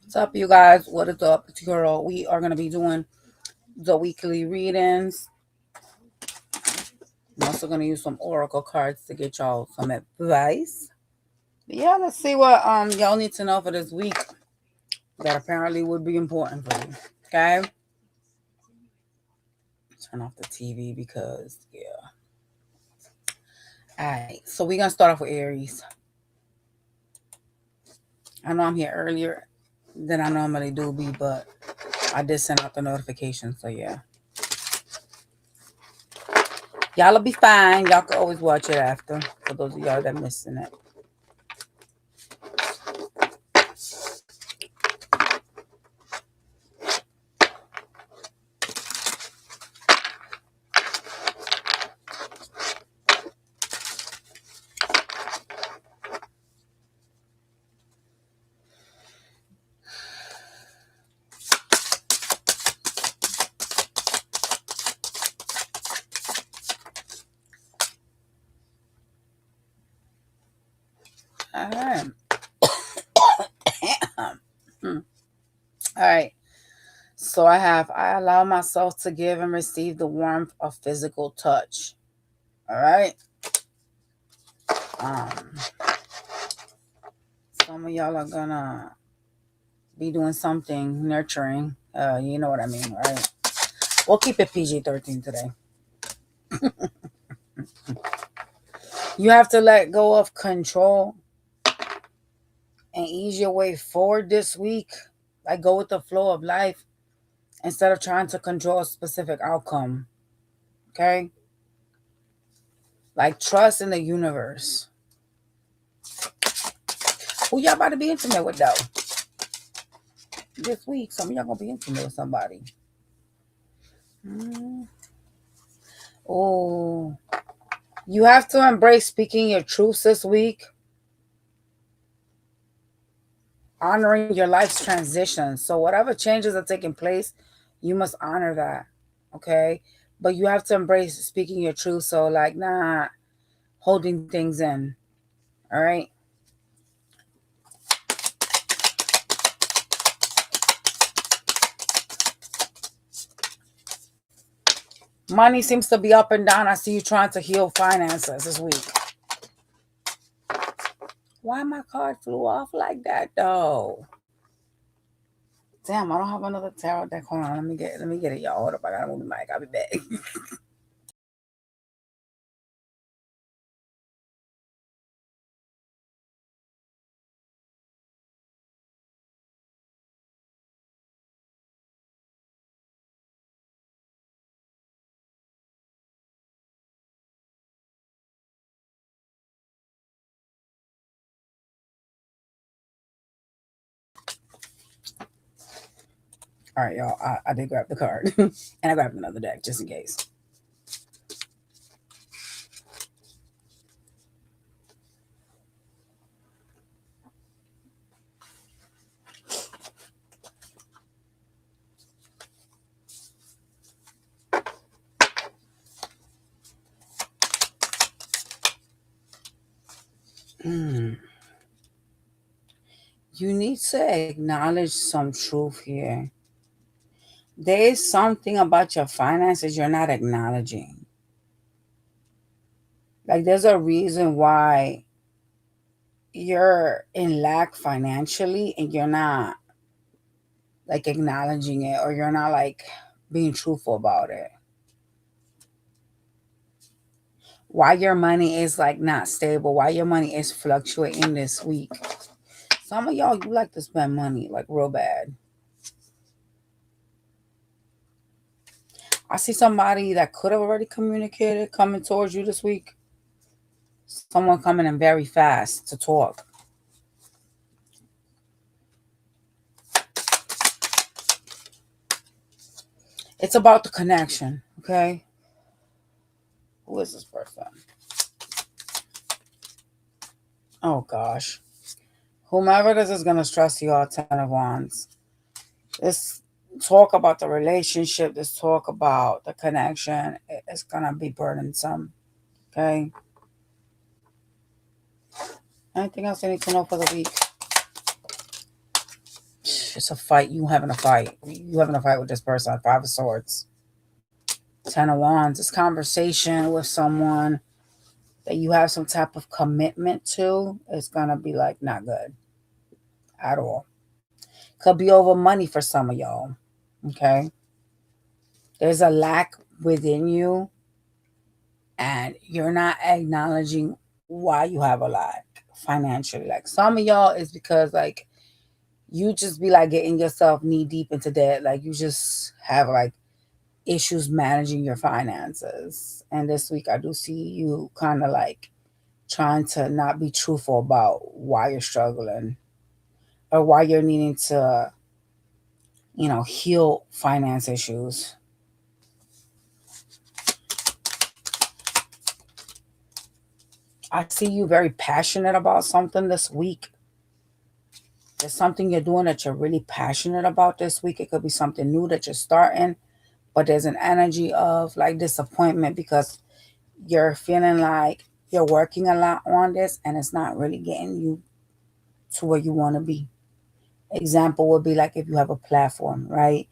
What's up, you guys? What is up? It's your girl. We are going to be doing the weekly readings. I'm also going to use some oracle cards to get y'all some advice. But yeah, let's see what y'all need to know for this week that apparently would be important for you. Okay? Turn off the TV because, yeah. All right. So we're going to start off with Aries. I know I'm here earlier than I normally do be, but I did send out the notification. So yeah. Y'all'll be fine. Y'all can always watch it after. For those of y'all that missing it. All right. All right. So I allow myself to give and receive the warmth of physical touch. All right. Um, some of y'all are gonna be doing something nurturing. You know what I mean, right? We'll keep it PG-13 today. You have to let go of control and ease your way forward this week. Like go with the flow of life instead of trying to control a specific outcome. Okay? Like trust in the universe. Who y'all about to be intimate with though? This week, some of y'all gonna be intimate with somebody. Oh, you have to embrace speaking your truths this week, honoring your life's transition. So whatever changes are taking place, you must honor that. Okay, but you have to embrace speaking your truth. So like, not holding things in. All right. Money seems to be up and down. I see you trying to heal finances this week. Why my card flew off like that though? Damn, I don't have another tarot deck. Hold on, let me get it, y'all. Hold up, I gotta move the mic. I'll be back. All right, y'all. I did grab the card, and I grabbed another deck just in case. Mm. You need to acknowledge some truth here. There is something about your finances you're not acknowledging. Like, there's a reason why you're in lack financially and you're not like acknowledging it, or you're not like being truthful about it. Why your money is like not stable, why your money is fluctuating this week. Some of y'all, you like to spend money like real bad. I see somebody that could have already communicated coming towards you this week. Someone coming in very fast to talk. It's about the connection, okay? Who is this person? Oh gosh. Whomever this is gonna stress you out, 10 of Wands. This talk about the relationship, this talk about the connection, it's gonna be burdensome. Okay. Anything else I need to know for the week? Just a fight. You having a fight. You having a fight with this person. Five of Swords. Ten of Wands. This conversation with someone that you have some type of commitment to is going to be like not good at all. Could be over money for some of y'all. Okay. There's a lack within you and you're not acknowledging why you have a lack financially. Like some of y'all is because like you just be like getting yourself knee deep into debt. Like you just have like issues managing your finances. And this week I do see you kind of like trying to not be truthful about why you're struggling or why you're needing to, heal finance issues. I see you very passionate about something this week. There's something you're doing that you're really passionate about this week. It could be something new that you're starting, but there's an energy of like disappointment because you're feeling like you're working a lot on this and it's not really getting you to where you want to be. Example would be like if you have a platform, right?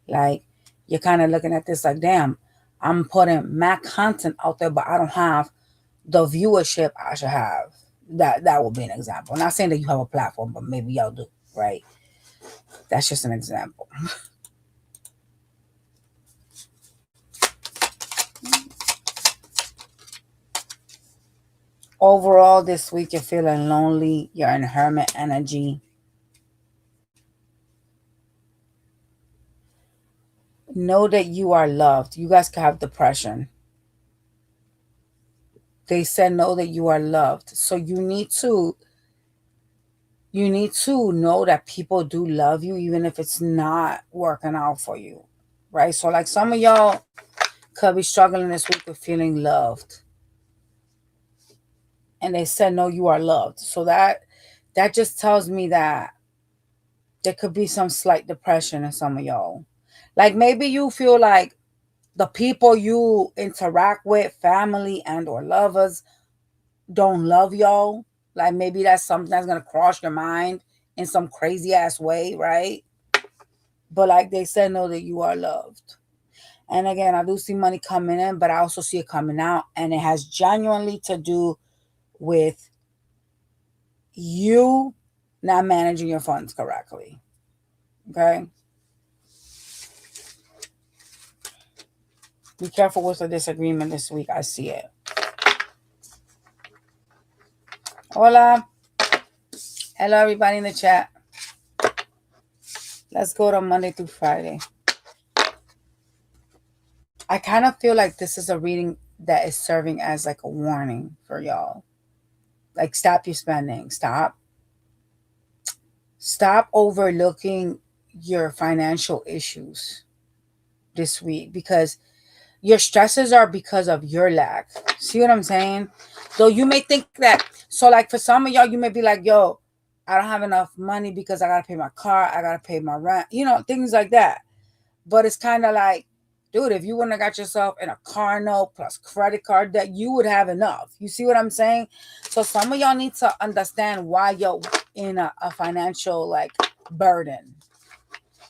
Like you're kind of looking at this like, damn, I'm putting my content out there, but I don't have the viewership I should have. That would be an example. I'm not saying that you have a platform, but maybe y'all do, right? That's just an example. Overall, this week you're feeling lonely. You're in hermit energy. Know that you are loved. You guys could have depression. They said know that you are loved. So you need to know that people do love you even if it's not working out for you. Right? So like some of y'all could be struggling this week with feeling loved. And they said no, you are loved. So that just tells me that there could be some slight depression in some of y'all. Like maybe you feel like the people you interact with, family and or lovers, don't love y'all. Like maybe that's something that's gonna cross your mind in some crazy ass way, right? But like they said, know that you are loved. And again, I do see money coming in, but I also see it coming out, and it has genuinely to do with you not managing your funds correctly. Okay. Be careful with the disagreement this week. I see it. Hola. Hello, everybody in the chat. Let's go to Monday through Friday. I kind of feel like this is a reading that is serving as like a warning for y'all. Like stop your spending. Stop overlooking your financial issues this week because your stresses are because of your lack. See what I'm saying? Though you may think that, so like for some of y'all, you may be like, yo, I don't have enough money because I got to pay my car. I got to pay my rent, things like that. But it's kind of like, dude, if you wouldn't have got yourself in a car note plus credit card debt, you would have enough. You see what I'm saying? So some of y'all need to understand why you're in a financial like burden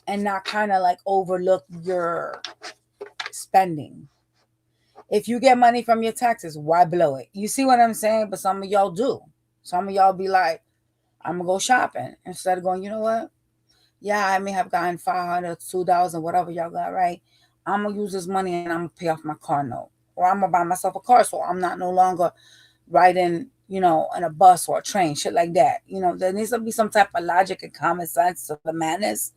and not kind of like overlook your spending. If you get money from your taxes, why blow it? You see what I'm saying? But some of y'all do. Some of y'all be like, I'm going to go shopping instead of going, you know what? Yeah, I may have gotten $500, $2,000, whatever y'all got, right? I'm going to use this money and I'm going to pay off my car note. Or I'm going to buy myself a car so I'm not no longer riding, in a bus or a train, shit like that. There needs to be some type of logic and common sense to the madness.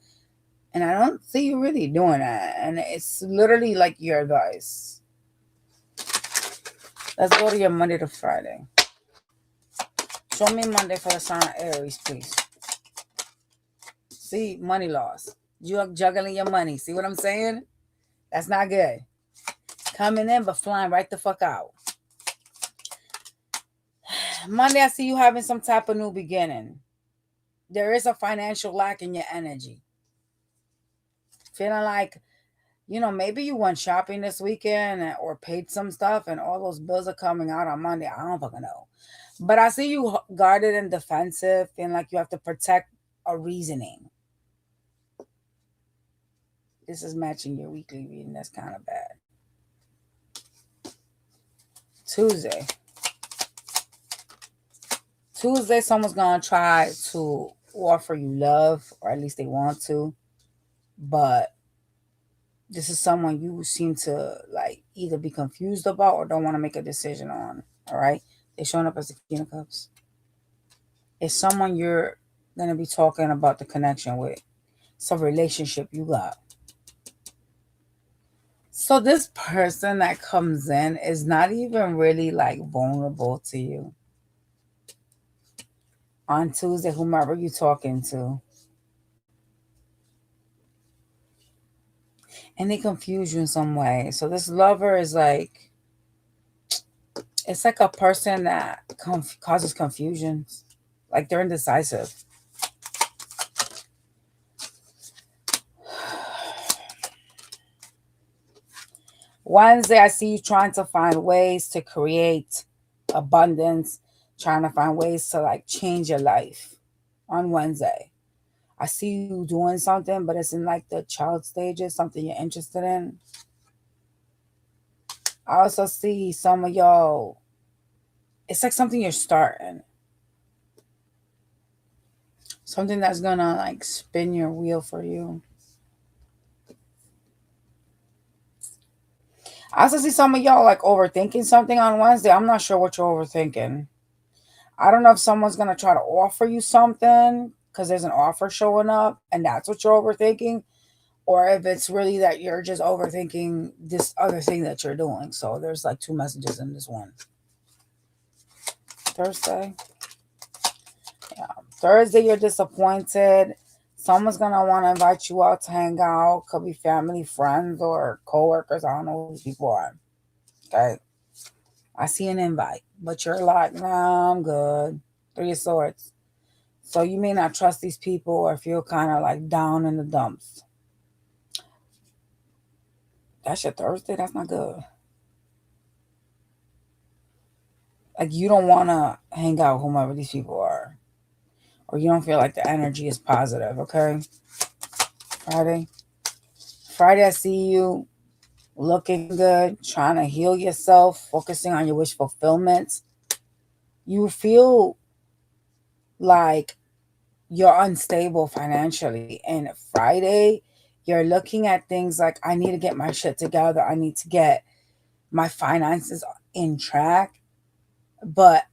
And I don't see you really doing that. And it's literally like your advice. Let's go to your Monday to Friday. Show me Monday for the sign of Aries, please. See, money loss. You're juggling your money. See what I'm saying? That's not good. Coming in, but flying right the fuck out. Monday, I see you having some type of new beginning. There is a financial lack in your energy. Feeling like, maybe you went shopping this weekend or paid some stuff and all those bills are coming out on Monday. I don't fucking know. But I see you guarded and defensive, feeling like you have to protect a reasoning. This is matching your weekly reading. That's kind of bad. Tuesday. Tuesday, someone's going to try to offer you love, or at least they want to. But this is someone you seem to like either be confused about or don't want to make a decision on. All right. They're showing up as the King of Cups. It's someone you're going to be talking about the connection with. It's a relationship you got. So this person that comes in is not even really like vulnerable to you. On Tuesday, whomever you're talking to. And they confuse you in some way. So this lover is like, it's like a person that causes confusions. Like they're indecisive. Wednesday, I see you trying to find ways to create abundance, trying to find ways to like change your life on Wednesday. I see you doing something, but it's in like the child stages, something you're interested in. I also see some of y'all, it's like something you're starting. Something that's gonna like spin your wheel for you. I also see some of y'all like overthinking something on Wednesday. I'm not sure what you're overthinking. I don't know if someone's gonna try to offer you something because there's an offer showing up and that's what you're overthinking, or if it's really that you're just overthinking this other thing that you're doing. So there's like two messages in this one. Thursday. Yeah. Thursday, you're disappointed. Someone's gonna want to invite you out to hang out. Could be family, friends, or coworkers. I don't know who these people are. Okay. I see an invite, but you're like, nah, I'm good. Three of Swords. So you may not trust these people or feel kind of like down in the dumps. That's your Thursday? That's not good. Like you don't want to hang out with whomever these people are. Or you don't feel like the energy is positive, okay? Friday. Friday, I see you looking good, trying to heal yourself, focusing on your wish fulfillment. You feel like you're unstable financially. And Friday, you're looking at things like, I need to get my shit together. I need to get my finances in track. But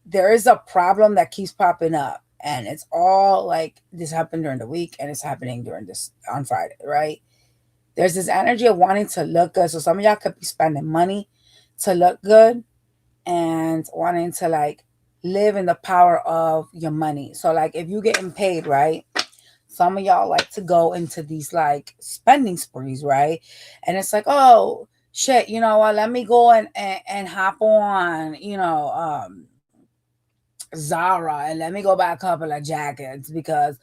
there is a problem that keeps popping up. And it's all like this happened during the week and it's happening during this on Friday, right? There's this energy of wanting to look good. So some of y'all could be spending money to look good and wanting to like live in the power of your money. So like if you're getting paid, right? Some of y'all like to go into these like spending sprees, right? And it's like, oh shit, you know what? Let me go and hop on, Zara and let me go buy a couple of jackets because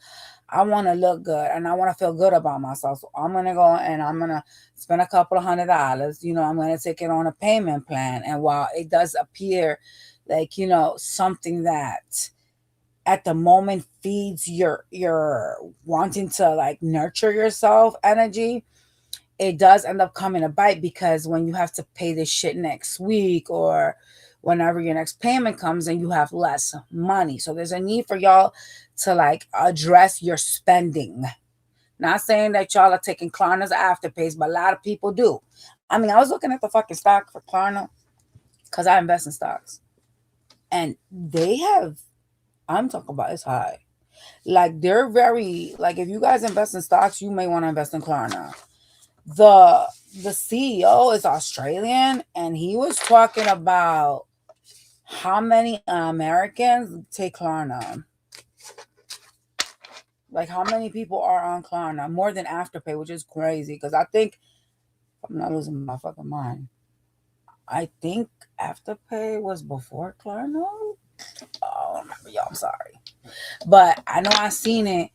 I want to look good and I want to feel good about myself. So I'm going to go and I'm going to spend a couple of $100. I'm going to take it on a payment plan. And while it does appear like, something that at the moment feeds your wanting to like nurture yourself energy, it does end up coming a bite because when you have to pay this shit next week or whenever your next payment comes and you have less money. So there's a need for y'all to like address your spending. Not saying that y'all are taking Klarna's afterpays, but a lot of people do. I mean, I was looking at the fucking stock for Klarna because I invest in stocks. And they have, I'm talking about it's high. Like they're very, like if you guys invest in stocks, you may want to invest in Klarna. The the CEO is Australian and he was talking about how many Americans take Klarna. Like how many people are on Klarna? More than Afterpay, which is crazy because I think I'm not losing my fucking mind. I think Afterpay was before Klarna. Oh, remember y'all. I'm sorry, but I know I seen it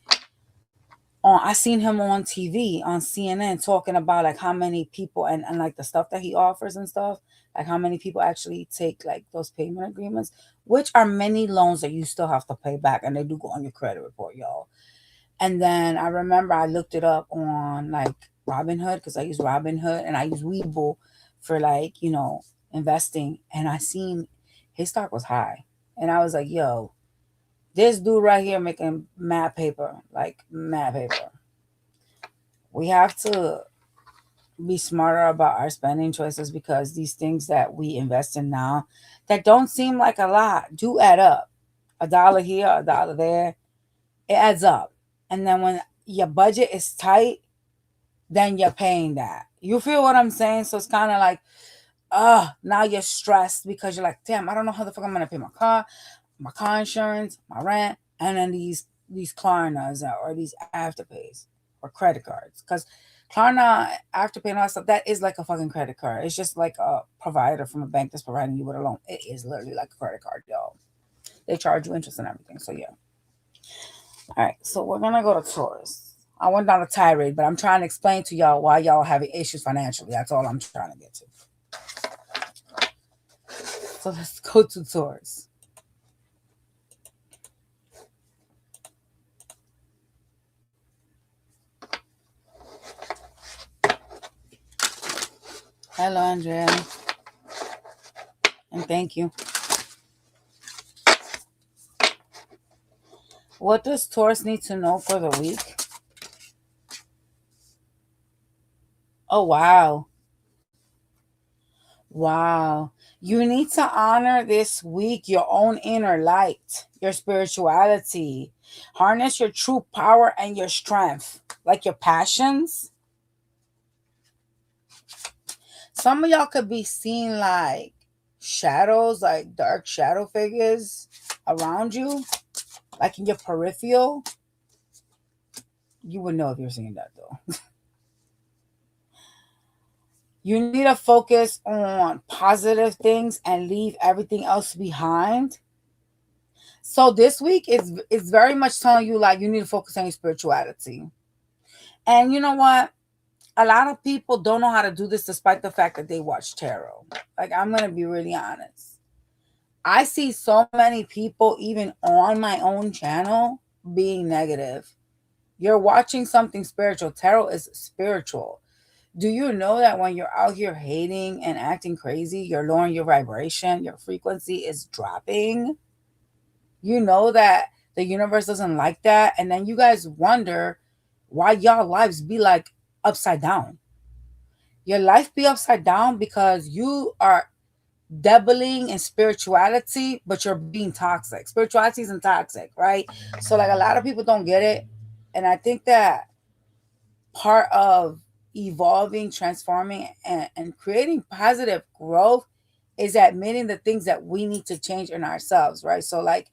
I seen him on TV on CNN talking about like how many people and like the stuff that he offers and stuff, like how many people actually take like those payment agreements, which are many loans that you still have to pay back and they do go on your credit report, y'all. And then I remember I looked it up on like Robinhood, because I use Robinhood and I use Webull for like, investing. And I seen his stock was high. And I was like, yo, this dude right here making mad paper, like mad paper. We have to be smarter about our spending choices, because these things that we invest in now that don't seem like a lot do add up. $1 here, $1 there, it adds up. And then when your budget is tight, then you're paying that. You feel what I'm saying? So it's kind of like, now you're stressed because you're like, damn, I don't know how the fuck I'm gonna pay my car insurance, my rent, and then these Klarnas or these afterpays or credit cards. Because Klarna, afterpay, and all that stuff, that is like a fucking credit card. It's just like a provider from a bank that's providing you with a loan. It is literally like a credit card, y'all. They charge you interest and everything. So yeah. All right, so we're gonna go to Taurus. I went down a tirade, but I'm trying to explain to y'all why y'all are having issues financially. That's all I'm trying to get to. So let's go to Taurus. Hello, Andrea. And thank you. What does Taurus need to know for the week? Oh, wow. Wow. You need to honor this week your own inner light, your spirituality. Harness your true power and your strength, like your passions. Some of y'all could be seeing like shadows, like dark shadow figures around you, like in your peripheral. You would know if you're seeing that though. You need to focus on positive things and leave everything else behind. So this week is very much telling you like you need to focus on your spirituality. And you know what? A lot of people don't know how to do this despite the fact that they watch tarot. Like, I'm going to be really honest. I see so many people, even on my own channel, being negative. You're watching something spiritual. Tarot is spiritual. Do you know that when you're out here hating and acting crazy, you're lowering your vibration, your frequency is dropping? You know that the universe doesn't like that. And then you guys wonder why y'all lives be like upside down. Your life be upside down because you are dabbling in spirituality, but you're being toxic. Spirituality isn't toxic, right? So like a lot of people don't get it. And I think that part of evolving, transforming, and creating positive growth is admitting the things that we need to change in ourselves, right? So like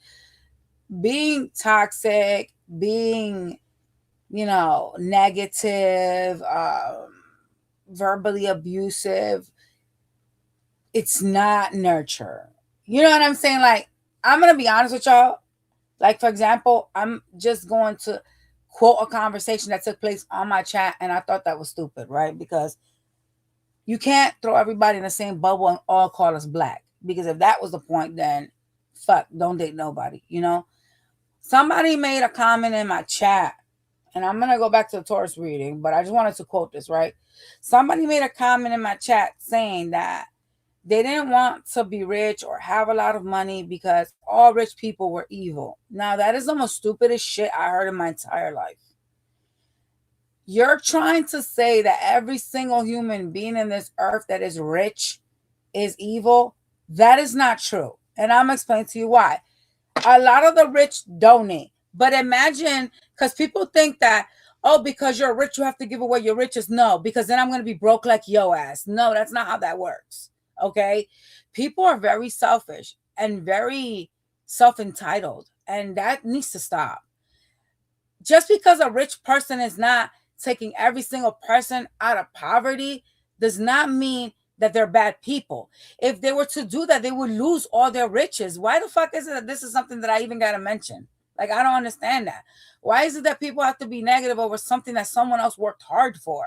being toxic, being, negative, verbally abusive, it's not nurture. You know what I'm saying? Like, I'm going to be honest with y'all. Like, for example, I'm just going to quote a conversation that took place on my chat, and I thought that was stupid, right? Because you can't throw everybody in the same bubble and all call us black. Because if that was the point, then fuck, don't date nobody, Somebody made a comment in my chat, and I'm going to go back to the Taurus reading, but I just wanted to quote this, right? Somebody made a comment in my chat saying that they didn't want to be rich or have a lot of money because all rich people were evil. Now, that is the most stupidest shit I heard in my entire life. You're trying to say that every single human being in this earth that is rich is evil? That is not true. And I'm going to explain to you why. A lot of the rich donate. But imagine, because people think that, oh, because you're rich, you have to give away your riches. No, because then I'm going to be broke like yo ass. No, that's not how that works. Okay? People are very selfish and very self-entitled. And that needs to stop. Just because a rich person is not taking every single person out of poverty does not mean that they're bad people. If they were to do that, they would lose all their riches. Why the fuck is it that this is something that I even got to mention? Like, I don't understand that. Why is it that people have to be negative over something that someone else worked hard for?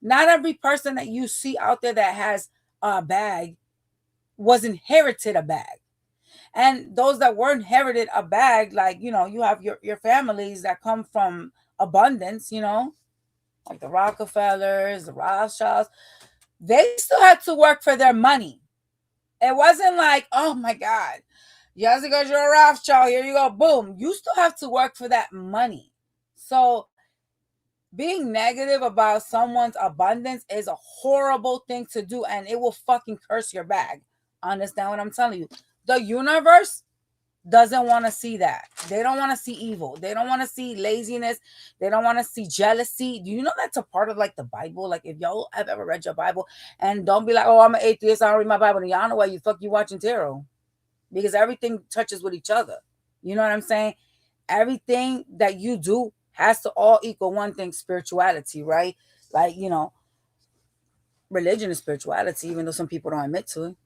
Not every person that you see out there that has a bag was inherited a bag. And those that were inherited a bag, like, you know, you have your families that come from abundance, you know, like the Rockefellers, the Rothschilds, they still had to work for their money. It wasn't like, oh my God, just because you're a Rothschild, here you go, boom. You still have to work for that money. So being negative about someone's abundance is a horrible thing to do, and it will fucking curse your bag. Understand what I'm telling you? The universe doesn't want to see that. They don't want to see evil. They don't want to see laziness. They don't want to see jealousy. Do you know that's a part of like the Bible? Like if y'all have ever read your Bible, and don't be like, oh, I'm an atheist, I don't read my Bible. And y'all know why you watching tarot. Because everything touches with each other. You know what I'm saying? Everything that you do has to all equal one thing, spirituality, right? Like, you know, religion is spirituality, even though some people don't admit to it.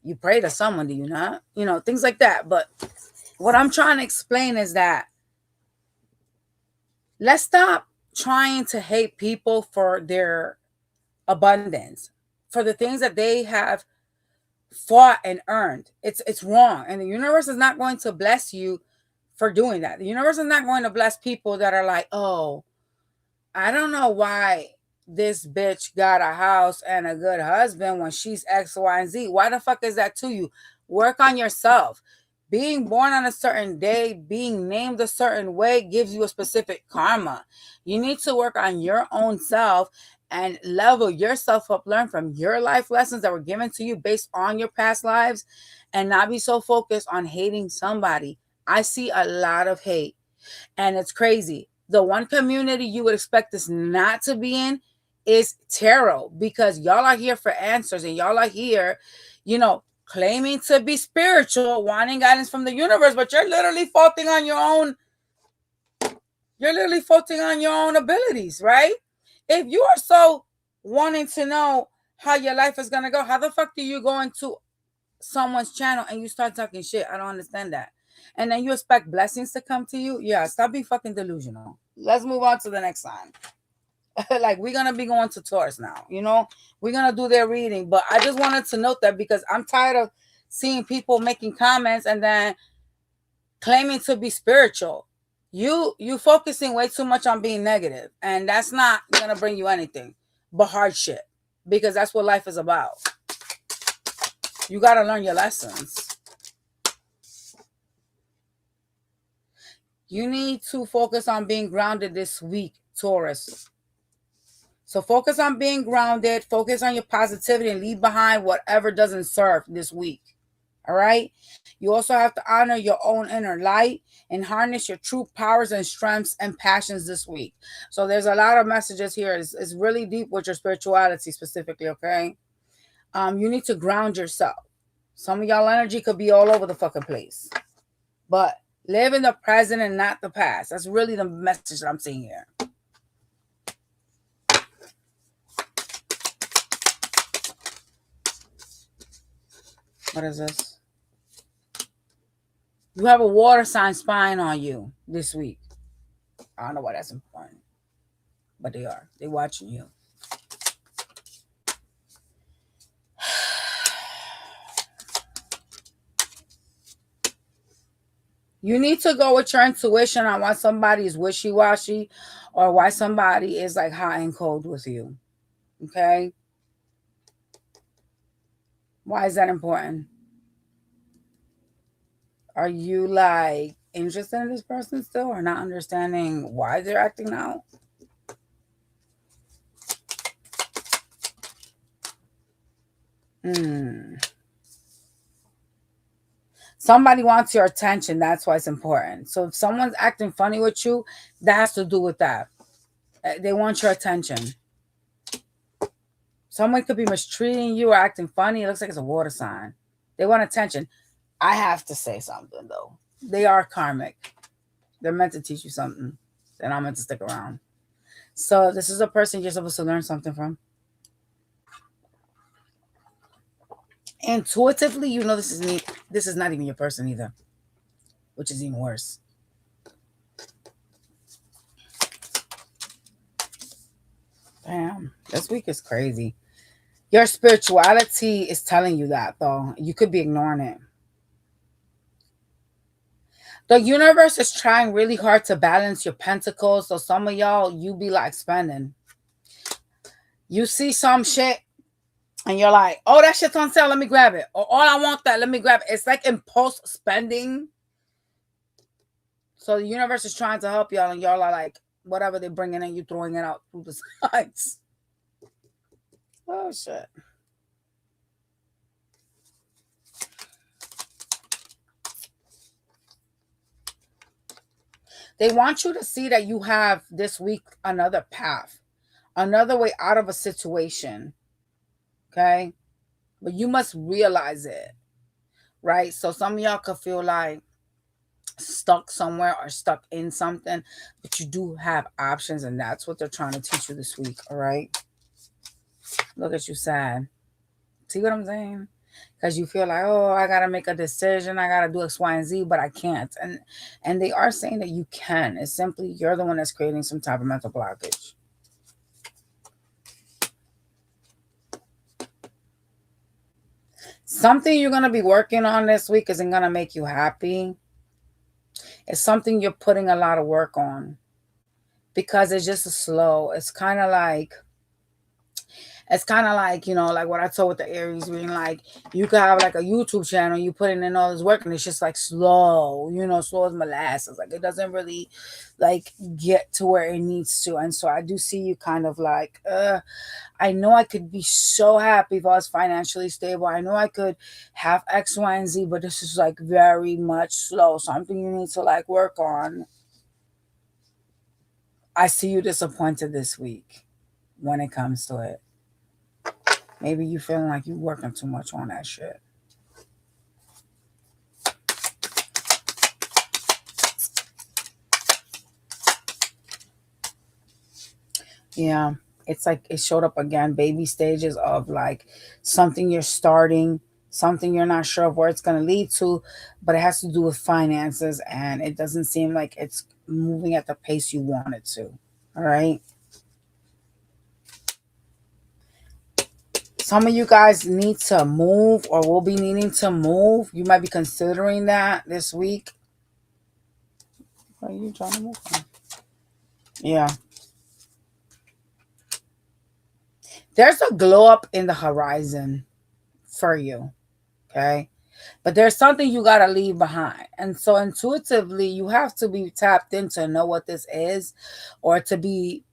You pray to someone, do you not? You know, things like that. But what I'm trying to explain is that let's stop trying to hate people for their abundance, for the things that they have fought and earned. It's wrong. And the universe is not going to bless you for doing that. The universe is not going to bless people that are like, oh, I don't know why this bitch got a house and a good husband when she's X, Y, and Z. Why the fuck is that to you? Work on yourself. Being born on a certain day, being named a certain way gives you a specific karma. You need to work on your own self and level yourself up, learn from your life lessons that were given to you based on your past lives, and not be so focused on hating somebody. I see a lot of hate, and it's crazy. The one community you would expect this not to be in is tarot, because y'all are here for answers, and y'all are here, you know, claiming to be spiritual, wanting guidance from the universe, but you're literally faulting on your own. You're literally faulting on your own abilities, right? If you are so wanting to know how your life is gonna go, how the fuck do you go into someone's channel and you start talking shit? I don't understand that. And then you expect blessings to come to you? Yeah, stop being fucking delusional. Let's move on to the next sign. Like, we're gonna be going to Taurus now, you know, we're gonna do their reading. But I just wanted to note that because I'm tired of seeing people making comments and then claiming to be spiritual. You focusing way too much on being negative, and that's not gonna bring you anything but hardship, because that's what life is about. You gotta learn your lessons. You need to focus on being grounded this week, Taurus. So focus on being grounded, focus on your positivity, and leave behind whatever doesn't serve this week. All right? You also have to honor your own inner light and harness your true powers and strengths and passions this week. So there's a lot of messages here. It's really deep with your spirituality specifically, okay? You need to ground yourself. Some of y'all energy could be all over the fucking place. But live in the present and not the past. That's really the message that I'm seeing here. What is this? You have a water sign spying on you this week. I don't know why that's important, but they are. They're watching you. You need to go with your intuition on why somebody is wishy-washy or why somebody is like hot and cold with you. Okay? Why is that important? Are you like interested in this person still, or not understanding why they're acting out? Somebody wants your attention. That's why it's important. So if someone's acting funny with you, that has to do with that. They want your attention. Someone could be mistreating you or acting funny. It looks like it's a water sign. They want attention. I have to say something, though. They are karmic. They're meant to teach you something. They're not meant to stick around. So this is a person you're supposed to learn something from. Intuitively, you know this is not even your person either, which is even worse. Damn, this week is crazy. Your spirituality is telling you that, though. You could be ignoring it. The universe is trying really hard to balance your pentacles. So some of y'all, you be like spending. You see some shit and you're like, oh, that shit's on sale, let me grab it. Or, oh, I want that, let me grab it. It's like impulse spending. So the universe is trying to help y'all, and y'all are like, whatever they're bringing in, you throwing it out through the sides. Oh, shit. They want you to see that you have this week another path, another way out of a situation. Okay? But you must realize it, right? So some of y'all could feel like stuck somewhere or stuck in something, but you do have options, and that's what they're trying to teach you this week, all right? Look at you sad. See what I'm saying? Because you feel like, oh, I gotta make a decision, I gotta do X, Y, and Z, but I can't. And they are saying that you can. It's simply you're the one that's creating some type of mental blockage. Something you're gonna be working on this week isn't gonna make you happy. It's something you're putting a lot of work on because it's just slow. It's kind of like, you know, like what I told with the Aries being like, you could have like a YouTube channel, you put in all this work and it's just like slow, you know, slow as molasses. Like it doesn't really like get to where it needs to. And so I do see you kind of like, I know I could be so happy if I was financially stable. I know I could have X, Y, and Z, but this is like very much slow. Something you need to like work on. I see you disappointed this week when it comes to it. Maybe you feeling like you working too much on that shit. Yeah, it's like it showed up again. Baby stages of like something you're starting, something you're not sure of where it's going to lead to, but it has to do with finances, and it doesn't seem like it's moving at the pace you want it to. All right. Some of you guys need to move or will be needing to move. You might be considering that this week. What are you trying to move from? Yeah. There's a glow up in the horizon for you. Okay. But there's something you got to leave behind. And so intuitively, you have to be tapped in to know what this is, or to be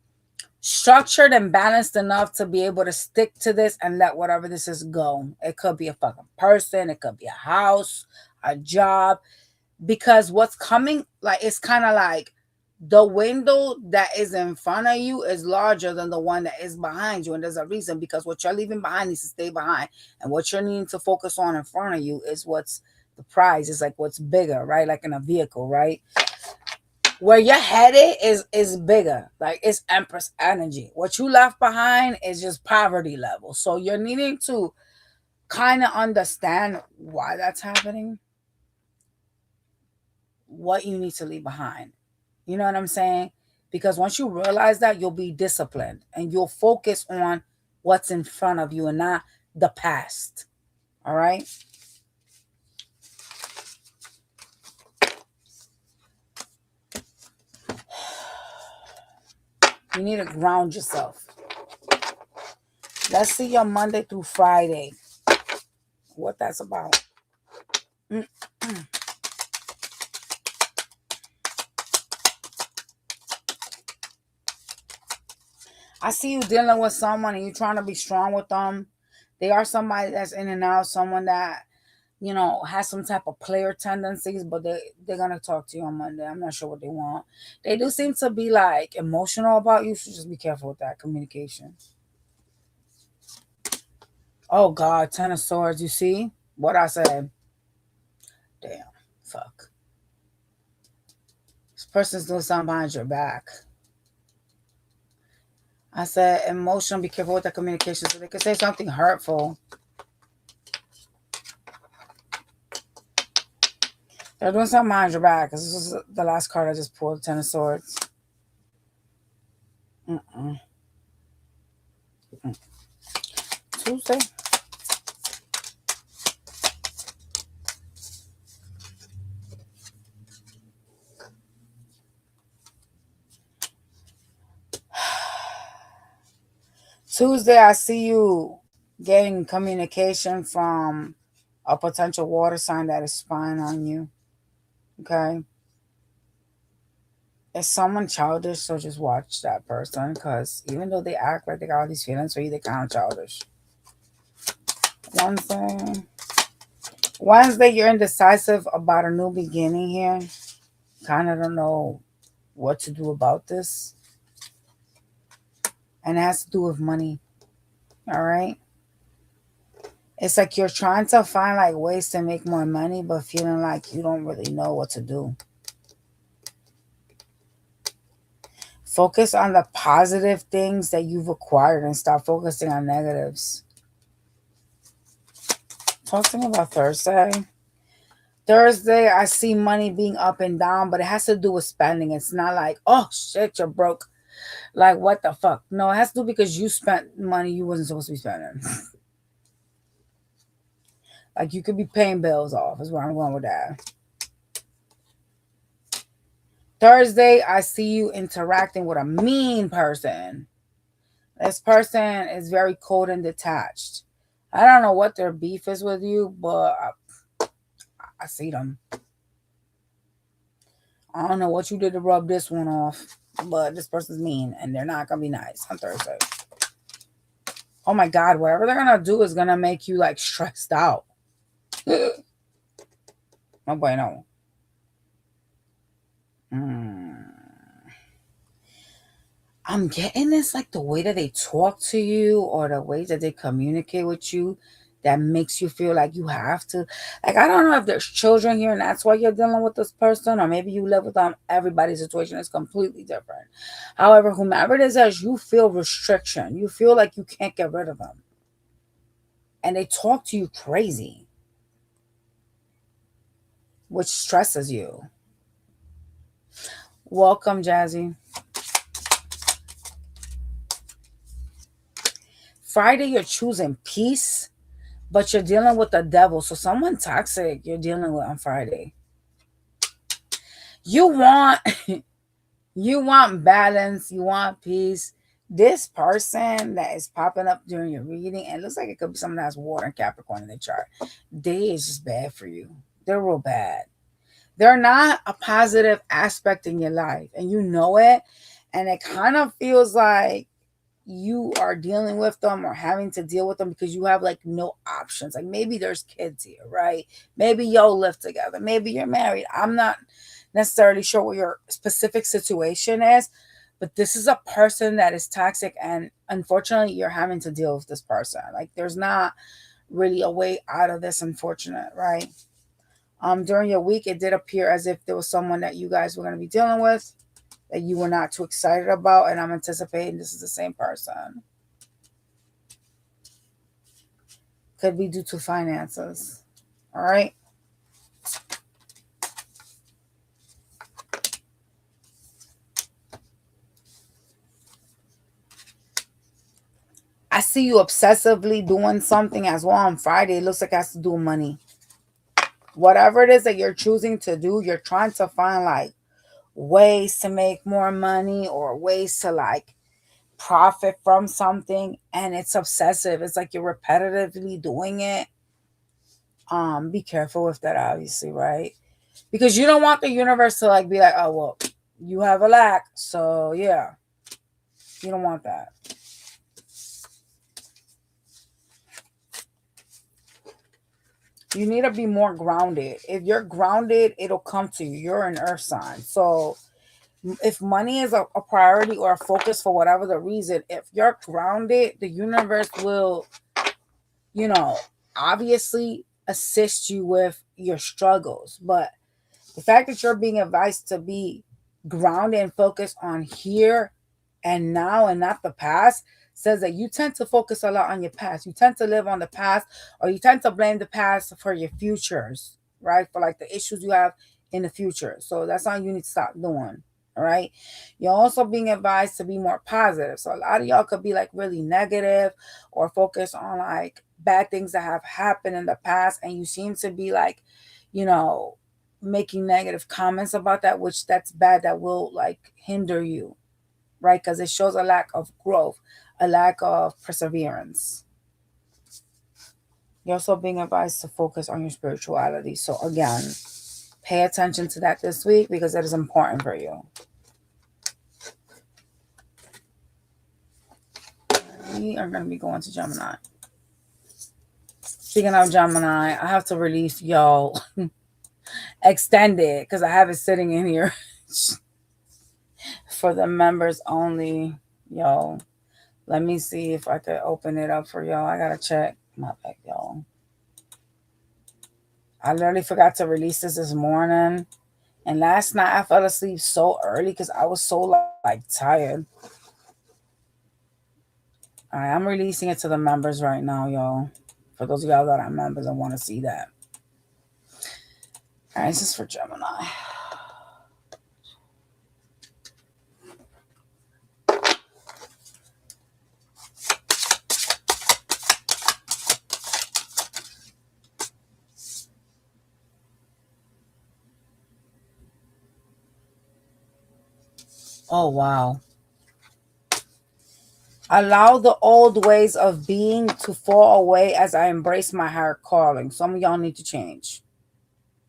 structured and balanced enough to be able to stick to this and let whatever this is go. It could be a fucking person, it could be a house, a job, because what's coming, like, it's kind of like the window that is in front of you is larger than the one that is behind you. And there's a reason, because what you're leaving behind needs to stay behind. And what you're needing to focus on in front of you is what's the prize, is like what's bigger, right? Like in a vehicle, right? Where you're headed is bigger. Like it's Empress energy. What you left behind is just poverty level. So you're needing to kind of understand why that's happening, what you need to leave behind. You know what I'm saying? Because once you realize that, you'll be disciplined and you'll focus on what's in front of you and not the past. All right? You need to ground yourself. Let's see your Monday through Friday. What that's about. I see you dealing with someone and you're trying to be strong with them. They are somebody that's in and out, someone that, you know, has some type of player tendencies, but they're going to talk to you on Monday. I'm not sure what they want. They do seem to be like emotional about you, so just be careful with that communication. Oh God, 10 of Swords, you see what I said? Damn, fuck. This person's doing something behind your back. I said emotional, be careful with the communication, so they could say something hurtful. They're doing something behind your back, because this is the last card I just pulled, 10 of Swords. Tuesday. Tuesday, I see you getting communication from a potential water sign that is spying on you. Okay. Is someone childish? So just watch that person, because even though they act like they got all these feelings for you, they kind of childish. Wednesday. Wednesday, you're indecisive about a new beginning here. Kind of don't know what to do about this. And it has to do with money. All right. It's like you're trying to find like ways to make more money, but feeling like you don't really know what to do. Focus on the positive things that you've acquired and stop focusing on negatives. Talk to me about Thursday. Thursday, I see money being up and down, but it has to do with spending. It's not like, oh shit, you're broke. Like, what the fuck? No, it has to do because you spent money you wasn't supposed to be spending. Like, you could be paying bills off, is where I'm going with that. Thursday, I see you interacting with a mean person. This person is very cold and detached. I don't know what their beef is with you, but I see them. I don't know what you did to rub this one off, but this person's mean and they're not going to be nice on Thursday. Oh my God, whatever they're going to do is going to make you like stressed out. No bueno. I'm getting this like the way that they talk to you or the way that they communicate with you that makes you feel like you have to. Like, I don't know if there's children here and that's why you're dealing with this person, or maybe you live with them. Everybody's situation is completely different. However, whomever it is, as you feel restriction, you feel like you can't get rid of them. And they talk to you crazy, which stresses you. Welcome, Jazzy. Friday, you're choosing peace, but you're dealing with the devil. So someone toxic you're dealing with on Friday. You want you want balance, you want peace. This person that is popping up during your reading, and it looks like it could be someone that has water and Capricorn in their chart. They is just bad for you. They're real bad. They're not a positive aspect in your life, and you know it. And it kind of feels like you are dealing with them or having to deal with them because you have like no options. Like, maybe there's kids here, right? Maybe y'all live together. Maybe you're married. I'm not necessarily sure what your specific situation is, but this is a person that is toxic, and unfortunately you're having to deal with this person. Like, there's not really a way out of this, unfortunate, right? During your week, it did appear as if there was someone that you guys were going to be dealing with that you were not too excited about, and I'm anticipating this is the same person. Could be due to finances. All right. I see you obsessively doing something as well on Friday. It looks like it has to do with money. Whatever it is that you're choosing to do, you're trying to find like ways to make more money or ways to like profit from something, and it's obsessive. It's like you're repetitively doing it. Be careful with that, obviously, right? Because you don't want the universe to like be like, oh well, you have a lack, so yeah. You don't want that. You need to be more grounded. If you're grounded, it'll come to you. You're an earth sign. So if money is a priority or a focus for whatever the reason, if you're grounded, the universe will, obviously assist you with your struggles. But the fact that you're being advised to be grounded and focused on here and now and not the past says that you tend to focus a lot on your past. You tend to live on the past, or you tend to blame the past for your futures, right? For like the issues you have in the future. So that's something you need to stop doing. All right. You're also being advised to be more positive. So a lot of y'all could be like really negative or focus on like bad things that have happened in the past. And you seem to be like, making negative comments about that, which that's bad. That will like hinder you. right? Because it shows a lack of growth, a lack of perseverance. You're also being advised to focus on your spirituality. So again, pay attention to that this week because it is important for you. We are going to be going to Gemini. Speaking of Gemini, I have to release y'all extended because I have it sitting in here for the members only. Y'all, let me see if I could open it up for y'all. I got to check my back, y'all. I literally forgot to release this morning. And last night I fell asleep so early because I was so like tired. All right, I'm releasing it to the members right now, y'all. For those of y'all that are members and want to see that. All right, this is for Gemini. Oh, wow. Allow the old ways of being to fall away as I embrace my higher calling. Some of y'all need to change.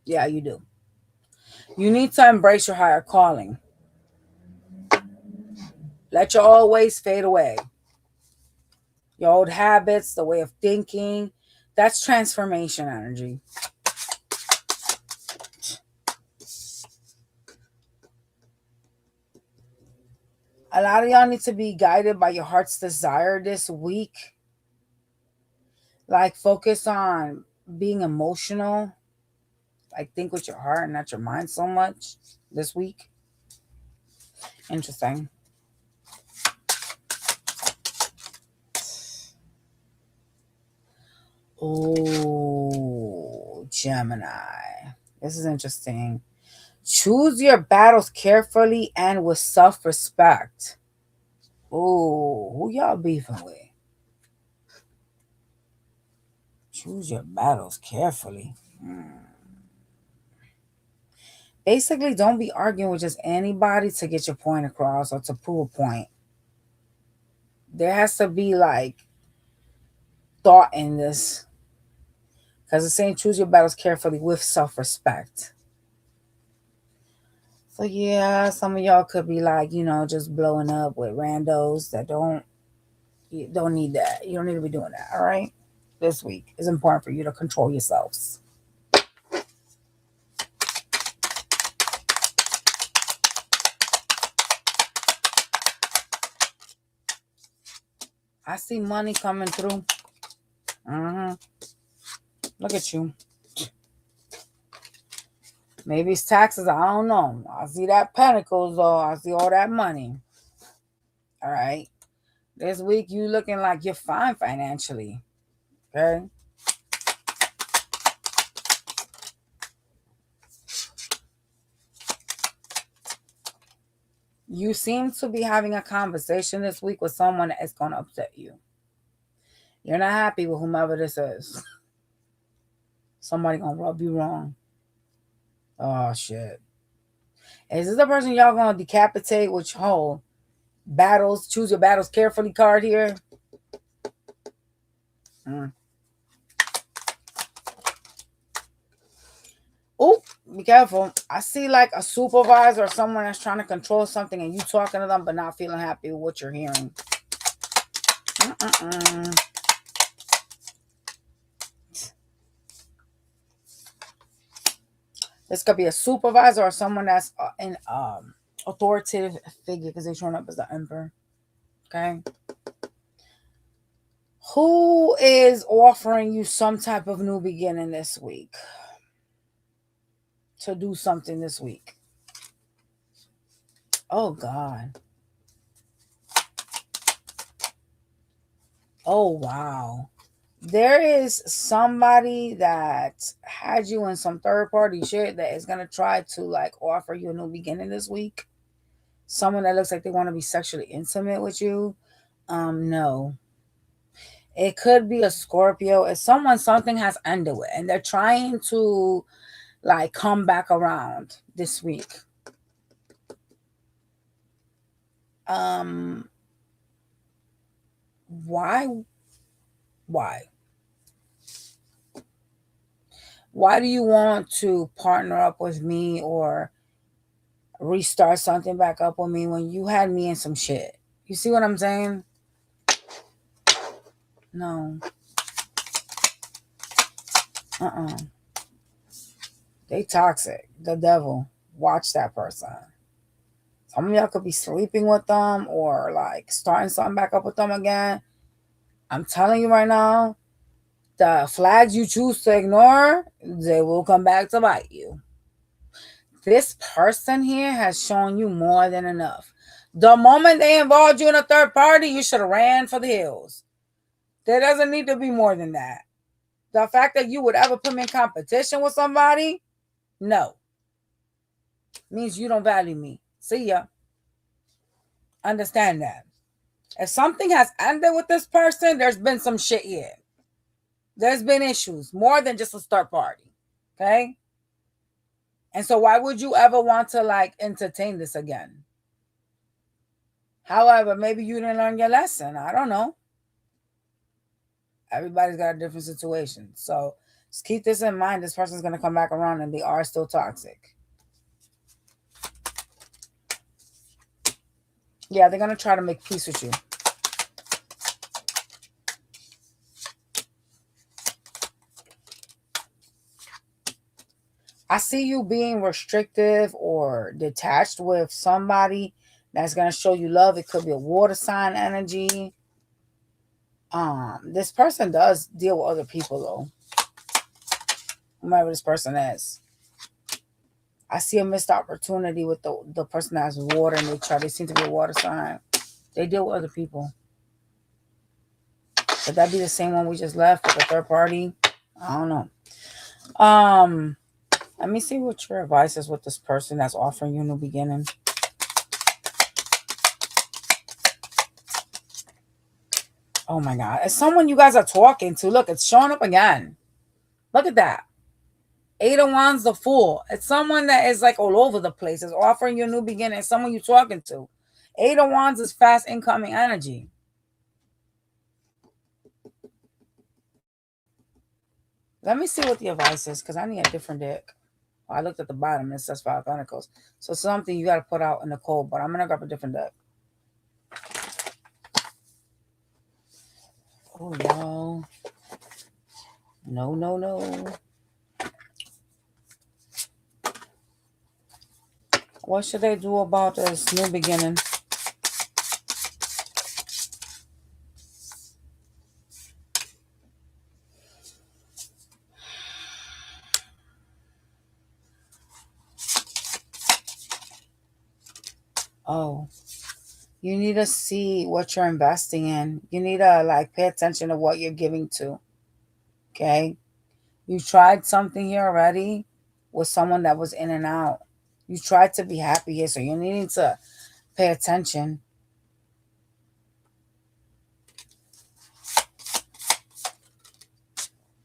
Yeah, you do. You need to embrace your higher calling. Let your old ways fade away. Your old habits, the way of thinking. That's transformation energy. A lot of y'all need to be guided by your heart's desire this week. Like, focus on being emotional. Like, think with your heart and not your mind so much this week. Interesting. Oh, Gemini. This is interesting. Choose your battles carefully and with self-respect. Oh, who y'all beefing with? Choose your battles carefully. Basically, don't be arguing with just anybody to get your point across or to prove a point. There has to be like thought in this. Because it's saying choose your battles carefully with self-respect. So yeah, some of y'all could be like, just blowing up with randos that you don't need that. You don't need to be doing that, all right? This week is important for you to control yourselves. I see money coming through. Look at you. Maybe it's taxes. I don't know. I see that pentacles though. I see all that money. All right. This week you looking like you're fine financially. Okay. You seem to be having a conversation this week with someone that is going to upset you. You're not happy with whomever this is. Somebody going to rub you wrong. Oh, shit. Is this the person y'all going to decapitate with whole battles? Choose your battles carefully card here. Oh, be careful. I see like a supervisor or someone that's trying to control something and you talking to them but not feeling happy with what you're hearing. This could be a supervisor or someone that's an authoritative figure because they're showing up as the emperor. Okay. Who is offering you some type of new beginning this week? To do something this week. Oh, God. Oh, wow. There is somebody that had you in some third party shit that is going to try to like offer you a new beginning this week. Someone that looks like they want to be sexually intimate with you. No. It could be a Scorpio. If something has ended with and they're trying to like come back around this week. Why? Why? Why do you want to partner up with me or restart something back up with me when you had me in some shit? You see what I'm saying? No. They toxic. The devil. Watch that person. Some of y'all could be sleeping with them or like starting something back up with them again. I'm telling you right now, the flags you choose to ignore, they will come back to bite you. This person here has shown you more than enough. The moment they involved you in a third party, you should have ran for the hills. There doesn't need to be more than that. The fact that you would ever put me in competition with somebody, no. Means you don't value me. See ya. Understand that. If something has ended with this person, there's been some shit here. There's been issues, more than just a start party. Okay? And so why would you ever want to like entertain this again? However, maybe you didn't learn your lesson. I don't know. Everybody's got a different situation. So just keep this in mind. This person's going to come back around and they are still toxic. Yeah, they're going to try to make peace with you. I see you being restrictive or detached with somebody that's going to show you love. It could be a water sign energy. This person does deal with other people though. Whomever this person is. I see a missed opportunity with the person that has water and they seem to be a water sign. They deal with other people. Could that be the same one we just left with the third party? I don't know. Let me see what your advice is with this person that's offering you a new beginning. Oh my God. It's someone you guys are talking to. Look, it's showing up again. Look at that. 8 of Wands, the Fool. It's someone that is like all over the place. It's offering you a new beginning. It's someone you're talking to. 8 of Wands is fast incoming energy. Let me see what the advice is because I need a different deck. Well, I looked at the bottom and it says 5 Pentacles. So something you got to put out in the cold, but I'm going to grab a different deck. Oh, no. No, no, no. What should they do about this new beginning? Oh, you need to see what you're investing in. You need to like pay attention to what you're giving to. Okay. You tried something here already with someone that was in and out. You tried to be happy here. So you're needing to pay attention.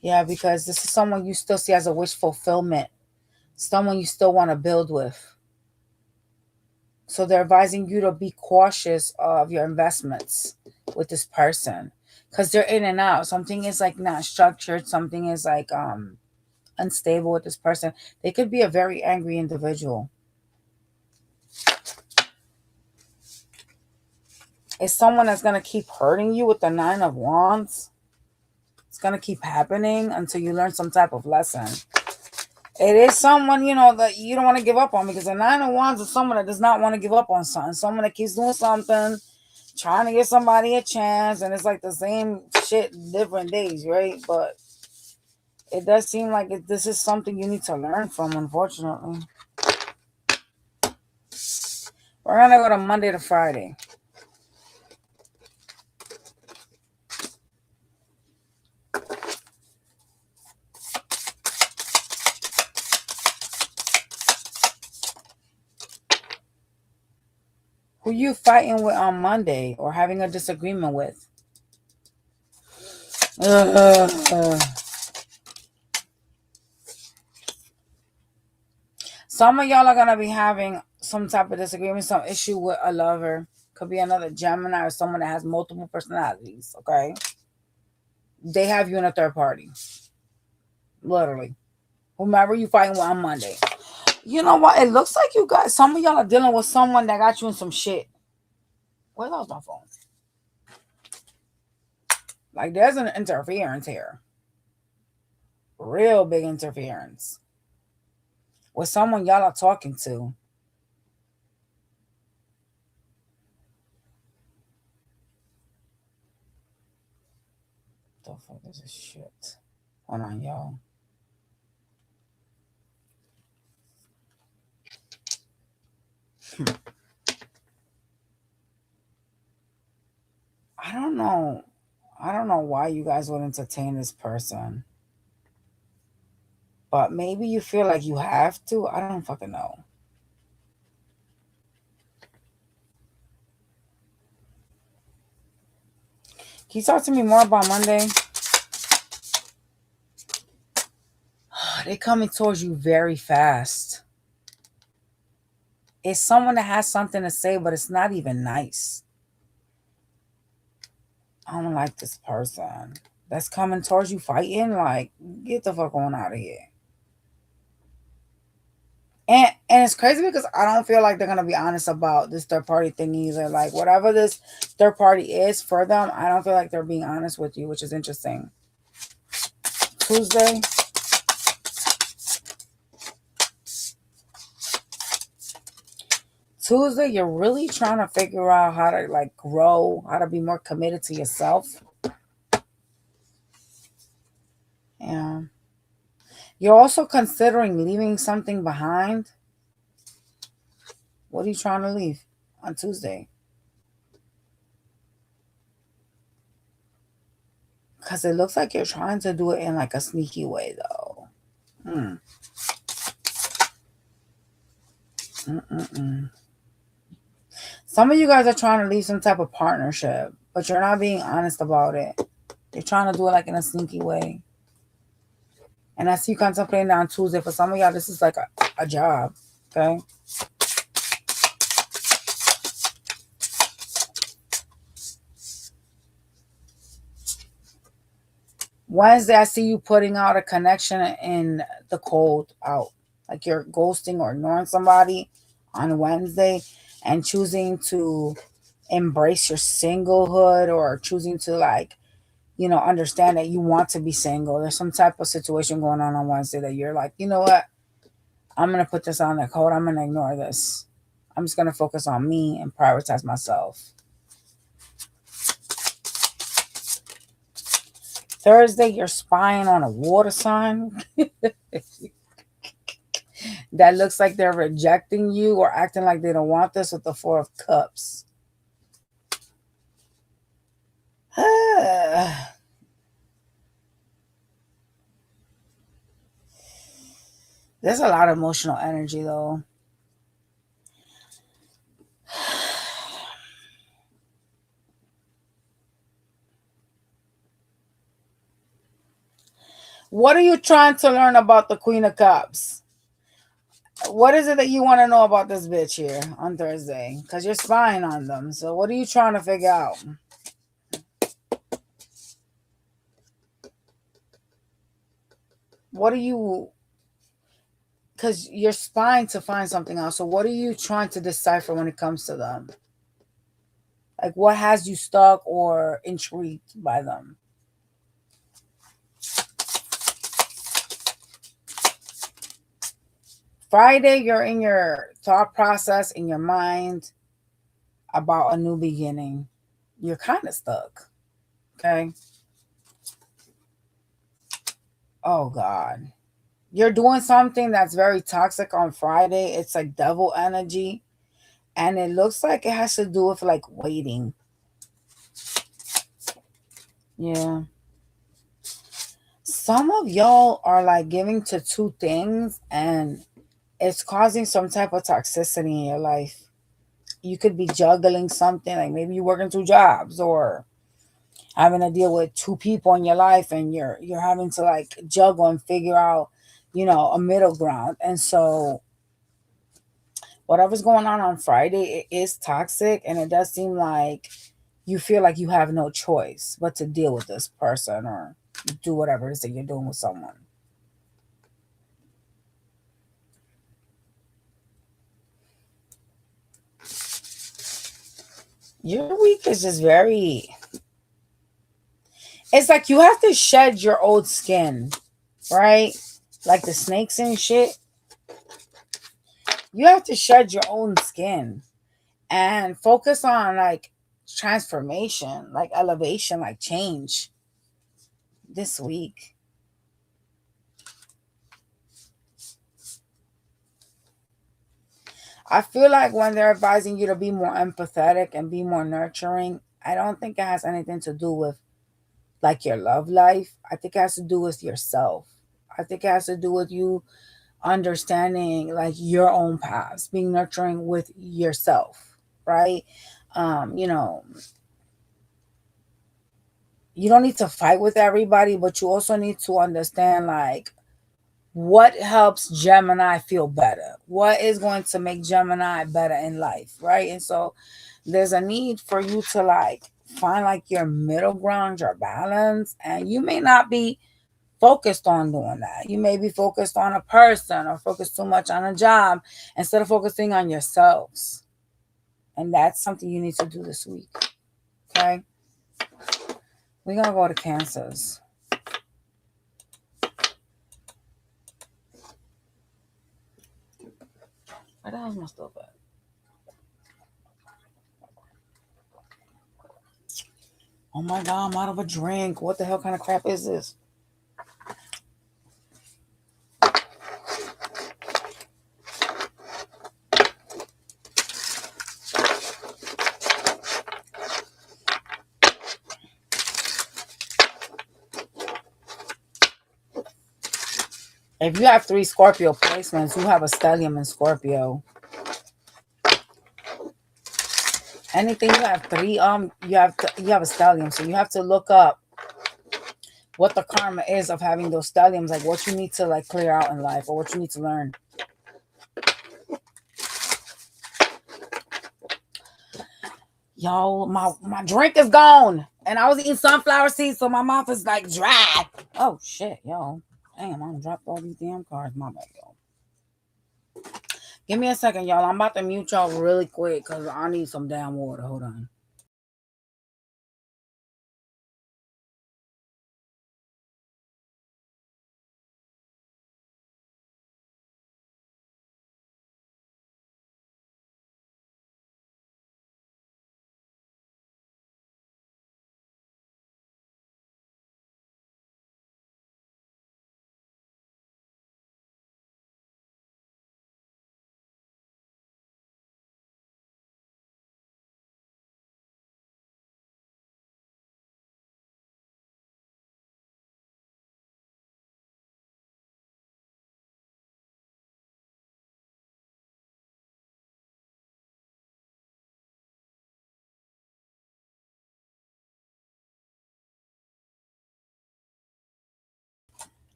Yeah, because this is someone you still see as a wish fulfillment. Someone you still want to build with. So they're advising you to be cautious of your investments with this person. Because they're in and out. Something is like not structured. Something is like unstable with this person. They could be a very angry individual. It's someone that's going to keep hurting you with the 9 of Wands. It's going to keep happening until you learn some type of lesson. It is someone, you know, that you don't want to give up on because the 9 of Wands is someone that does not want to give up on something. Someone that keeps doing something, trying to give somebody a chance, and it's like the same shit different days, right? But it does seem like this is something you need to learn from, unfortunately. We're going to go to Monday to Friday. Who you fighting with on Monday or having a disagreement with? Some of y'all are going to be having some type of disagreement, some issue with a lover. Could be another Gemini or someone that has multiple personalities, okay? They have you in a third party. Literally. Whomever you fighting with on Monday. You know what? It looks like you got some of y'all are dealing with someone that got you in some shit. Where lost my phone? Like there's an interference here. Real big interference. With someone y'all are talking to. The fuck is this shit? Hold on, y'all. I don't know. I don't know why you guys would entertain this person. But maybe you feel like you have to. I don't fucking know. Can you talk to me more about Monday? They're coming towards you very fast. It's someone that has something to say, but it's not even nice. I don't like this person that's coming towards you fighting. Like, get the fuck on out of here. And it's crazy because I don't feel like they're gonna be honest about this third party thing either. Like whatever this third party is for them, I don't feel like they're being honest with you, which is interesting. Tuesday. Tuesday, you're really trying to figure out how to like grow, how to be more committed to yourself. Yeah. You're also considering leaving something behind. What are you trying to leave on Tuesday? Because it looks like you're trying to do it in like a sneaky way, though. Some of you guys are trying to leave some type of partnership, but you're not being honest about it. You're trying to do it like in a sneaky way. And I see you contemplating that on Tuesday. For some of y'all, this is like a job, okay? Wednesday, I see you putting out a connection in the cold out. Like you're ghosting or ignoring somebody on Wednesday and choosing to embrace your singlehood or choosing to like, you know, understand that you want to be single. There's some type of situation going on Wednesday that you're like, you know what? I'm going to put this on the code. I'm going to ignore this. I'm just going to focus on me and prioritize myself. Thursday, you're spying on a water sign that looks like they're rejecting you or acting like they don't want this with the Four of Cups. There's a lot of emotional energy, though. What are you trying to learn about the Queen of Cups? What is it that you want to know about this bitch here on Thursday? Because you're spying on them. So what are you trying to figure out? What are you... Because you're spying to find something else. So what are you trying to decipher when it comes to them? Like what has you stuck or intrigued by them? Friday, you're in your thought process, in your mind about a new beginning. You're kind of stuck. Okay. Oh, God. You're doing something that's very toxic on Friday. It's like devil energy. And it looks like it has to do with like waiting. Yeah. Some of y'all are like giving to two things and it's causing some type of toxicity in your life. You could be juggling something, like maybe you're working two jobs or having to deal with two people in your life and you're having to like juggle and figure out, you know, a middle ground. And so whatever's going on Friday, it is toxic, and it does seem like you feel like you have no choice but to deal with this person or do whatever it is that you're doing with someone. Your week is just very. It's like you have to shed your old skin, right? Like the snakes and shit. You have to shed your own skin and focus on like transformation, like elevation, like change this week. I feel like when they're advising you to be more empathetic and be more nurturing, I don't think it has anything to do with like your love life. I think it has to do with yourself. I think it has to do with you understanding like your own past, being nurturing with yourself, right? You know, you don't need to fight with everybody, but you also need to understand like what helps Gemini feel better? What is going to make Gemini better in life, right? And so there's a need for you to like find like your middle ground, your balance, and you may not be focused on doing that. You may be focused on a person or focused too much on a job instead of focusing on yourselves. And that's something you need to do this week. Okay? We're gonna go to Cancers. Where the hell's my stuff at? Oh my god, I'm out of a drink. What the hell kind of crap is this? If you have 3 Scorpio placements, you have a stellium in Scorpio. Anything you have 3, you have a stellium, so you have to look up what the karma is of having those stelliums, like what you need to like clear out in life or what you need to learn. Yo, my drink is gone, and I was eating sunflower seeds, so my mouth is like dry. Oh shit, yo, damn, I dropped all these damn cards. My bad, yo. Give me a second, y'all. I'm about to mute y'all really quick because I need some damn water. Hold on.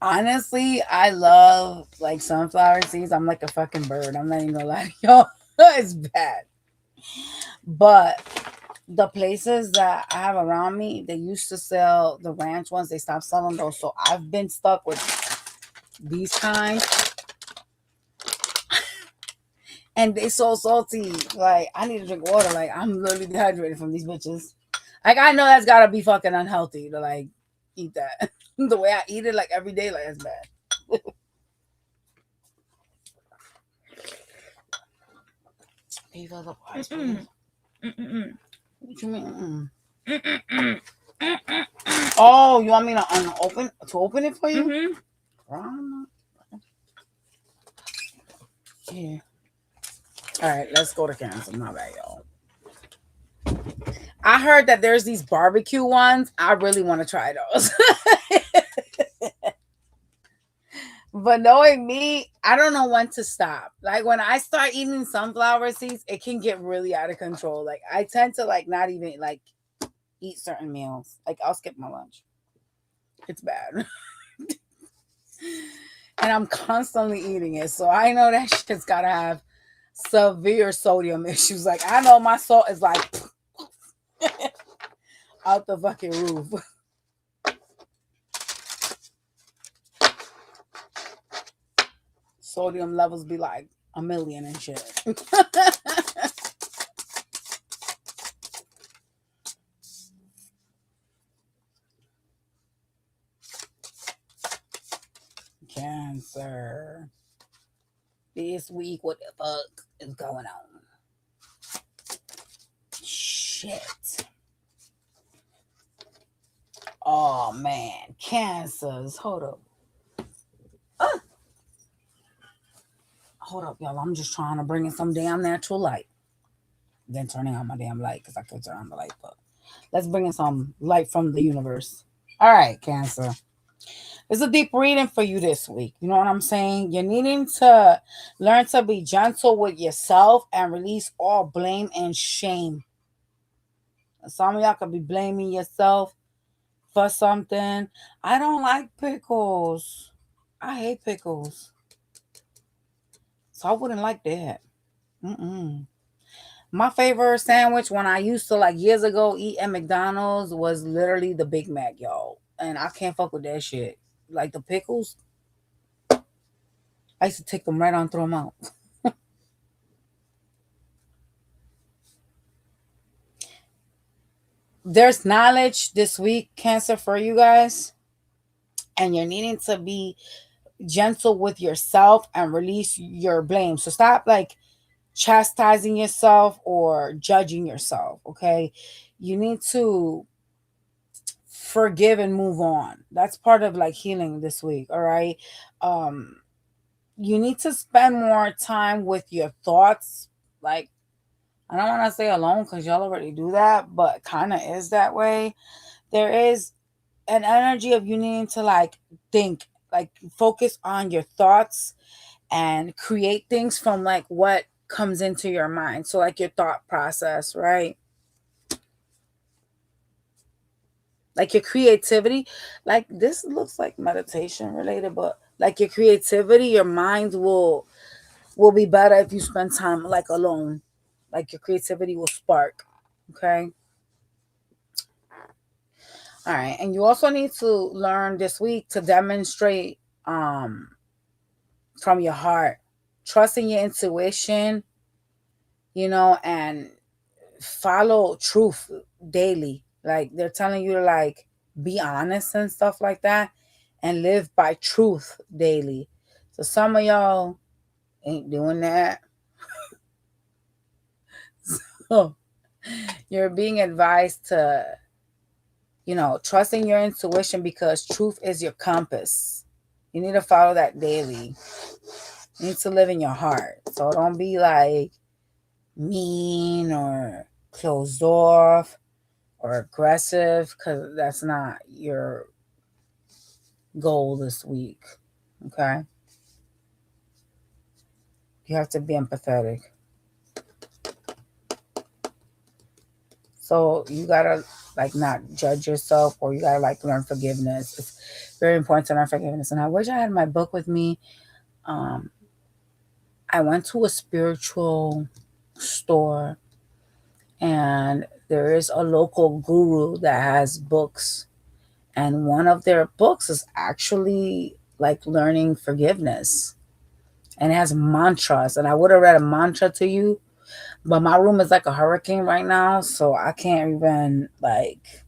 Honestly, I love like sunflower seeds. I'm like a fucking bird. I'm not even gonna lie to y'all. It's bad. But the places that I have around me, they used to sell the ranch ones. They stopped selling those. So I've been stuck with these kinds. And they so salty. Like, I need to drink water. Like, I'm literally dehydrated from these bitches. Like, I know that's gotta be fucking unhealthy to like eat that. The way I eat it, like every day, like it's bad. Can you feel the ice, please? What you mean? Oh, you want me to open it for you? Yeah. All right, let's go to Cancer. My bad, y'all. I heard that there's these barbecue ones. I really want to try those. But knowing me, I don't know when to stop. Like when I start eating sunflower seeds, it can get really out of control. Like I tend to like not even like eat certain meals. Like I'll skip my lunch. It's bad. And I'm constantly eating it. So I know that shit's gotta have severe sodium issues. Like, I know my salt is like out the fucking roof. Sodium levels be like 1,000,000 and shit. Cancer. This week, what the fuck is going on? Shit. Oh man, cancers. Hold up. Hold up, y'all. I'm just trying to bring in some damn natural light. Then turning on my damn light because I could turn on the light, but let's bring in some light from the universe. All right, Cancer. It's a deep reading for you this week. You know what I'm saying? You're needing to learn to be gentle with yourself and release all blame and shame. Some of y'all could be blaming yourself for something. I don't like pickles. I hate pickles. So I wouldn't like that. My favorite sandwich when I used to, like, years ago, eat at McDonald's was literally the Big Mac, y'all. And I can't fuck with that shit. Like the pickles, I used to take them right on, throw them out. There's knowledge this week, Cancer, for you guys. And you're needing to be gentle with yourself and release your blame. So stop, like, chastising yourself or judging yourself, okay? You need to forgive and move on. That's part of, like, healing this week, all right? You need to spend more time with your thoughts. Like, I don't want to say alone because y'all already do that, but kind of is that way. There is an energy of you needing to, like, think, like, focus on your thoughts and create things from, like, what comes into your mind. So, like, your thought process, right? Like your creativity. Like, this looks like meditation related, but like your creativity, your mind will be better if you spend time, like, alone. Like, your creativity will spark. Okay. All right. And you also need to learn this week to demonstrate from your heart, trusting your intuition, and follow truth daily. Like, they're telling you to, like, be honest and stuff like that and live by truth daily. So some of y'all ain't doing that. So you're being advised to, trusting your intuition because truth is your compass. You need to follow that daily. You need to live in your heart. So don't be, like, mean or closed off or aggressive, because that's not your goal this week. Okay? You have to be empathetic. So you gotta, like, not judge yourself, or you gotta, like, learn forgiveness. It's very important to learn forgiveness. And I wish I had my book with me. I went to a spiritual store, and there is a local guru that has books, and one of their books is actually, like, learning forgiveness, and it has mantras. And I would have read a mantra to you, but my room is like a hurricane right now, so I can't even, like,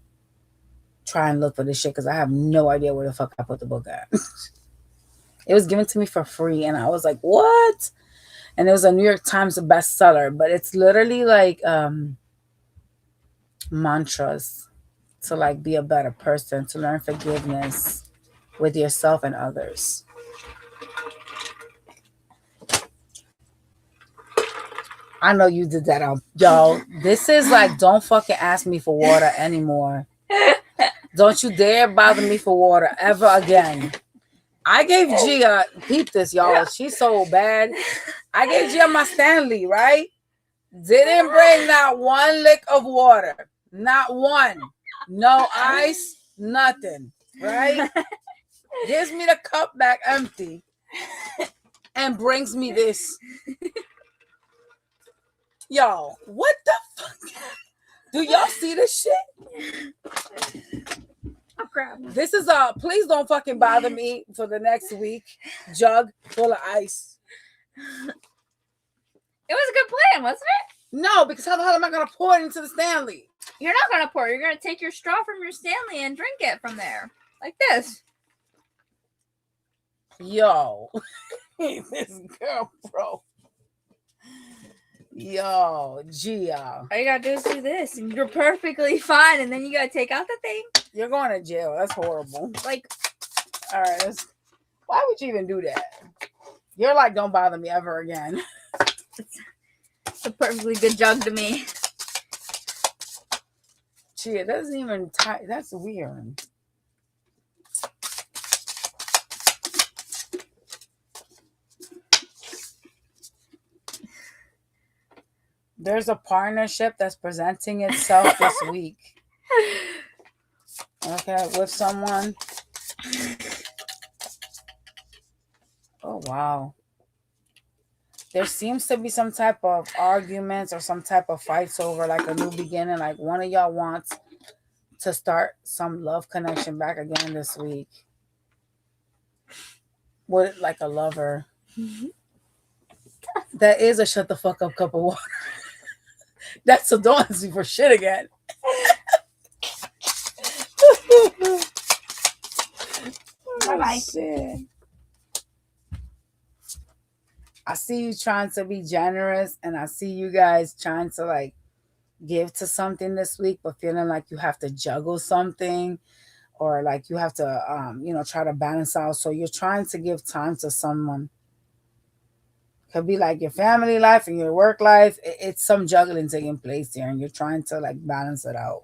try and look for this shit because I have no idea where the fuck I put the book at. It was given to me for free, and I was like, what? And it was a New York Times bestseller, but it's literally like mantras to, like, be a better person, to learn forgiveness with yourself and others. I know you did that on y'all. This is like, don't fucking ask me for water anymore. Don't you dare bother me for water ever again. I gave Gia, peep this, y'all. She's so bad. I gave Gia my Stanley, right? Didn't bring not one lick of water. Not one. No ice, nothing, right? Gives me the cup back empty and brings me this. Yo, what the fuck? Do y'all see this shit? Oh crap. This is please don't fucking bother me for the next week. Jug full of ice. It was a good plan, wasn't it? No, because how the hell am I gonna pour it into the Stanley? You're not gonna pour. You're gonna take your straw from your Stanley and drink it from there, like this. Yo, this girl, bro. Yo, Gia. All you gotta do is do this, and you're perfectly fine. And then you gotta take out the thing. You're going to jail. That's horrible. Like, all right. Why would you even do that? You're like, don't bother me ever again. It's a perfectly good jug to me. Gee, it doesn't even tie. That's weird. There's a partnership that's presenting itself this week. Okay, with someone. Oh, wow. There seems to be some type of arguments or some type of fights over like a new beginning. Like one of y'all wants to start some love connection back again this week. With like a lover. That is a shut the fuck up cup of water. That's a Dawnzy for shit again. Bye-bye. Shit. I see you trying to be generous, and I see you guys trying to like give to something this week, but feeling like you have to juggle something, or like you have to try to balance out. So you're trying to give time to someone. Could be like your family life and your work life. It's some juggling taking place here, and you're trying to like balance it out.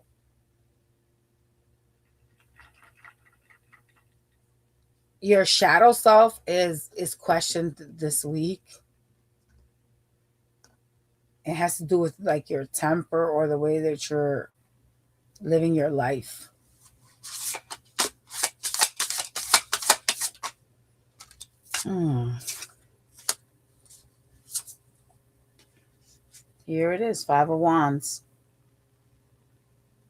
Your shadow self is questioned this week. It has to do with like your temper or the way that you're living your life. Here it is, 5 of Wands.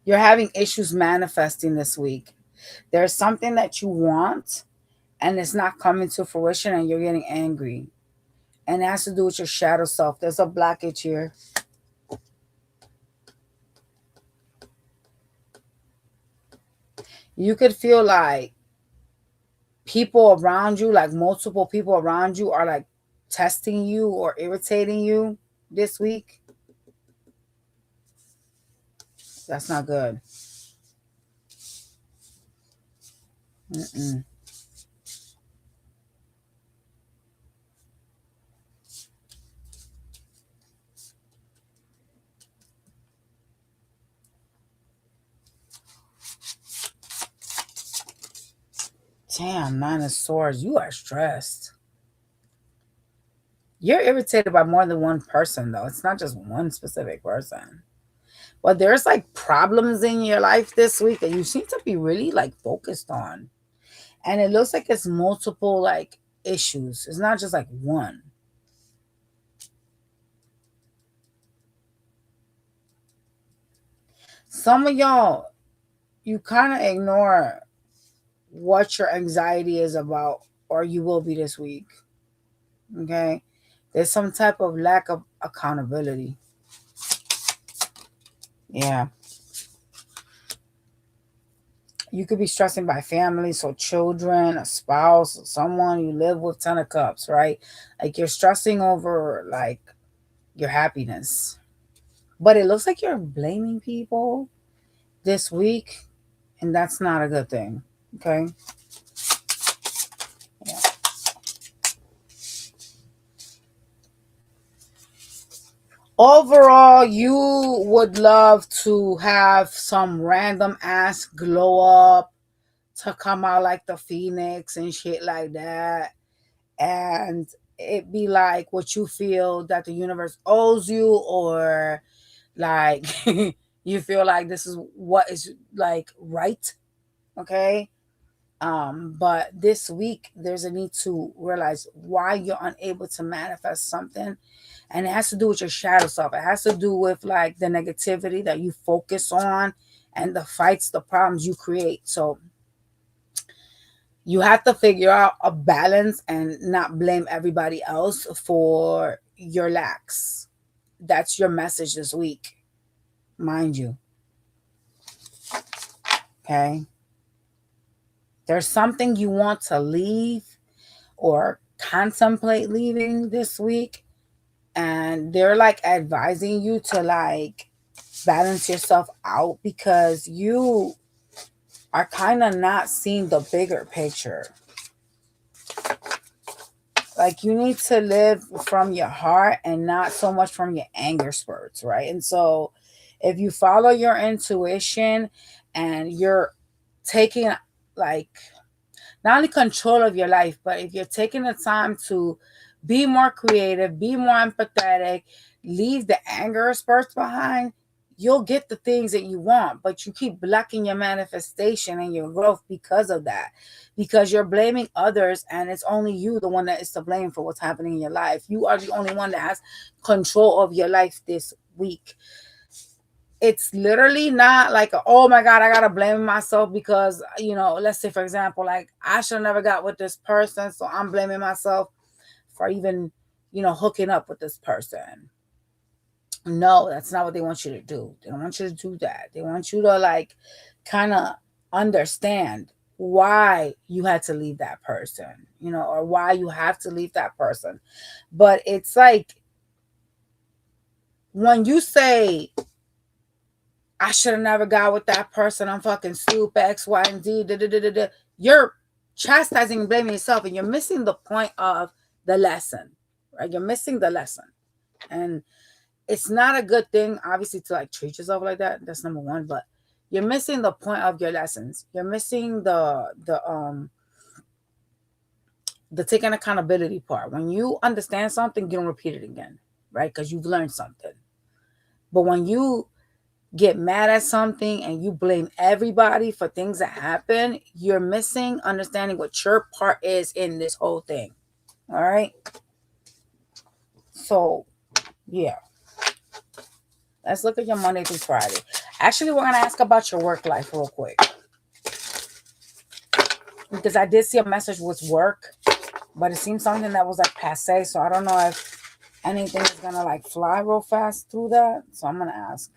You're having issues manifesting this week. There's something that you want and it's not coming to fruition and you're getting angry. And it has to do with your shadow self. There's a blockage here. You could feel like people around you, like multiple people around you are like testing you or irritating you this week. That's not good. Damn, 9 of Swords. You are stressed. You're irritated by more than one person, though. It's not just one specific person. But there's like problems in your life this week that you seem to be really like focused on. And it looks like it's multiple like issues. It's not just like one. Some of y'all, you kind of ignore what your anxiety is about, or you will be this week. Okay? There's some type of lack of accountability. Yeah. You could be stressing by family, so children, a spouse, someone you live with, 10 of Cups, right? Like you're stressing over like your happiness. But it looks like you're blaming people this week, and that's not a good thing. Okay? Yeah. Overall, you would love to have some random ass glow up to come out like the Phoenix and shit like that. And it be like what you feel that the universe owes you, or like you feel like this is what is like right. Okay? But this week, there's a need to realize why you're unable to manifest something. And it has to do with your shadow self. It has to do with like the negativity that you focus on and the fights, the problems you create. So you have to figure out a balance and not blame everybody else for your lacks. That's your message this week, mind you. Okay. There's something you want to leave or contemplate leaving this week, and they're like advising you to like balance yourself out because you are kind of not seeing the bigger picture. Like you need to live from your heart and not so much from your anger spurts, right? And so if you follow your intuition and you're taking like not only control of your life, but if you're taking the time to be more creative, be more empathetic, leave the anger spurts behind, you'll get the things that you want. But you keep blocking your manifestation and your growth because of that. Because you're blaming others, and it's only you, the one that is to blame for what's happening in your life. You are the only one that has control of your life this week. It's literally not like, oh my God, I gotta blame myself because, let's say, for example, like I should have never got with this person, so I'm blaming myself for even, hooking up with this person. No, that's not what they want you to do. They don't want you to do that. They want you to like kind of understand why you had to leave that person, or why you have to leave that person. But it's like when you say, I should have never got with that person, I'm fucking stupid, X, Y, and Z, da, da, da, da, da. You're chastising and blaming yourself, and you're missing the point of the lesson, right? You're missing the lesson. And it's not a good thing, obviously, to like treat yourself like that. That's number one. But you're missing the point of your lessons. You're missing the taking accountability part. When you understand something, you don't repeat it again, right? Because you've learned something. But when you get mad at something and you blame everybody for things that happen, you're missing understanding what your part is in this whole thing. All right. So, yeah. Let's look at your Monday through Friday. Actually, we're going to ask about your work life real quick. Because I did see a message with work, but it seems something that was like passe. So I don't know if anything is going to like fly real fast through that. So I'm going to ask.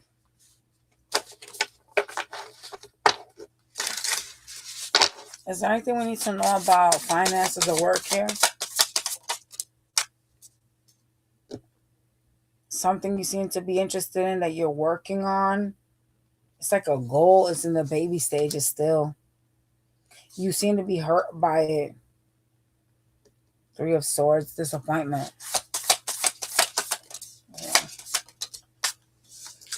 Is there anything we need to know about finances or work here? Something you seem to be interested in that you're working on? It's like a goal. It's in the baby stages still. You seem to be hurt by it. Three of Swords, disappointment. Yeah.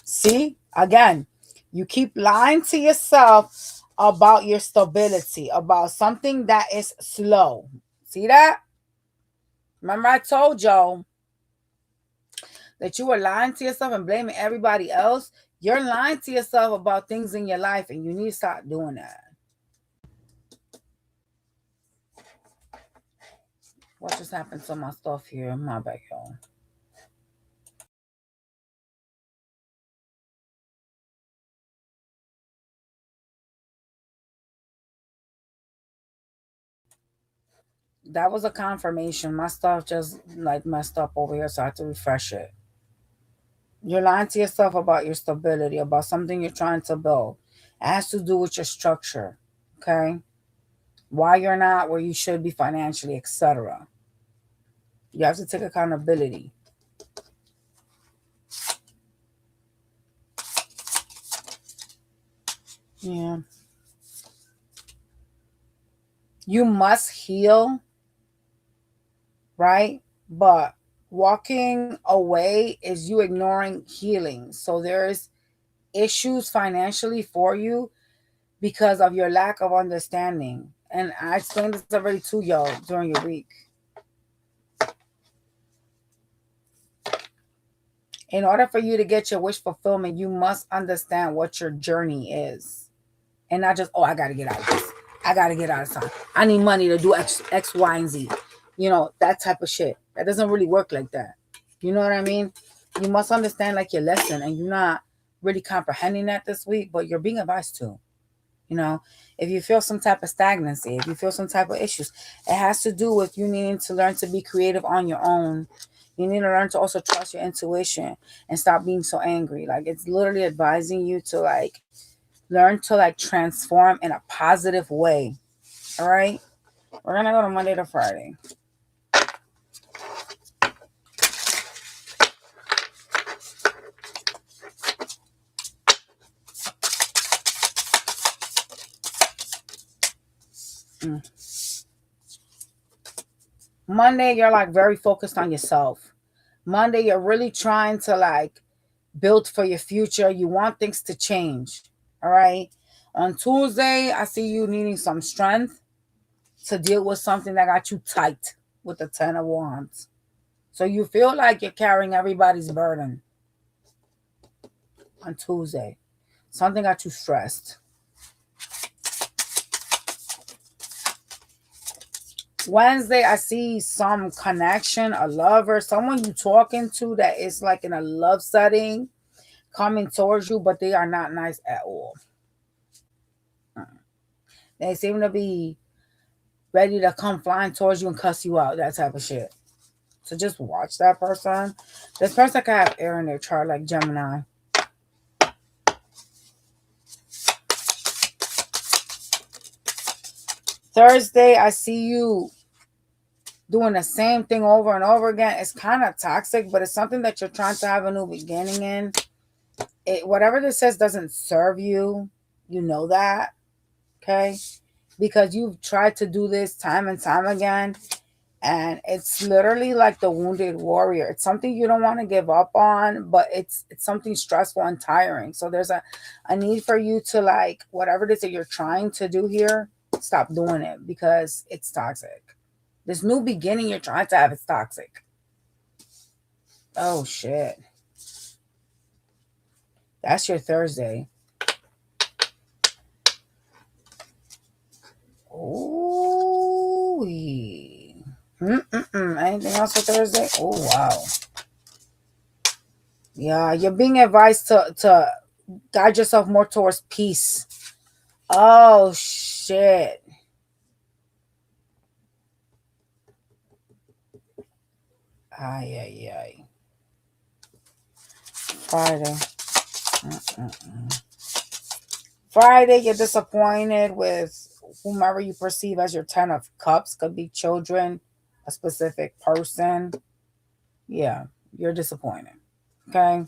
See? Again, you keep lying to yourself about your stability, about something that is slow. See that? Remember I told y'all that you were lying to yourself and blaming everybody else? You're lying to yourself about things in your life, and you need to stop doing that. What just happened to my stuff here? My bad, y'all. That was a confirmation. My stuff just like messed up over here, so I had to refresh it. You're lying to yourself about your stability, about something you're trying to build. It has to do with your structure, okay? Why you're not where you should be financially, etc. You have to take accountability. Yeah. You must heal, right? But walking away is you ignoring healing. So there's issues financially for you because of your lack of understanding. And I explained this already to y'all during your week. In order for you to get your wish fulfillment, you must understand what your journey is. And not just, oh, I got to get out of this. I got to get out of town. I need money to do X, Y, and Z. You know, that type of shit. That doesn't really work like that. You know what I mean? You must understand like your lesson, and you're not really comprehending that this week, but you're being advised to. You know, if you feel some type of stagnancy, if you feel some type of issues, it has to do with you needing to learn to be creative on your own. You need to learn to also trust your intuition and stop being so angry. Like, it's literally advising you to like learn to like transform in a positive way. All right. We're going to go to Monday to Friday. Monday, you're like very focused on yourself. Monday, you're really trying to like build for your future. You want things to change. All right. On Tuesday, I see you needing some strength to deal with something that got you tight with the 10 of Wands. So you feel like you're carrying everybody's burden on Tuesday. Something got you stressed. Wednesday, I see some connection, a lover, someone you talking to that is like in a love setting coming towards you, but they are not nice at all. They seem to be ready to come flying towards you and cuss you out, that type of shit. So just watch that person. This person could have air in their chart, like Gemini. Thursday, I see you doing the same thing over and over again. It's kind of toxic, but it's something that you're trying to have a new beginning in. Whatever this says doesn't serve you. You know that. Okay? Because you've tried to do this time and time again. And it's literally like the wounded warrior. It's something you don't want to give up on, but it's something stressful and tiring. So there's a need for you to like, whatever it is that you're trying to do here, stop doing it because it's toxic. This new beginning you're trying to have is toxic. Oh, shit. That's your Thursday. Ooh. Anything else for Thursday? Oh, wow. Yeah, you're being advised to guide yourself more towards peace. Oh, shit. Ay, ay, ay. Friday. Friday, you're disappointed with whomever you perceive as your 10 of cups. Could be children, a specific person. Yeah, you're disappointed. Okay?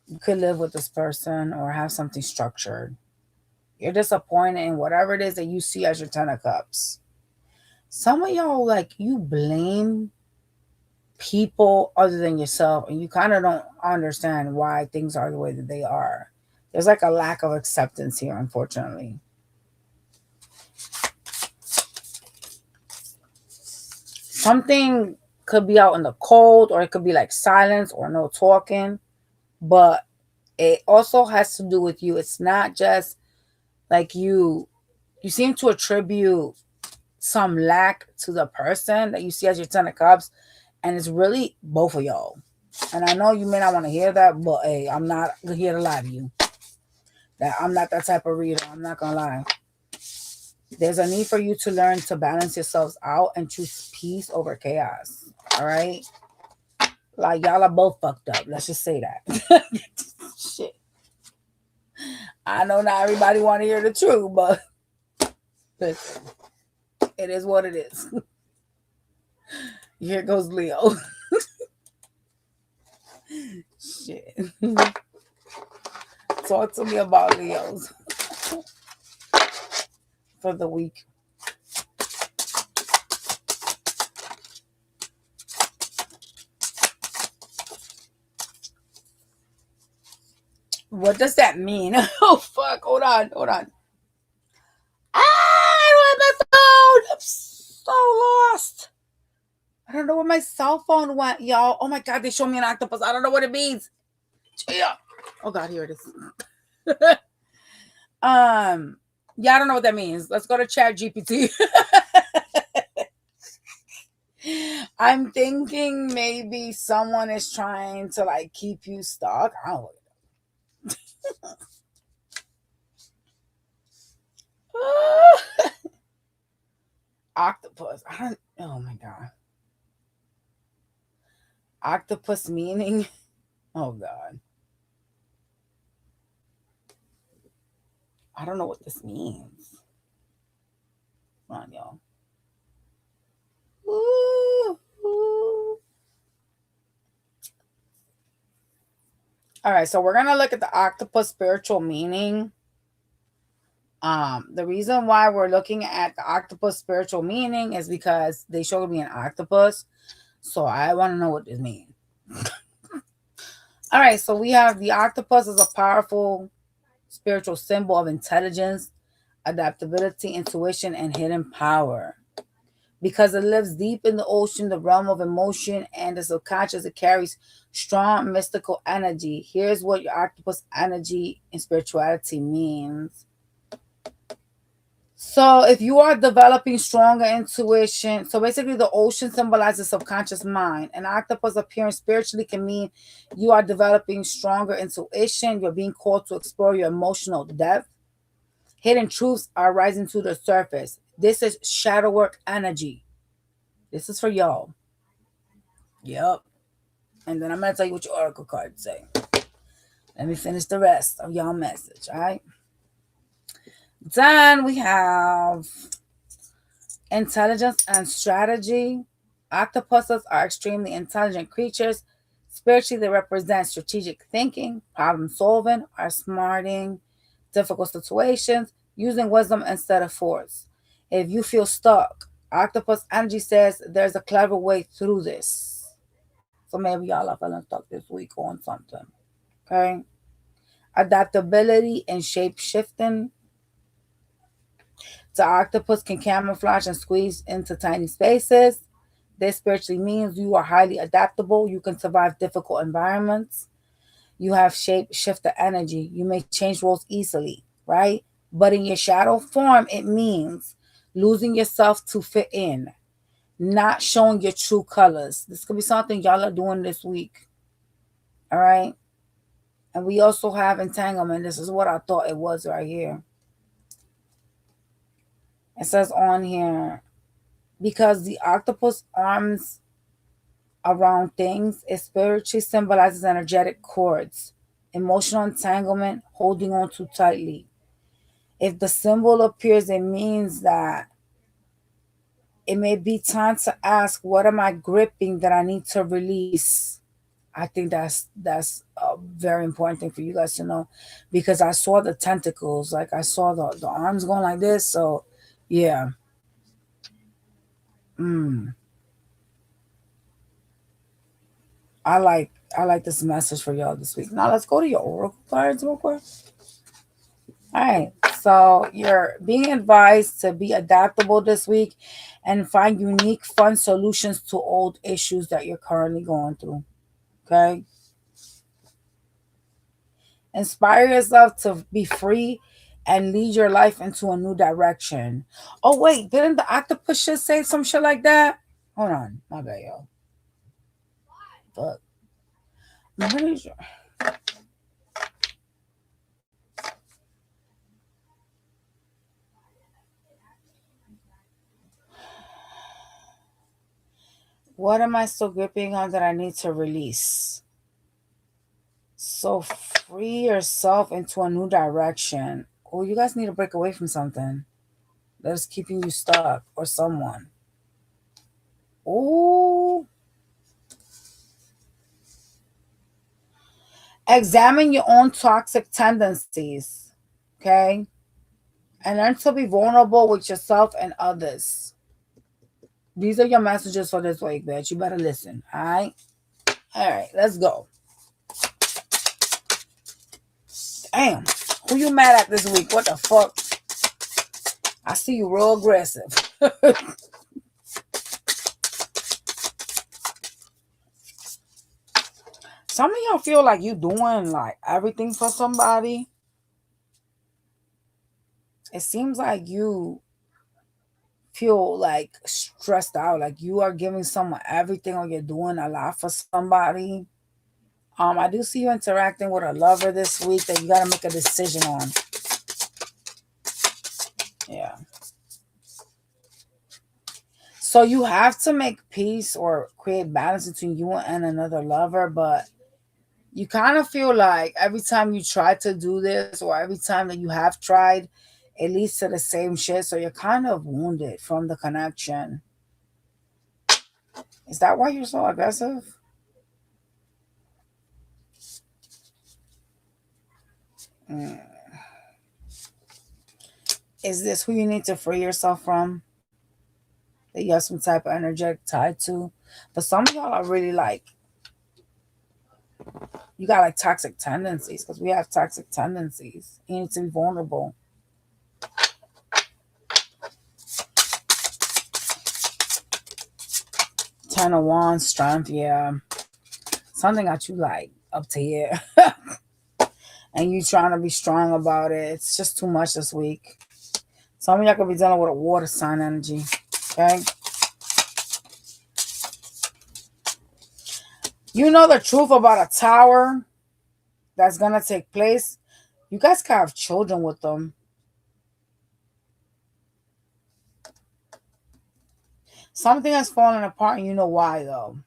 You could live with this person or have something structured. You're disappointed in whatever it is that you see as your 10 of cups. Some of y'all, like, you blame people other than yourself, and you kind of don't understand why things are the way that they are. There's like a lack of acceptance here, unfortunately. Something could be out in the cold, or it could be like silence or no talking, but it also has to do with you. It's not just like you seem to attribute some lack to the person that you see as your 10 of cups, and it's really both of y'all. And I know you may not want to hear that, but hey, I'm not here to lie to you. That I'm not that type of reader. I'm not gonna lie. There's a need for you to learn to balance yourselves out and choose peace over chaos. All right? Like, y'all are both fucked up. Let's just say that. Shit. I know not everybody want to hear the truth, but listen, it is what it is. Here goes Leo. Shit. Talk to me about Leos for the week. What does that mean? Oh, fuck. Hold on. I don't have my phone. I'm so lost. I don't know where my cell phone went, y'all. Oh, my God. They showed me an octopus. I don't know what it means. Yeah. Oh, God. Here it is. Yeah, I don't know what that means. Let's go to Chat GPT. I'm thinking maybe someone is trying to like keep you stuck. I don't know. Octopus. I don't. Oh my god. Octopus meaning. Oh god. I don't know what this means. Come on, y'all. Ooh, ooh. All right, so we're gonna look at the octopus spiritual meaning. The reason why we're looking at the octopus spiritual meaning is because they showed me an octopus, so I want to know what this means. All right, so we have the octopus as a powerful spiritual symbol of intelligence, adaptability, intuition, and hidden power. Because it lives deep in the ocean, the realm of emotion, and the subconscious, it carries strong mystical energy. Here's what your octopus energy in spirituality means. So, if you are developing stronger intuition, so basically the ocean symbolizes subconscious mind. An octopus appearing spiritually can mean you are developing stronger intuition. You're being called to explore your emotional depth. Hidden truths are rising to the surface. This is shadow work energy. This is for y'all. Yep. And then I'm going to tell you what your oracle cards say. Let me finish the rest of y'all message, all right? Then we have intelligence and strategy. Octopuses are extremely intelligent creatures. Spiritually, they represent strategic thinking, problem solving, are smarting difficult situations, using wisdom instead of force. If you feel stuck, octopus energy says there's a clever way through this. So maybe y'all are feeling stuck this week on something. Okay. Adaptability and shape shifting. The octopus can camouflage and squeeze into tiny spaces. This spiritually means you are highly adaptable. You can survive difficult environments. You have shape shifter energy. You may change roles easily, right? But in your shadow form, it means losing yourself to fit in, not showing your true colors. This could be something y'all are doing this week. All right. And we also have entanglement. This is what I thought it was right here. It says on here, because the octopus arms around things, it spiritually symbolizes energetic cords, emotional entanglement, holding on too tightly. If the symbol appears, it means that it may be time to ask, what am I gripping that I need to release? I think that's a very important thing for you guys to know, because I saw the tentacles, like I saw the arms going like this. So yeah. Mm. I like I like this message for y'all this week. Now let's go to your oracle cards real quick. All right. So you're being advised to be adaptable this week and find unique, fun solutions to old issues that you're currently going through. Okay. Inspire yourself to be free and lead your life into a new direction. Oh, wait. Didn't the octopus shit say some shit like that? Hold on. My bad, y'all. Fuck. What am I still gripping on that I need to release? So free yourself into a new direction. Oh, you guys need to break away from something that is keeping you stuck or someone. Oh, examine your own toxic tendencies. Okay. And learn to be vulnerable with yourself and others. These are your messages for this week, bitch. You better listen. All right. All right. Let's go. Damn. Who you mad at this week? What the fuck? I see you real aggressive. Some of y'all feel like you doing like everything for somebody. It seems like you feel like stressed out, like you are giving someone everything or you're doing a lot for somebody. I do see you interacting with a lover this week that you got to make a decision on. Yeah. So you have to make peace or create balance between you and another lover, but you kind of feel like every time you try to do this or every time that you have tried, it leads to the same shit. So you're kind of wounded from the connection. Is that why you're so aggressive? Mm. Is this who you need to free yourself from? That you have some type of energetic tied to? But some of y'all are really like, you got like toxic tendencies because we have toxic tendencies. You need to be vulnerable. 10 of Wands, strength, yeah. Something got you like up to here. And you trying to be strong about it. It's just too much this week. Some of y'all could be dealing with a water sign energy. Okay? You know the truth about a tower that's gonna take place. You guys can have children with them. Something has fallen apart and you know why though.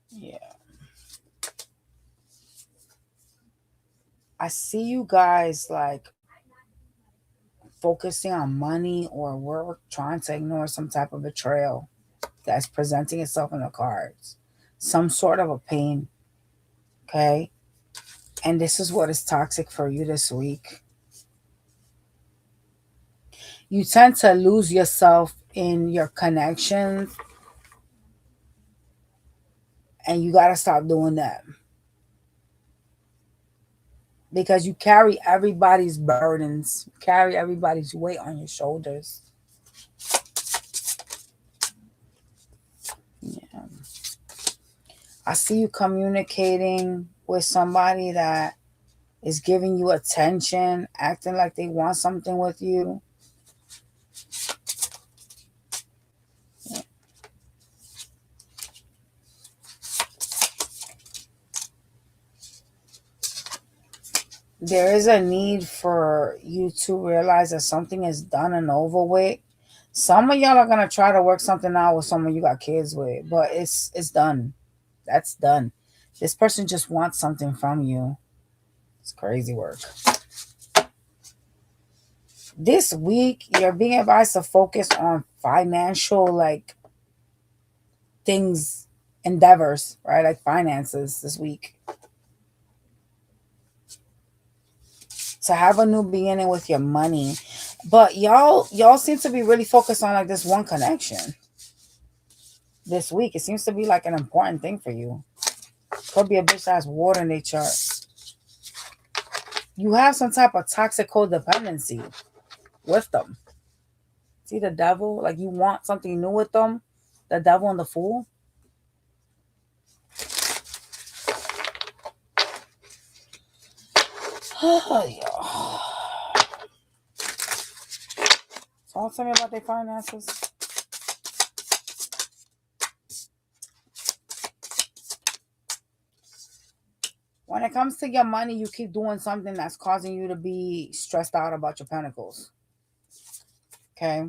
Yeah. I see you guys like focusing on money or work, trying to ignore some type of betrayal that's presenting itself in the cards. Some sort of a pain. Okay? And this is what is toxic for you this week. You tend to lose yourself in your connections, and you got to stop doing that because you carry everybody's burdens, you carry everybody's weight on your shoulders. Yeah. I see you communicating with somebody that is giving you attention, acting like they want something with you. There is a need for you to realize that something is done and over with. Some of y'all are gonna try to work something out with someone you got kids with, but it's done. That's done. This person just wants something from you. It's crazy work. This week, you're being advised to focus on financial like things, endeavors, right? Like finances this week. To have a new beginning with your money. But y'all seem to be really focused on like this one connection this week. It seems to be like an important thing for you. Could be a bitch that has water in their chart. You have some type of toxic codependency with them. See the devil? Like you want something new with them. The devil and the fool. Oh, yeah. So tell me about their finances. When it comes to your money, you keep doing something that's causing you to be stressed out about your pentacles. Okay?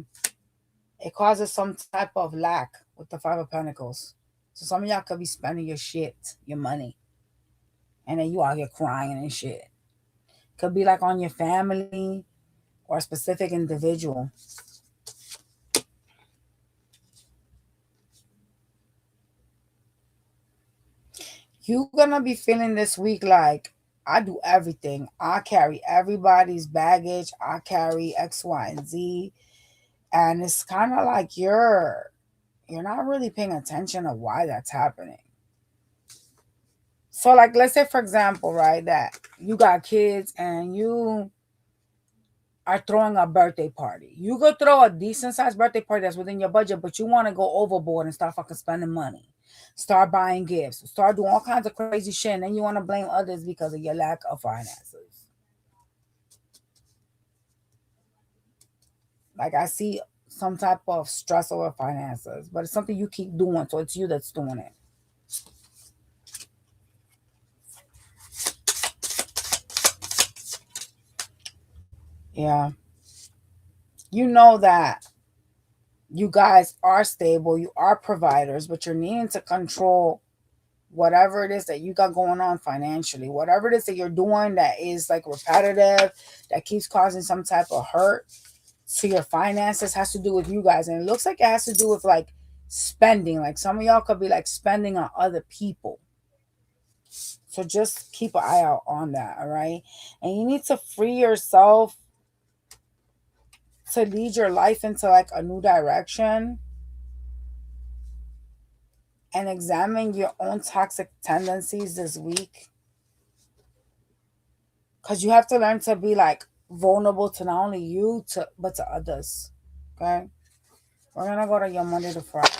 It causes some type of lack with the Five of Pentacles. So some of y'all could be spending your shit, your money. And then you out here crying and shit. Could be like on your family or a specific individual. You're gonna be feeling this week like I do everything. I carry everybody's baggage. I carry X, Y, and Z. And it's kind of like you're not really paying attention to why that's happening. So like let's say for example, right, that you got kids and you are throwing a birthday party. You go throw a decent sized birthday party that's within your budget, but you want to go overboard and start fucking spending money. Start buying gifts. Start doing all kinds of crazy shit. And then you want to blame others because of your lack of finances. Like I see some type of stress over finances, but it's something you keep doing, so it's you that's doing it. Yeah. You know that you guys are stable, you are providers, but you're needing to control whatever it is that you got going on financially, whatever it is that you're doing that is like repetitive, that keeps causing some type of hurt to your finances, has to do with you guys. And it looks like it has to do with like spending. Like some of y'all could be like spending on other people. So just keep an eye out on that, all right? And you need to free yourself to lead your life into like a new direction and examine your own toxic tendencies this week. Because you have to learn to be like vulnerable to not only you but to others. Okay? We're gonna go to your Monday to Friday.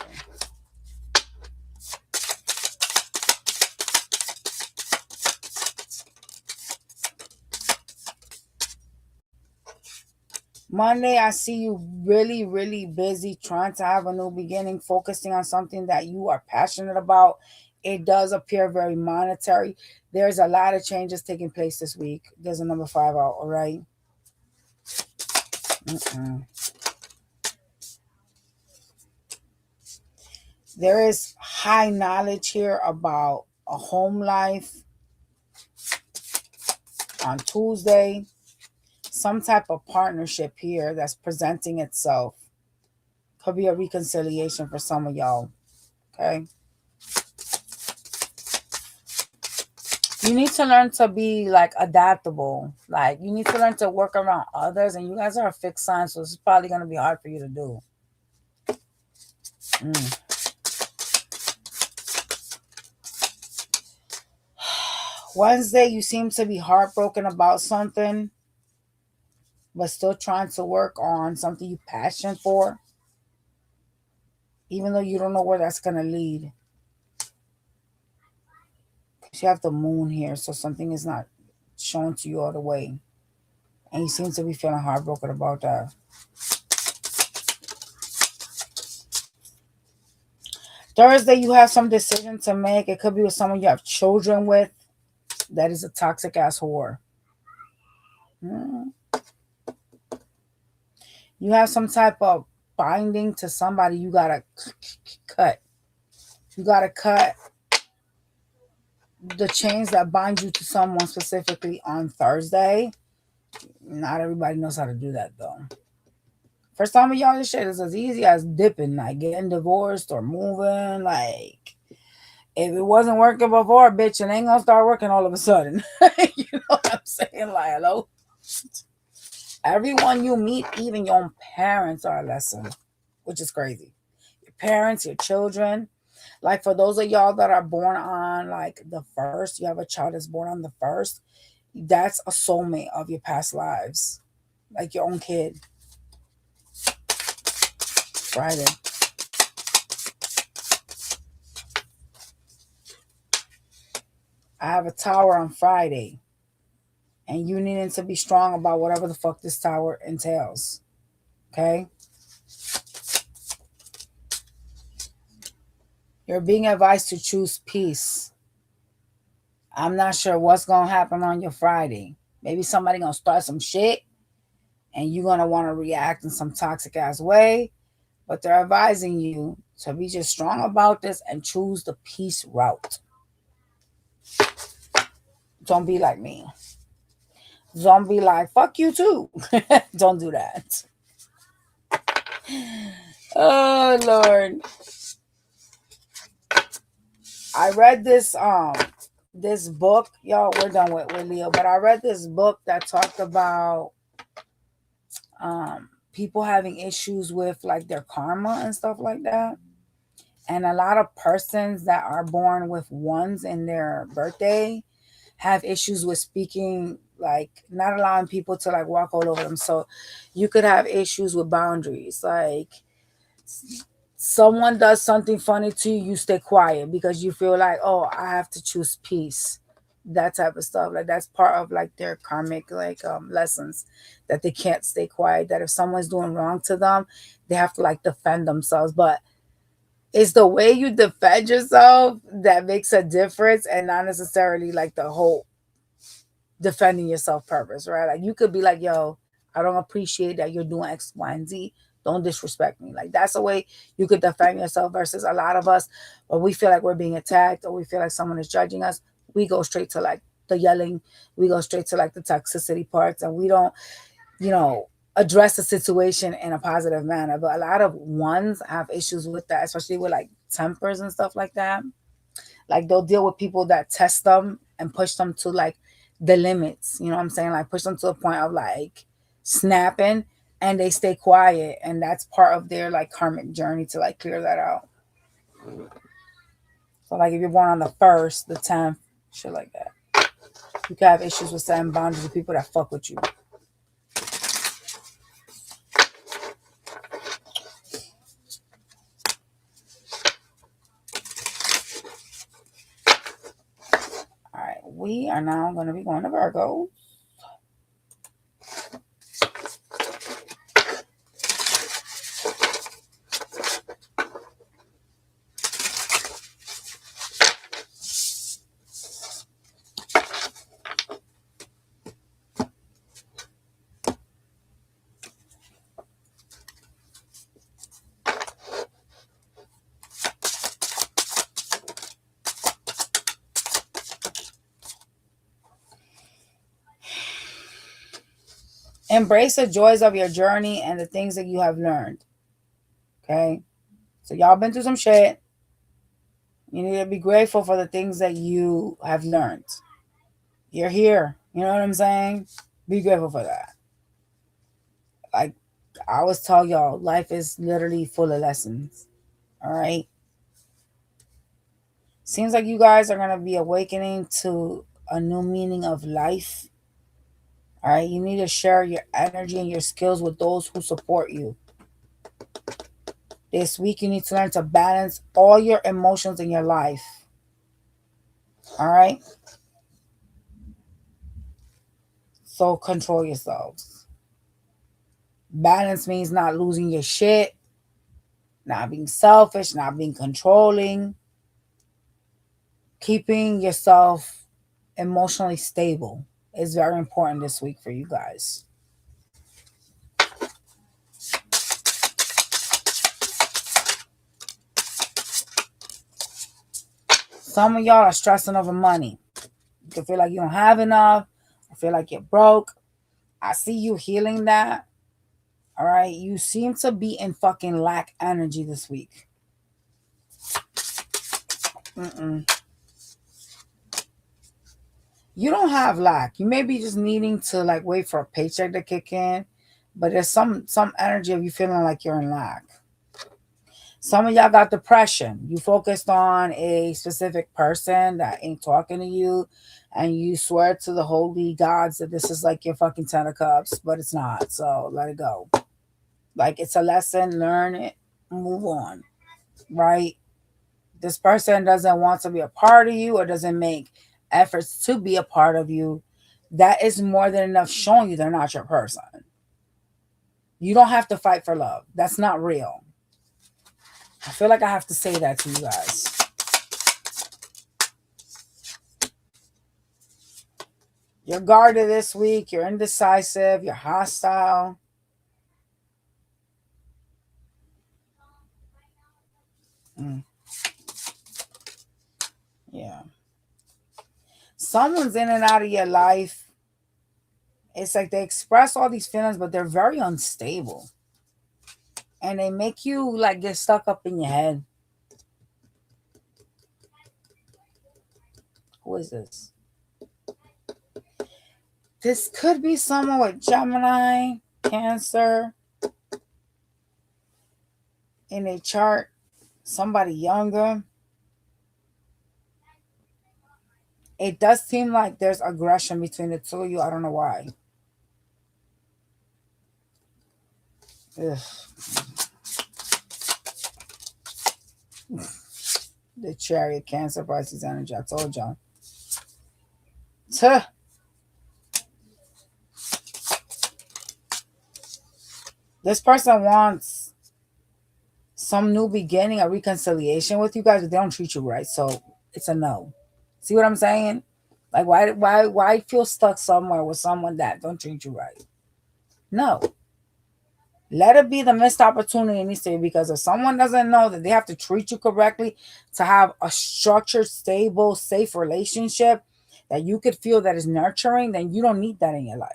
Monday, I see you really, really busy trying to have a new beginning, focusing on something that you are passionate about. It does appear very monetary. There's a lot of changes taking place this week. There's a number 5 out, all right? Mm-mm. There is high knowledge here about a home life on Tuesday. Some type of partnership here that's presenting itself. Could be a reconciliation for some of y'all. Okay. You need to learn to be like adaptable. Like you need to learn to work around others, and you guys are a fixed sign, so it's probably gonna be hard for you to do. Wednesday, you seem to be heartbroken about something, but still trying to work on something you passionate for, even though you don't know where that's gonna lead. Because you have the moon here, so something is not shown to you all the way. And you seem to be feeling heartbroken about that. Thursday, you have some decision to make. It could be with someone you have children with that is a toxic ass whore. You have some type of binding to somebody you gotta cut. You gotta cut the chains that bind you to someone specifically on Thursday. Not everybody knows how to do that though. For some of y'all, this shit is as easy as dipping, like getting divorced or moving. Like, if it wasn't working before, bitch, it ain't gonna start working all of a sudden. You know what I'm saying? Like, hello? Everyone you meet, even your own parents, are a lesson, which is crazy. Your parents, your children. Like, for those of y'all that are born on, like, the first, you have a child that's born on the first, that's a soulmate of your past lives. Like your own kid. Friday. I have a tower on Friday. And you needing to be strong about whatever the fuck this tower entails. Okay? You're being advised to choose peace. I'm not sure what's gonna happen on your Friday. Maybe somebody gonna start some shit and you're gonna want to react in some toxic ass way. But they're advising you to be just strong about this and choose the peace route. Don't be like me. Don't be like, fuck you too. Don't do that. Oh Lord. I read this book, y'all. We're done with Leo, but I read this book that talked about people having issues with like their karma and stuff like that. And a lot of persons that are born with ones in their birthday have issues with speaking, like not allowing people to like walk all over them. So you could have issues with boundaries, like Someone does something funny to you, you stay quiet because you feel like, oh, I have to choose peace. That type of stuff. Like that's part of like their karmic like lessons that they can't stay quiet. That if someone's doing wrong to them, they have to like defend themselves. But it's the way you defend yourself that makes a difference and not necessarily like the whole defending yourself purpose, right? Like you could be like, yo, I don't appreciate that you're doing X, Y, and Z. Don't disrespect me. Like that's a way you could defend yourself versus a lot of us when we feel like we're being attacked or we feel like someone is judging us, we go straight to like the yelling, we go straight to like the toxicity parts and we don't, you know, address the situation in a positive manner. But a lot of ones have issues with that, especially with like tempers and stuff like that. Like they'll deal with people that test them and push them to like the limits. You know what I'm saying? Like push them to a point of like snapping and they stay quiet. And that's part of their like karmic journey to like clear that out. So like if you're born on the 1st, the 10th, shit like that. You can have issues with setting boundaries with people that fuck with you. All right, we are now going to be going to Virgo. Embrace the joys of your journey and the things that you have learned. Okay? So y'all been through some shit. You need to be grateful for the things that you have learned. You're here. You know what I'm saying? Be grateful for that. Like I always tell y'all, life is literally full of lessons. All right? Seems like you guys are going to be awakening to a new meaning of life. All right? You need to share your energy and your skills with those who support you. This week, you need to learn to balance all your emotions in your life. All right? So control yourselves. Balance means not losing your shit, not being selfish, not being controlling, keeping yourself emotionally stable is very important this week for you guys. Some of y'all are stressing over money. You can feel like you don't have enough. I feel like you're broke. I see you healing that. All right. You seem to be in fucking lack energy this week. You don't have lack. You may be just needing to like wait for a paycheck to kick in, but there's some energy of you feeling like you're in lack. Some of y'all got depression. You focused on a specific person that ain't talking to you, and you swear to the holy gods that this is like your fucking 10 of cups, but it's not. So let it go. Like it's a lesson, learn it, move on. Right? This person doesn't want to be a part of you or doesn't make efforts to be a part of you. That is more than enough showing you they're not your person. You don't have to fight for love. That's not real. I feel like I have to say that to you guys. You're guarded this week. You're indecisive. You're hostile. Yeah. Someone's in and out of your life. It's like they express all these feelings, but they're very unstable. And they make you like get stuck up in your head. Who is this? This could be someone with Gemini, Cancer in a chart. Somebody younger. It does seem like there's aggression between the two of you. I don't know why. Ugh. The Chariot, Cancer, Pisces energy. I told y'all. Tuh. This person wants some new beginning, a reconciliation with you guys, but they don't treat you right. So it's a no. See what I'm saying? Like why feel stuck somewhere with someone that don't treat you right? No. Let it be the missed opportunity in this day, because if someone doesn't know that they have to treat you correctly to have a structured, stable, safe relationship that you could feel that is nurturing, then you don't need that in your life.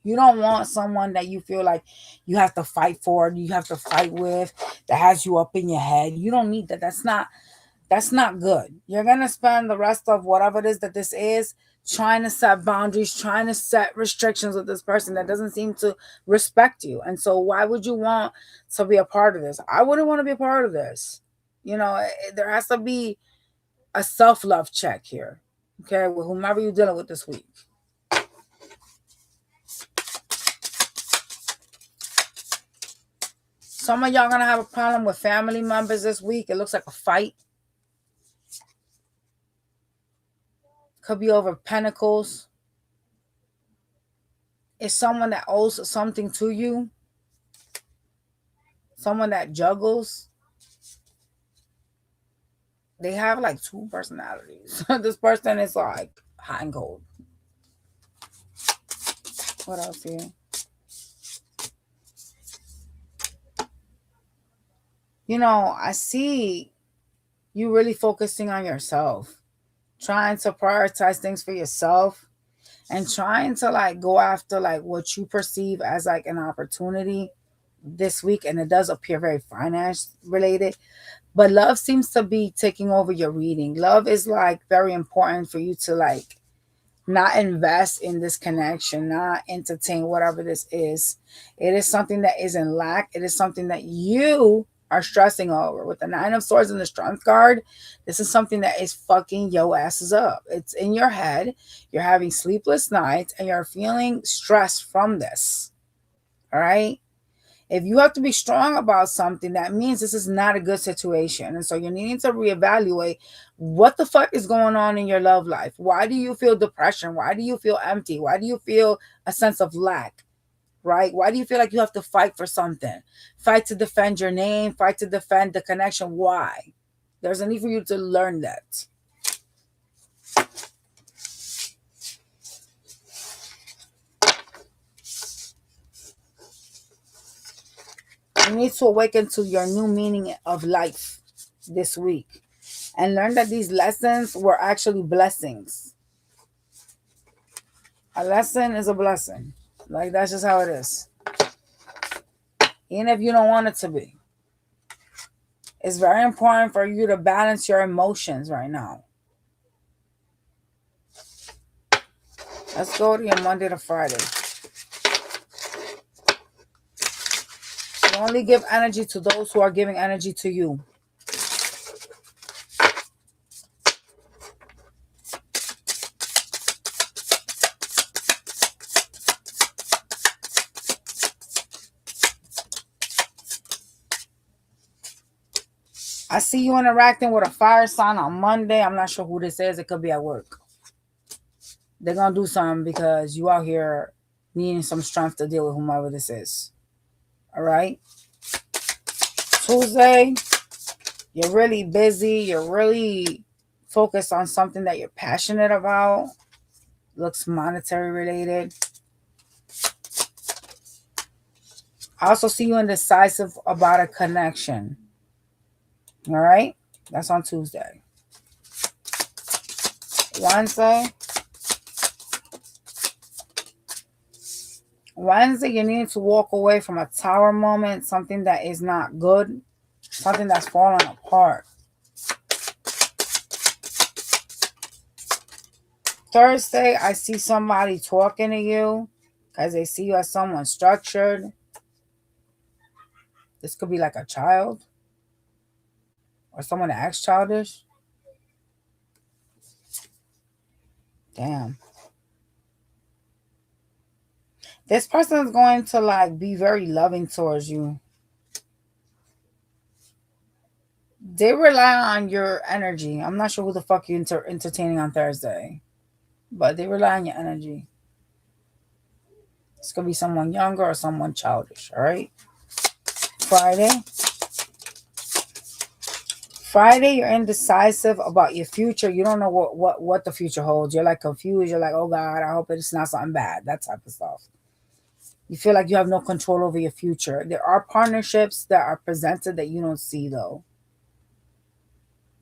You don't want someone that you feel like you have to fight for, you have to fight with, that has you up in your head. You don't need that. That's not good. You're gonna spend the rest of whatever it is that this is trying to set boundaries, trying to set restrictions with this person that doesn't seem to respect you. And so why would you want to be a part of this? I wouldn't want to be a part of this. There has to be a self-love check here. Okay, with whomever you're dealing with this week. Some of y'all gonna have a problem with family members this week. It looks like a fight. Could be over pentacles. It's someone that owes something to you. Someone that juggles. They have like two personalities. This person is like hot and cold. What else here? I see you really focusing on yourself, trying to prioritize things for yourself, and trying to like go after like what you perceive as like an opportunity this week. And it does appear very finance related, but love seems to be taking over your reading. Love is like very important for you to like not invest in this connection, not entertain whatever this is. It is something that is in lack. It is something that you are stressing over. With the Nine of Swords and the Strength card, this is something that is fucking your asses up. It's in your head. You're having sleepless nights and you're feeling stressed from this. All right? If you have to be strong about something, that means this is not a good situation. And so you're needing to reevaluate what the fuck is going on in your love life. Why do you feel depression? Why do you feel empty? Why do you feel a sense of lack? Right? Why do you feel like you have to fight for something? Fight to defend your name, fight to defend the connection. Why? There's a need for you to learn that. You need to awaken to your new meaning of life this week and learn that these lessons were actually blessings. A lesson is a blessing. Like, that's just how it is. Even if you don't want it to be. It's very important for you to balance your emotions right now. Let's go to your Monday to Friday. You only give energy to those who are giving energy to you. I see you interacting with a fire sign on Monday. I'm not sure who this is. It could be at work. They're going to do something because you out here needing some strength to deal with whomever this is. All right? Tuesday, you're really busy. You're really focused on something that you're passionate about. Looks monetary related. I also see you indecisive about a connection. All right? That's on Tuesday. Wednesday, you need to walk away from a tower moment, something that is not good, something that's falling apart. Thursday, I see somebody talking to you because they see you as someone structured. This could be like a child or someone that acts childish. Damn. This person is going to like be very loving towards you. They rely on your energy. I'm not sure who the fuck you entertaining on Thursday, but they rely on your energy. It's gonna be someone younger or someone childish. All right. Friday. Friday, you're indecisive about your future. You don't know what the future holds. You're like confused. You're like, oh God, I hope it's not something bad. That type of stuff. You feel like you have no control over your future. There are partnerships that are presented that you don't see though.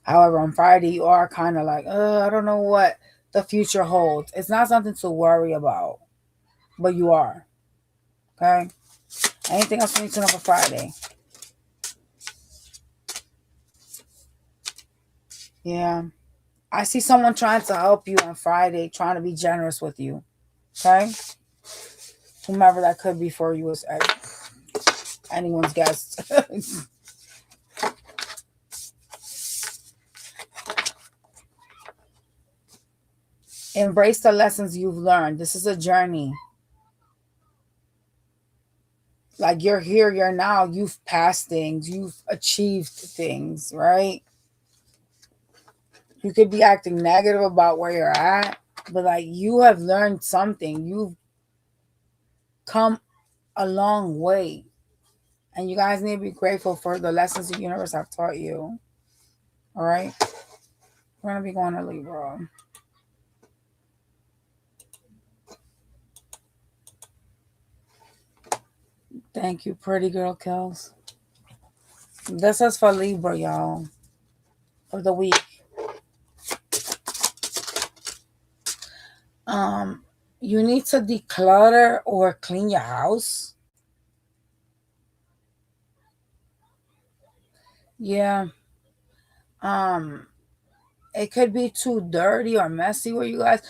However, on Friday, you are kind of like, I don't know what the future holds. It's not something to worry about, but you are. Okay? Anything else you need to know for Friday? Yeah. I see someone trying to help you on Friday, trying to be generous with you. Okay? Whomever that could be for you is anyone's guest. Embrace the lessons you've learned. This is a journey. Like you're here, you're now, you've passed things, you've achieved things, right? You could be acting negative about where you're at, but like you have learned something. You've come a long way. And you guys need to be grateful for the lessons the universe have taught you. All right? We're going to be going to Libra. Thank you, pretty girl Kels. This is for Libra, y'all, for the week. You need to declutter or clean your house. Yeah. It could be too dirty or messy where you guys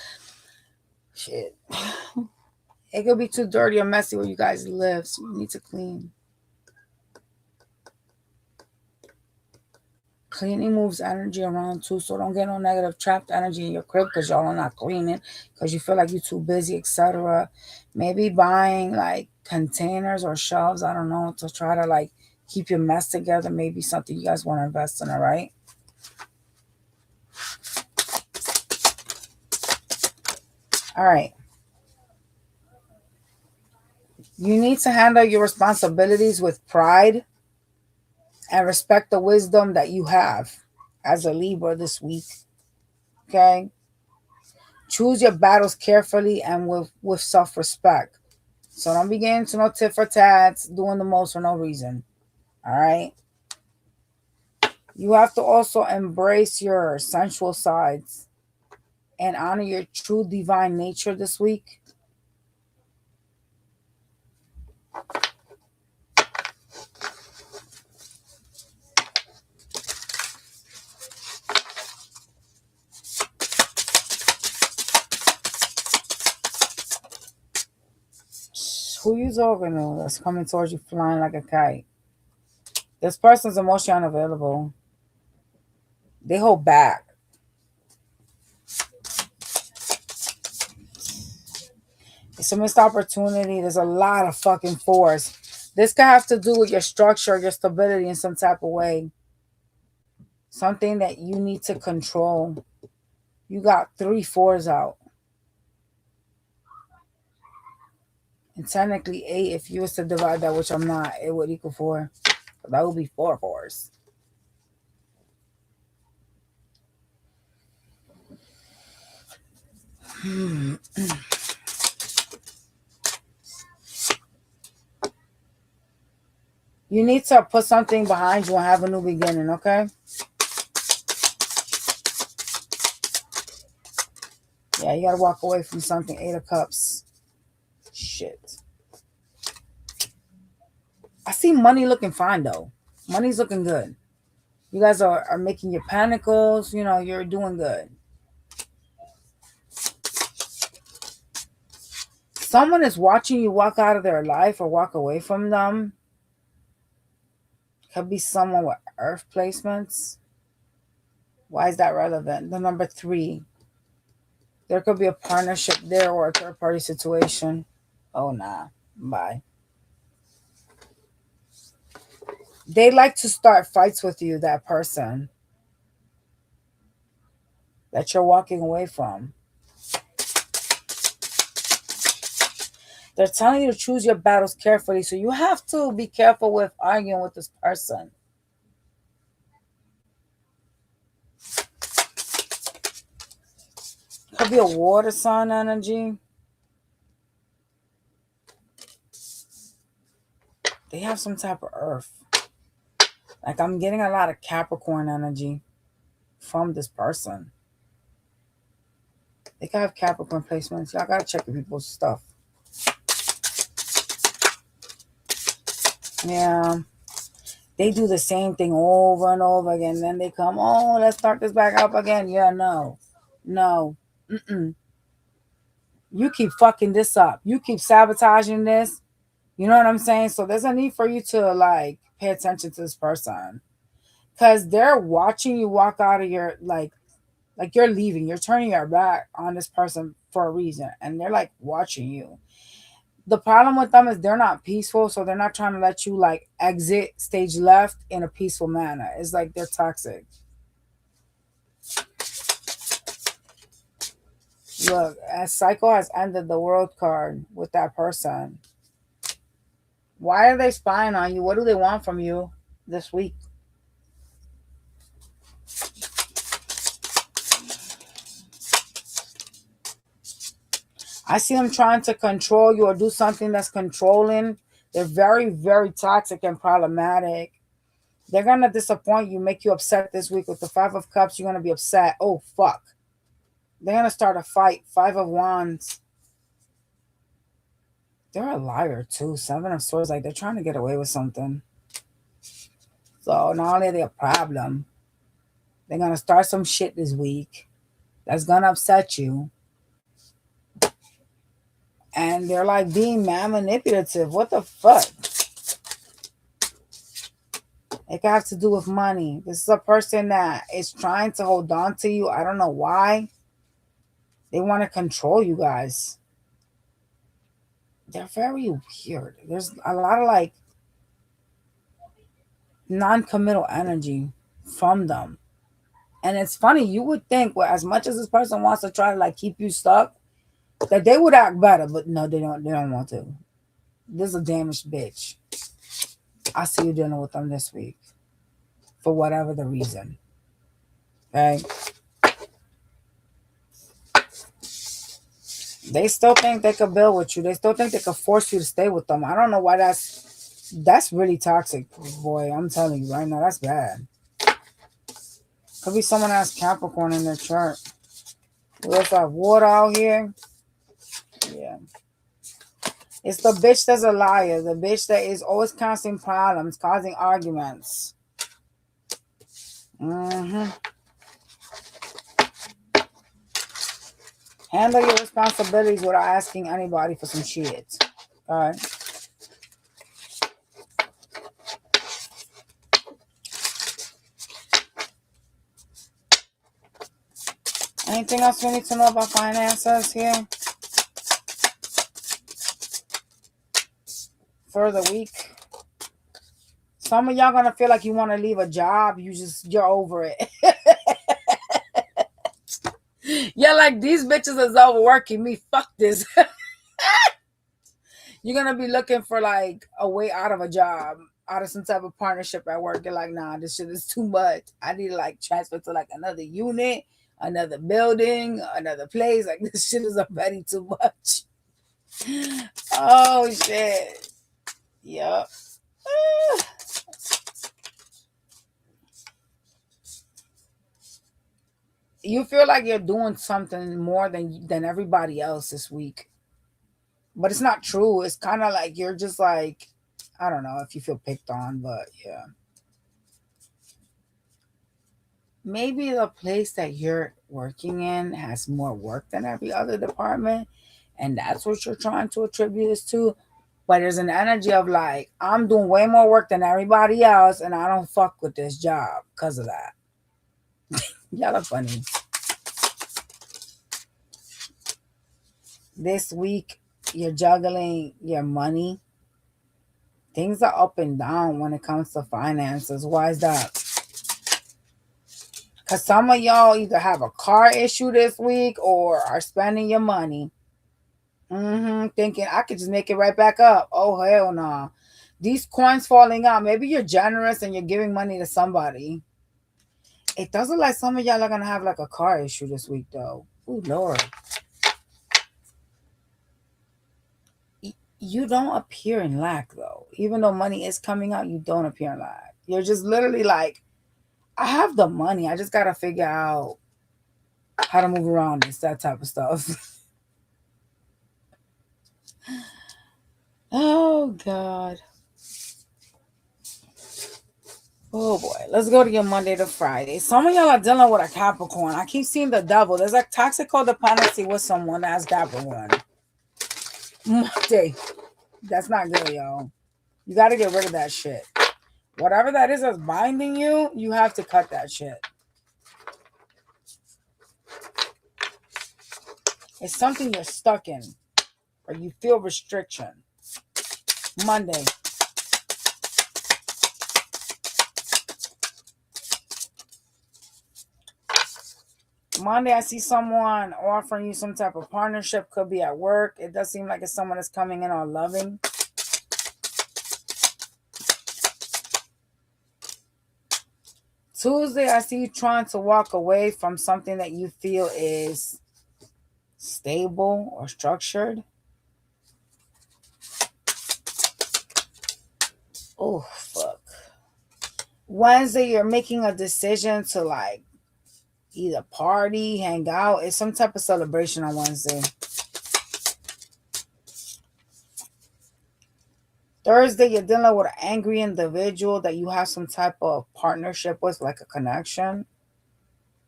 shit. It could be too dirty or messy where you guys live, so you need to clean. Cleaning moves energy around too, so don't get no negative trapped energy in your crib because y'all are not cleaning because you feel like you're too busy, etc. Maybe buying like containers or shelves, I don't know, to try to like keep your mess together. Maybe something you guys want to invest in, all right? All right. You need to handle your responsibilities with pride and respect the wisdom that you have as a Libra this week. Okay? Choose your battles carefully and with self-respect. So don't be getting to no tit for tats, doing the most for no reason. All right? You have to also embrace your sensual sides and honor your true divine nature this week. Who you talking to that's coming towards you flying like a kite? This person's emotionally unavailable. They hold back. It's a missed opportunity. There's a lot of fucking force. This could have to do with your structure, your stability in some type of way. Something that you need to control. You got 3 4s out. And technically 8, if you was to divide that, which I'm not, it would equal 4. But that would be 4 4s. You need to put something behind you and have a new beginning, okay? Yeah, you gotta walk away from something. 8 of Cups. Shit. I see money looking fine, though. Money's looking good. You guys are making your panicles. You know, you're doing good. Someone is watching you walk out of their life or walk away from them. Could be someone with earth placements. Why is that relevant? The number 3. There could be a partnership there or a third party situation. Oh, nah. Bye. They like to start fights with you, that person that you're walking away from. They're telling you to choose your battles carefully. So you have to be careful with arguing with this person. Could be a water sign energy. They have some type of earth. Like I'm getting a lot of Capricorn energy from this person. They could have Capricorn placements. Y'all gotta check people's stuff. Yeah. They do the same thing over and over again. Then they come, oh, let's start this back up again. Yeah, no. No. Mm-mm. You keep fucking this up. You keep sabotaging this. You know what I'm saying? So there's a need for you to like pay attention to this person. Because they're watching you walk out of your like you're leaving. You're turning your back on this person for a reason. And they're like watching you. The problem with them is they're not peaceful, so they're not trying to let you like exit stage left in a peaceful manner. It's like they're toxic. Look, as Psycho has ended the world card with that person. Why are they spying on you? What do they want from you this week? I see them trying to control you or do something that's controlling. They're very, very toxic and problematic. They're going to disappoint you, make you upset this week. With the Five of Cups, you're going to be upset. Oh, fuck. They're going to start a fight. Five of Wands. They're a liar, too. Seven of Swords. Like, they're trying to get away with something. So, not only are they a problem, they're going to start some shit this week that's going to upset you. And they're, like, being mad manipulative. What the fuck? It got to do with money. This is a person that is trying to hold on to you. I don't know why. They want to control you guys. They're very weird. There's a lot of like non-committal energy from them. And it's funny, you would think, well, as much as this person wants to try to like keep you stuck, that they would act better, but no, they don't want to. This is a damaged bitch. I see you dealing with them this week. For whatever the reason. Okay? They still think they could build with you. They still think they could force you to stay with them. I don't know why that's really toxic, boy. I'm telling you right now, that's bad. Could be someone that has Capricorn in their chart. We also have water out here. Yeah. It's the bitch that's a liar. The bitch that is always causing problems, causing arguments. Handle your responsibilities without asking anybody for some shit. All right. Anything else we need to know about finances here? For the week. Some of y'all gonna feel like you want to leave a job. You're over it. You're like, these bitches is overworking me. Fuck this. You're gonna be looking for like a way out of a job, out of some type of partnership at work. You're like, nah, this shit is too much. I need to like transfer to like another unit, another building, another place. Like this shit is already too much. Oh shit. Yup. You feel like you're doing something more than everybody else this week. But it's not true. It's kind of like you're just like, I don't know if you feel picked on, but yeah. Maybe the place that you're working in has more work than every other department, and that's what you're trying to attribute this to. But there's an energy of like, I'm doing way more work than everybody else, and I don't fuck with this job because of that. Y'all are funny. This week, you're juggling your money Things are up and down when it comes to finances. Why is that? Because some of y'all either have a car issue this week or are spending your money. Thinking I could just make it right back up. Oh, hell no. Nah. These coins falling out. Maybe you're generous and you're giving money to somebody. It does look like some of y'all are going to have like a car issue this week, though. Oh, Lord. You don't appear in lack, though. Even though money is coming out, you don't appear in lack. You're just literally like, I have the money. I just got to figure out how to move around this, that type of stuff. Oh, God. Oh boy, let's go to your Monday to Friday. Some of y'all are dealing with a Capricorn. I keep seeing the devil. There's like toxic codependency with someone that's Capricorn. Monday, that's not good, y'all. You got to get rid of that shit. Whatever that is that's binding you, you have to cut that shit. It's something you're stuck in, or you feel restriction. Monday. Monday, I see someone offering you some type of partnership. Could be at work. It does seem like it's someone that's coming in on loving. Tuesday, I see you trying to walk away from something that you feel is stable or structured. Oh, fuck. Wednesday, you're making a decision to like either party, hang out. It's some type of celebration on Wednesday. Thursday, you're dealing with an angry individual that you have some type of partnership with, like a connection,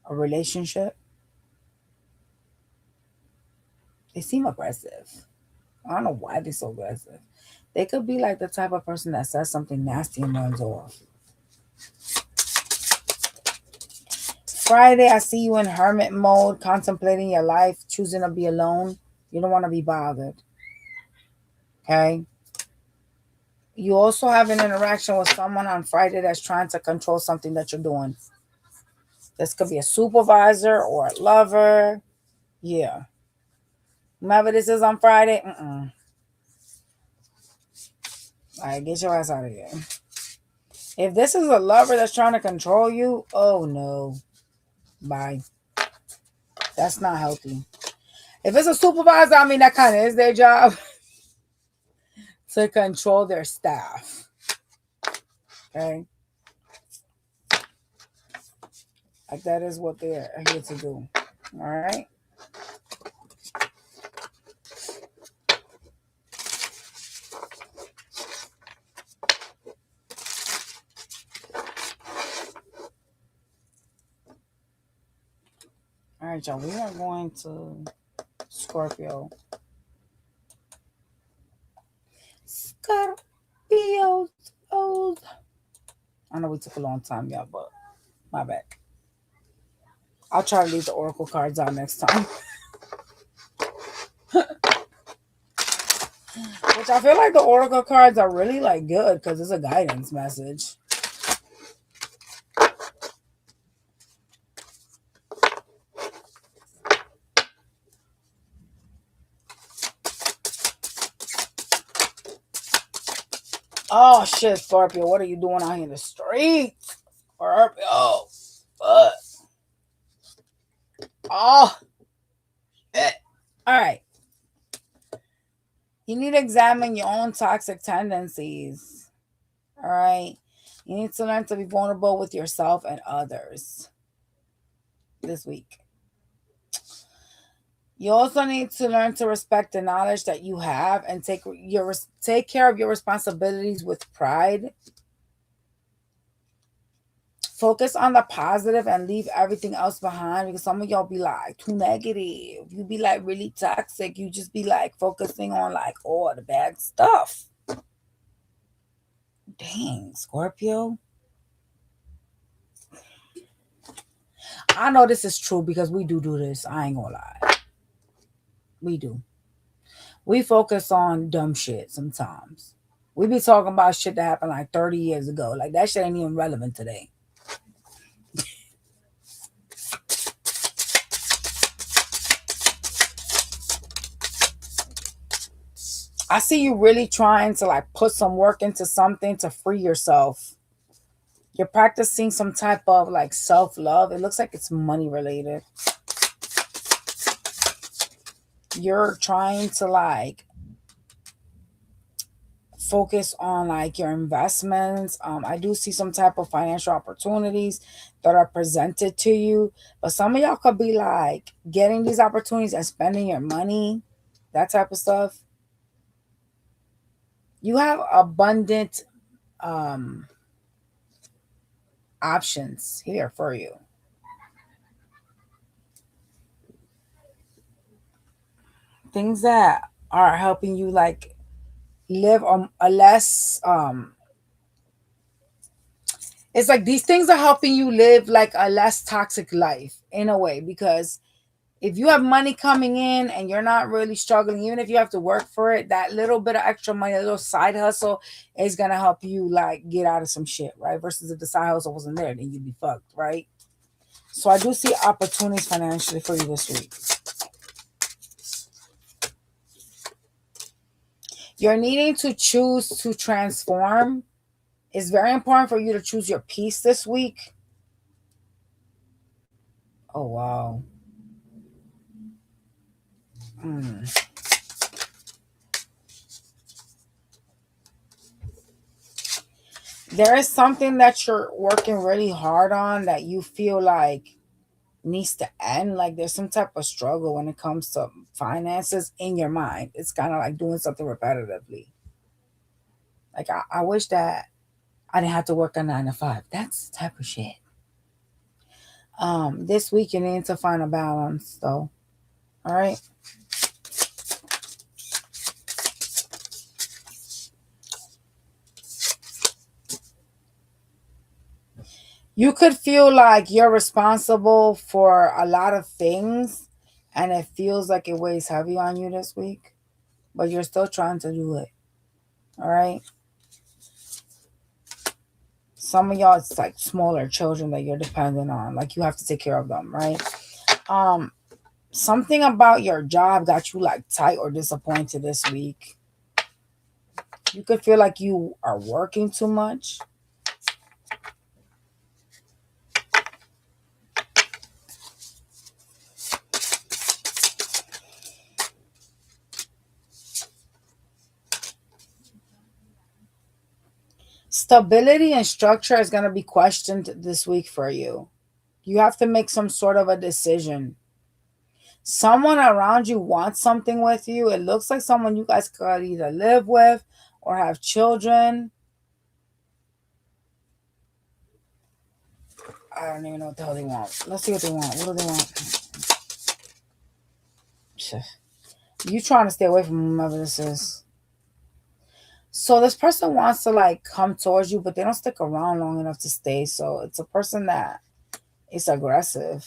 a relationship. They seem aggressive. I don't know why they're so aggressive. They could be like the type of person that says something nasty and runs off. Friday, I see you in hermit mode, contemplating your life, choosing to be alone. You don't want to be bothered. Okay? You also have an interaction with someone on Friday that's trying to control something that you're doing. This could be a supervisor or a lover. Yeah. Whoever this is on Friday, All right, get your ass out of here. If this is a lover that's trying to control you, oh no. Bye. That's not healthy. If it's a supervisor, I mean, that kind of is their job to control their staff. Okay? Like, that is what they're here to do. All right? All right, y'all. We are going to Scorpio. Scorpios. Oh. I know we took a long time, y'all, but my bad. I'll try to leave the oracle cards out next time. Which I feel like the oracle cards are really like good because it's a guidance message. Oh shit, Scorpio, what are you doing out here in the streets? Scorpio, fuck. Oh, shit. All right. You need to examine your own toxic tendencies. All right. You need to learn to be vulnerable with yourself and others this week. You also need to learn to respect the knowledge that you have and take care of your responsibilities with pride. Focus on the positive and leave everything else behind, because some of y'all be like too negative. You be like really toxic. You just be like focusing on like all the bad stuff. Dang, Scorpio. I know this is true because we do this. I ain't gonna lie. We do. We focus on dumb shit sometimes. We be talking about shit that happened like 30 years ago. Like that shit ain't even relevant today. I see you really trying to like put some work into something to free yourself. You're practicing some type of like self-love. It looks like it's money related. You're trying to like focus on like your investments. I do see some type of financial opportunities that are presented to you, but some of y'all could be like getting these opportunities and spending your money, that type of stuff. You have abundant um options here for you. Things that are helping you like live a less it's like these things are helping you live like a less toxic life in a way, because if you have money coming in and you're not really struggling, even if you have to work for it, that little bit of extra money, a little side hustle is gonna help you like get out of some shit, right? Versus if the side hustle wasn't there, then you'd be fucked, right? So I do see opportunities financially for you this week. You're needing to choose to transform. It's very important for you to choose your peace this week. Oh wow. Mm. There is something that you're working really hard on that you feel like needs to end. Like there's some type of struggle when it comes to finances in your mind. It's kind of like doing something repetitively. Like I wish that I didn't have to work a 9 to 5. That's the type of shit. This week you need to find a balance though. All right. You could feel like you're responsible for a lot of things and it feels like it weighs heavy on you this week, but you're still trying to do it. All right. Some of y'all, it's like smaller children that you're dependent on. Like you have to take care of them, right? Um, Something about your job got you like tight or disappointed this week. You could feel like you are working too much. Stability and structure is going to be questioned this week for you. You have to make some sort of a decision. Someone around you wants something with you. It looks like someone you guys could either live with or have children. I don't even know what the hell they want. Let's see what they want. What do they want? You trying to stay away from whomever this is. So this person wants to like come towards you, but they don't stick around long enough to stay. So it's a person that is aggressive.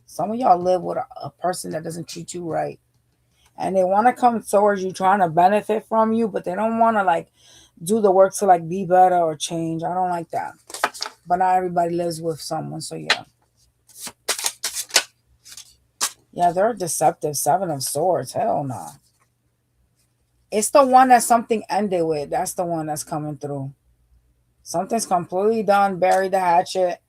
Some of y'all live with a person that doesn't treat you right. And they want to come towards you trying to benefit from you, but they don't want to like do the work to like be better or change. I don't like that. But not everybody lives with someone, so yeah. Yeah, they're deceptive. 7 of Swords. Hell no. It's the one that something ended with. That's the one that's coming through. Something's completely done, buried the hatchet,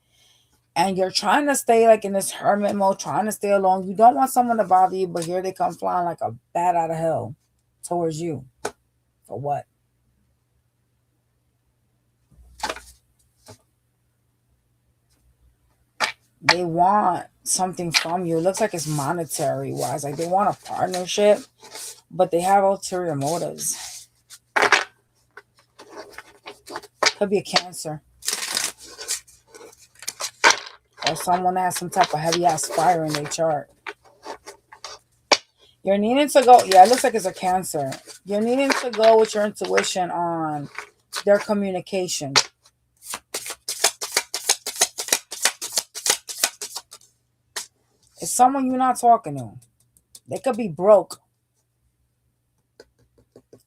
and you're trying to stay like in this hermit mode, trying to stay alone. You don't want someone to bother you, but here they come flying like a bat out of hell towards you. For what? They want something from you. It looks like it's monetary wise. Like they want a partnership, but they have ulterior motives. Could be a Cancer. Or someone that has some type of heavy ass fire in their chart. You're needing to go, yeah, it looks like it's a Cancer. You're needing to go with your intuition on their communication. It's someone you're not talking to. They could be broke.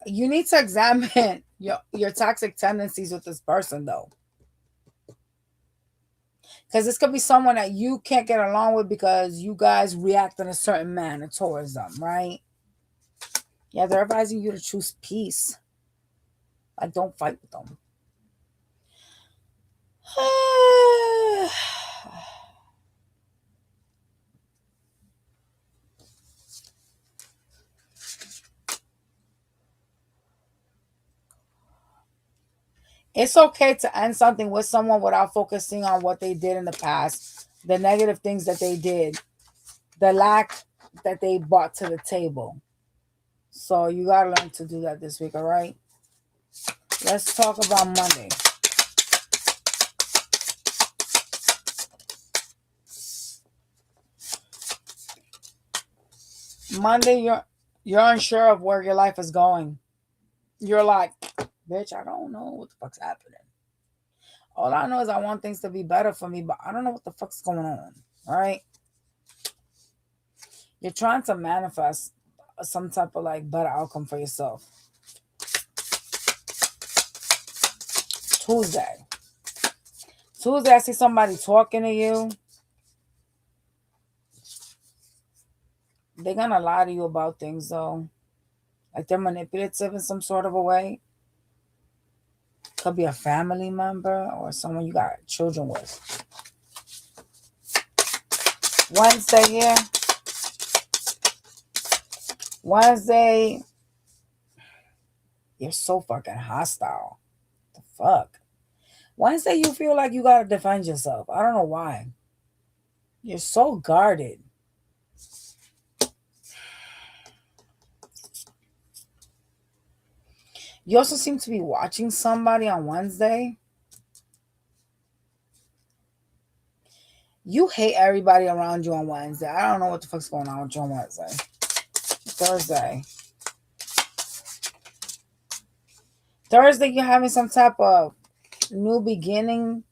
You need to examine your toxic tendencies with this person though. Because this could be someone that you can't get along with because you guys react in a certain manner towards them, right? Yeah, they're advising you to choose peace. Like, don't fight with them. It's okay to end something with someone without focusing on what they did in the past, the negative things that they did, the lack that they brought to the table. So you gotta learn to do that this week, all right? Let's talk about Monday. Monday, you're unsure of where your life is going. You're like, bitch, I don't know what the fuck's happening. All I know is I want things to be better for me, but I don't know what the fuck's going on. All right? You're trying to manifest some type of like better outcome for yourself. Tuesday. Tuesday, I see somebody talking to you. They're gonna lie to you about things though. Like they're manipulative in some sort of a way. Could be a family member or someone you got children with. Wednesday here. Wednesday, you're so fucking hostile. The fuck? Wednesday, you feel like you gotta defend yourself. I don't know why. You're so guarded. You also seem to be watching somebody on Wednesday. You hate everybody around you on Wednesday. I don't know what the fuck's going on with you on Wednesday. Thursday. Thursday, you're having some type of new beginning,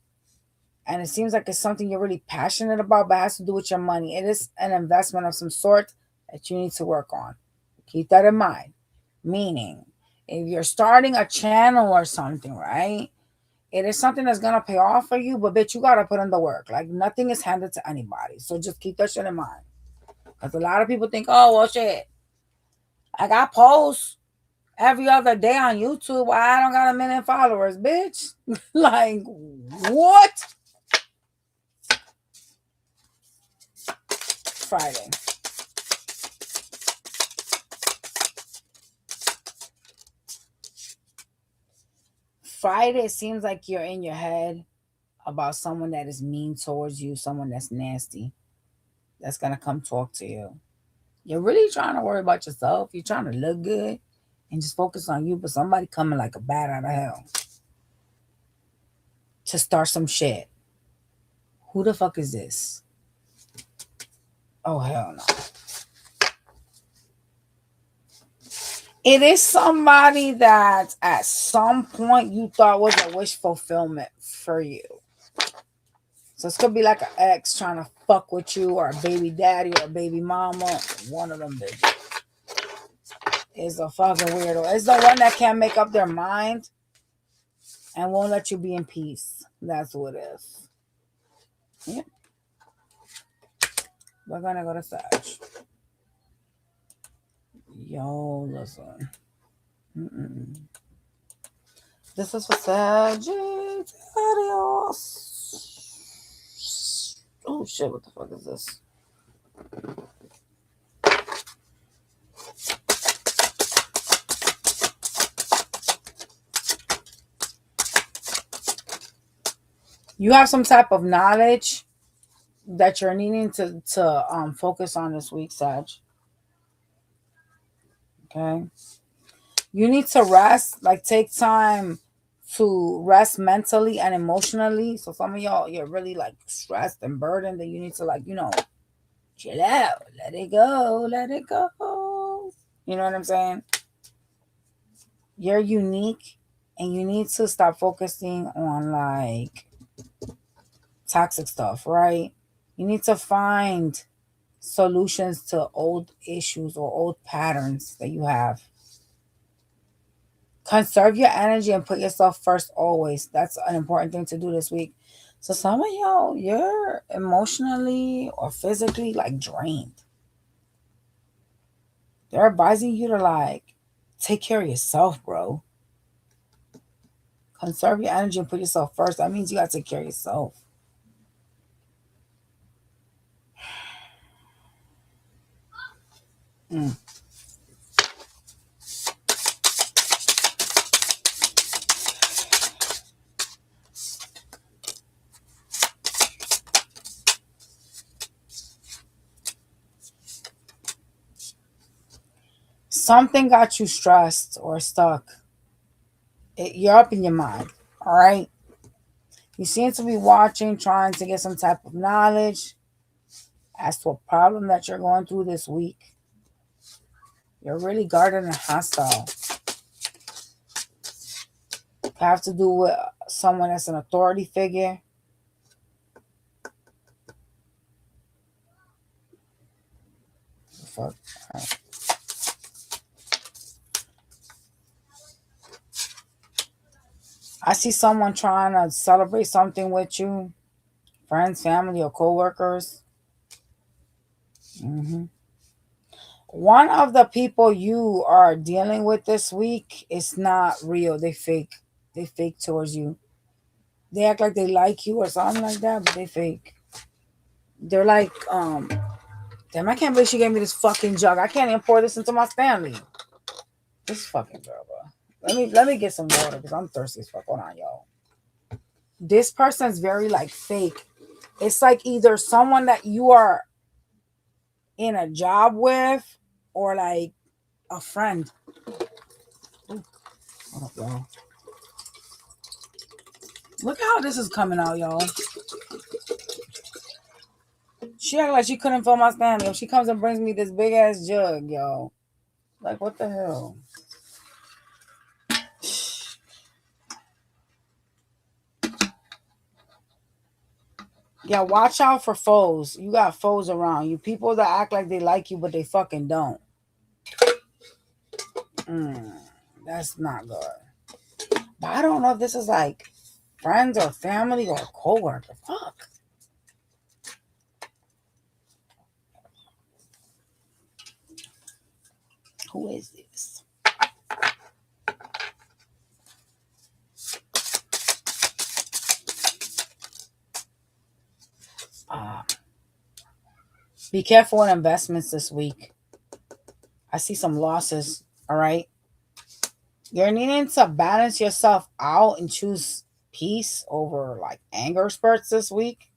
and it seems like it's something you're really passionate about, but it has to do with your money. It is an investment of some sort that you need to work on. Keep that in mind. Meaning, if you're starting a channel or something, right? It is something that's gonna pay off for you, but bitch, you gotta put in the work. Like nothing is handed to anybody. So just keep that shit in mind. Because a lot of people think, oh well shit. Like I post every other day on YouTube. I don't got 1 million followers, bitch. Like what? Friday. Friday seems like you're in your head about someone that is mean towards you, someone that's nasty, that's gonna come talk to you. You're really trying to worry about yourself. You're trying to look good and just focus on you, but somebody coming like a bat out of hell to start some shit. Who the fuck is this? Oh hell no. It is somebody that at some point you thought was a wish fulfillment for you. So it's gonna be like an ex trying to fuck with you, or a baby daddy, or a baby mama. One of them bitches is a fucking weirdo. It's the one that can't make up their mind and won't let you be in peace. That's who it is. Yeah. We're gonna go to Sag. Yo, listen. Mm-mm. This is for Sagittarius. Oh shit, what the fuck is this? You have some type of knowledge that you're needing to focus on this week, Sag. Okay. You need to rest, like take time to rest mentally and emotionally. So some of y'all, you're really like stressed and burdened that you need to like, chill out, let it go, let it go. You know what I'm saying? You're unique and you need to stop focusing on like toxic stuff, right? You need to find solutions to old issues or old patterns that you have. Conserve your energy and put yourself first always. That's an important thing to do this week. So some of y'all, you're emotionally or physically like drained. They're advising you to like take care of yourself, bro. Conserve your energy and put yourself first. That means you gotta take care of yourself. Mm. Something got you stressed or stuck. You're up in your mind. All right. You seem to be watching, trying to get some type of knowledge as to a problem that you're going through this week. You're really guarded and hostile. Have to do with someone that's an authority figure. Fuck. Right. I see someone trying to celebrate something with you, friends, family, or co-workers. Mm-hmm. One of the people you are dealing with this week is not real. They fake. They fake towards you. They act like they like you or something like that, but they fake. They're like, damn, I can't believe she gave me this fucking jug. I can't even pour this into my Stanley. This fucking girl, bro. Let me get some water because I'm thirsty as fuck. Hold on, y'all. This person's very like fake. It's like either someone that you are in a job with or like a friend. Ooh, hold up, y'all. Look how this is coming out, y'all. She act like she couldn't fill my Stanley. She comes and brings me this big ass jug, yo. Like, what the hell? Yeah, watch out for foes. You got foes around you. People that act like they like you, but they fucking don't. That's not good. But I don't know if this is like friends or family or co-worker. Fuck. Who is this? Be careful with investments this week. I see some losses. All right. You're needing to balance yourself out and choose peace over like anger spurts this week.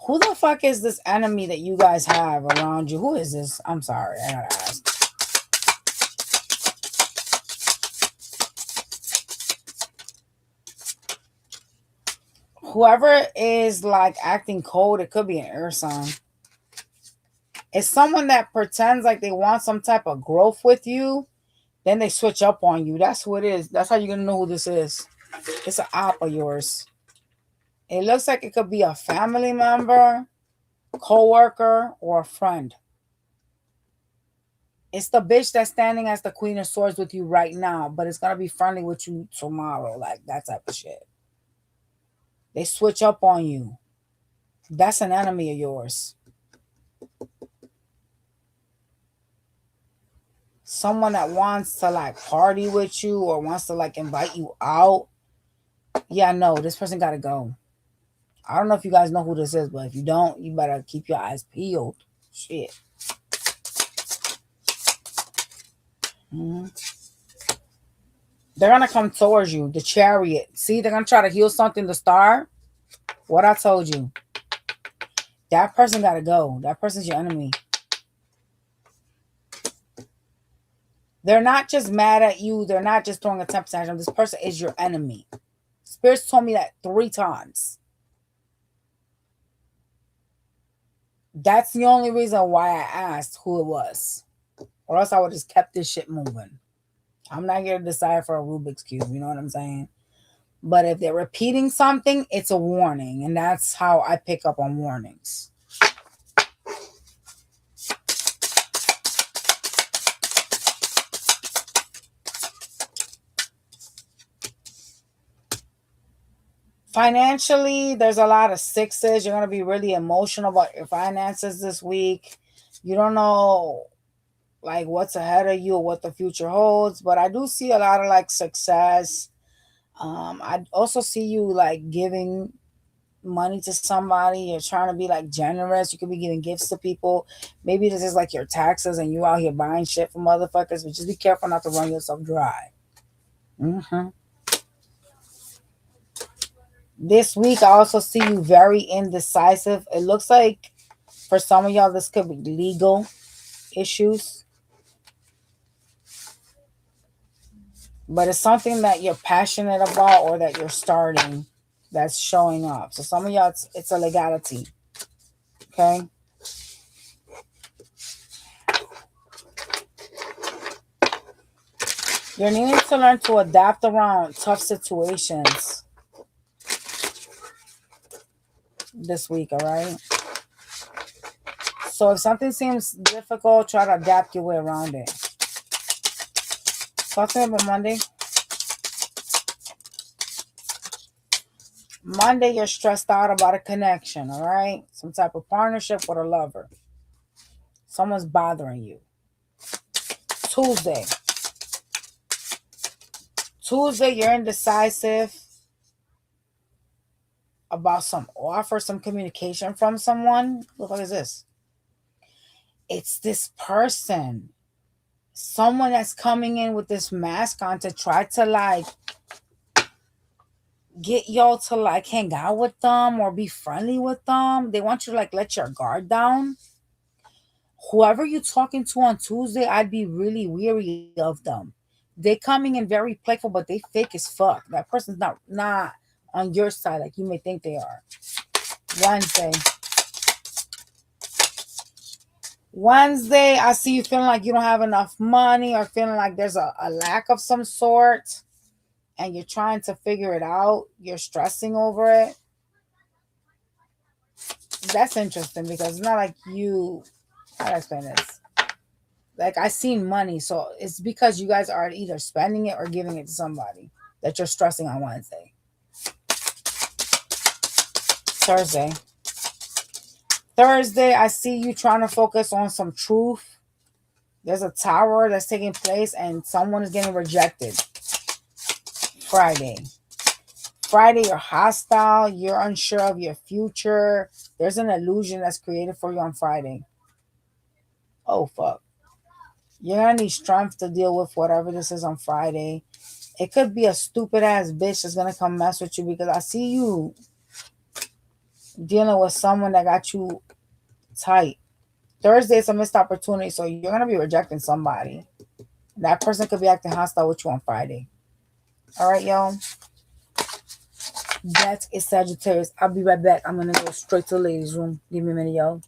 Who the fuck is this enemy that you guys have around you? Who is this? I'm sorry. I gotta ask. Whoever is like acting cold, it could be an air sign. It's someone that pretends like they want some type of growth with you, then they switch up on you. That's who it is. That's how you're gonna know who this is. It's an op of yours. It looks like it could be a family member, co-worker, or a friend. It's the bitch that's standing as the Queen of Swords with you right now, but it's gonna be friendly with you tomorrow, like that type of shit. They switch up on you. That's an enemy of yours. Someone that wants to like party with you or wants to like invite you out. Yeah, no, this person gotta go. I don't know if you guys know who this is, but if you don't, you better keep your eyes peeled. Shit. Mm-hmm. They're gonna come towards you. The Chariot. See, they're gonna try to heal something. The Star. What I told you. That person gotta go. That person's your enemy. They're not just mad at you. They're not just throwing a temper tantrum. This person is your enemy. Spirits told me that 3 times. That's the only reason why I asked who it was. Or else I would have just kept this shit moving. I'm not here to decide for a Rubik's Cube. You know what I'm saying? But if they're repeating something, it's a warning. And that's how I pick up on warnings. Financially, there's a lot of sixes. You're going to be really emotional about your finances this week. You don't know like what's ahead of you or what the future holds, but I do see a lot of like success. I also see you like giving money to somebody. You're trying to be like generous. You could be giving gifts to people. Maybe this is like your taxes and you out here buying shit from motherfuckers, but just be careful not to run yourself dry. hmm This week, I also see you very indecisive. It looks like for some of y'all, this could be legal issues, but it's something that you're passionate about or that you're starting that's showing up. So some of y'all, it's a legality. Okay. You're needing to learn to adapt around tough situations this week, all right? So if something seems difficult, try to adapt your way around it. Talk to me about Monday. Monday, you're stressed out about a connection, all right? Some type of partnership with a lover. Someone's bothering you. Tuesday. Tuesday, you're indecisive about some offer, some communication from someone. What the fuck is this? It's this person. Someone that's coming in with this mask on to try to like get y'all to like hang out with them or be friendly with them. They want you to like let your guard down. Whoever you're talking to on Tuesday, I'd be really weary of them. They coming in very playful, but they fake as fuck. That person's not on your side like you may think they are. Wednesday. Wednesday, I see you feeling like you don't have enough money or feeling like there's a lack of some sort and you're trying to figure it out. You're stressing over it. That's interesting because it's not like you, how do I explain this? Like I seen money, so it's because you guys are either spending it or giving it to somebody that you're stressing on Wednesday. Thursday. Thursday, I see you trying to focus on some truth. There's a tower that's taking place and someone is getting rejected. Friday. Friday, you're hostile. You're unsure of your future. There's an illusion that's created for you on Friday. Oh, fuck. You're going to need strength to deal with whatever this is on Friday. It could be a stupid ass bitch that's going to come mess with you because I see you dealing with someone that got you tight. Thursday is a missed opportunity, so you're going to be rejecting somebody. That person could be acting hostile with you on Friday. All right, y'all. That is Sagittarius. I'll be right back. I'm going to go straight to the ladies' room. Give me a minute, y'all.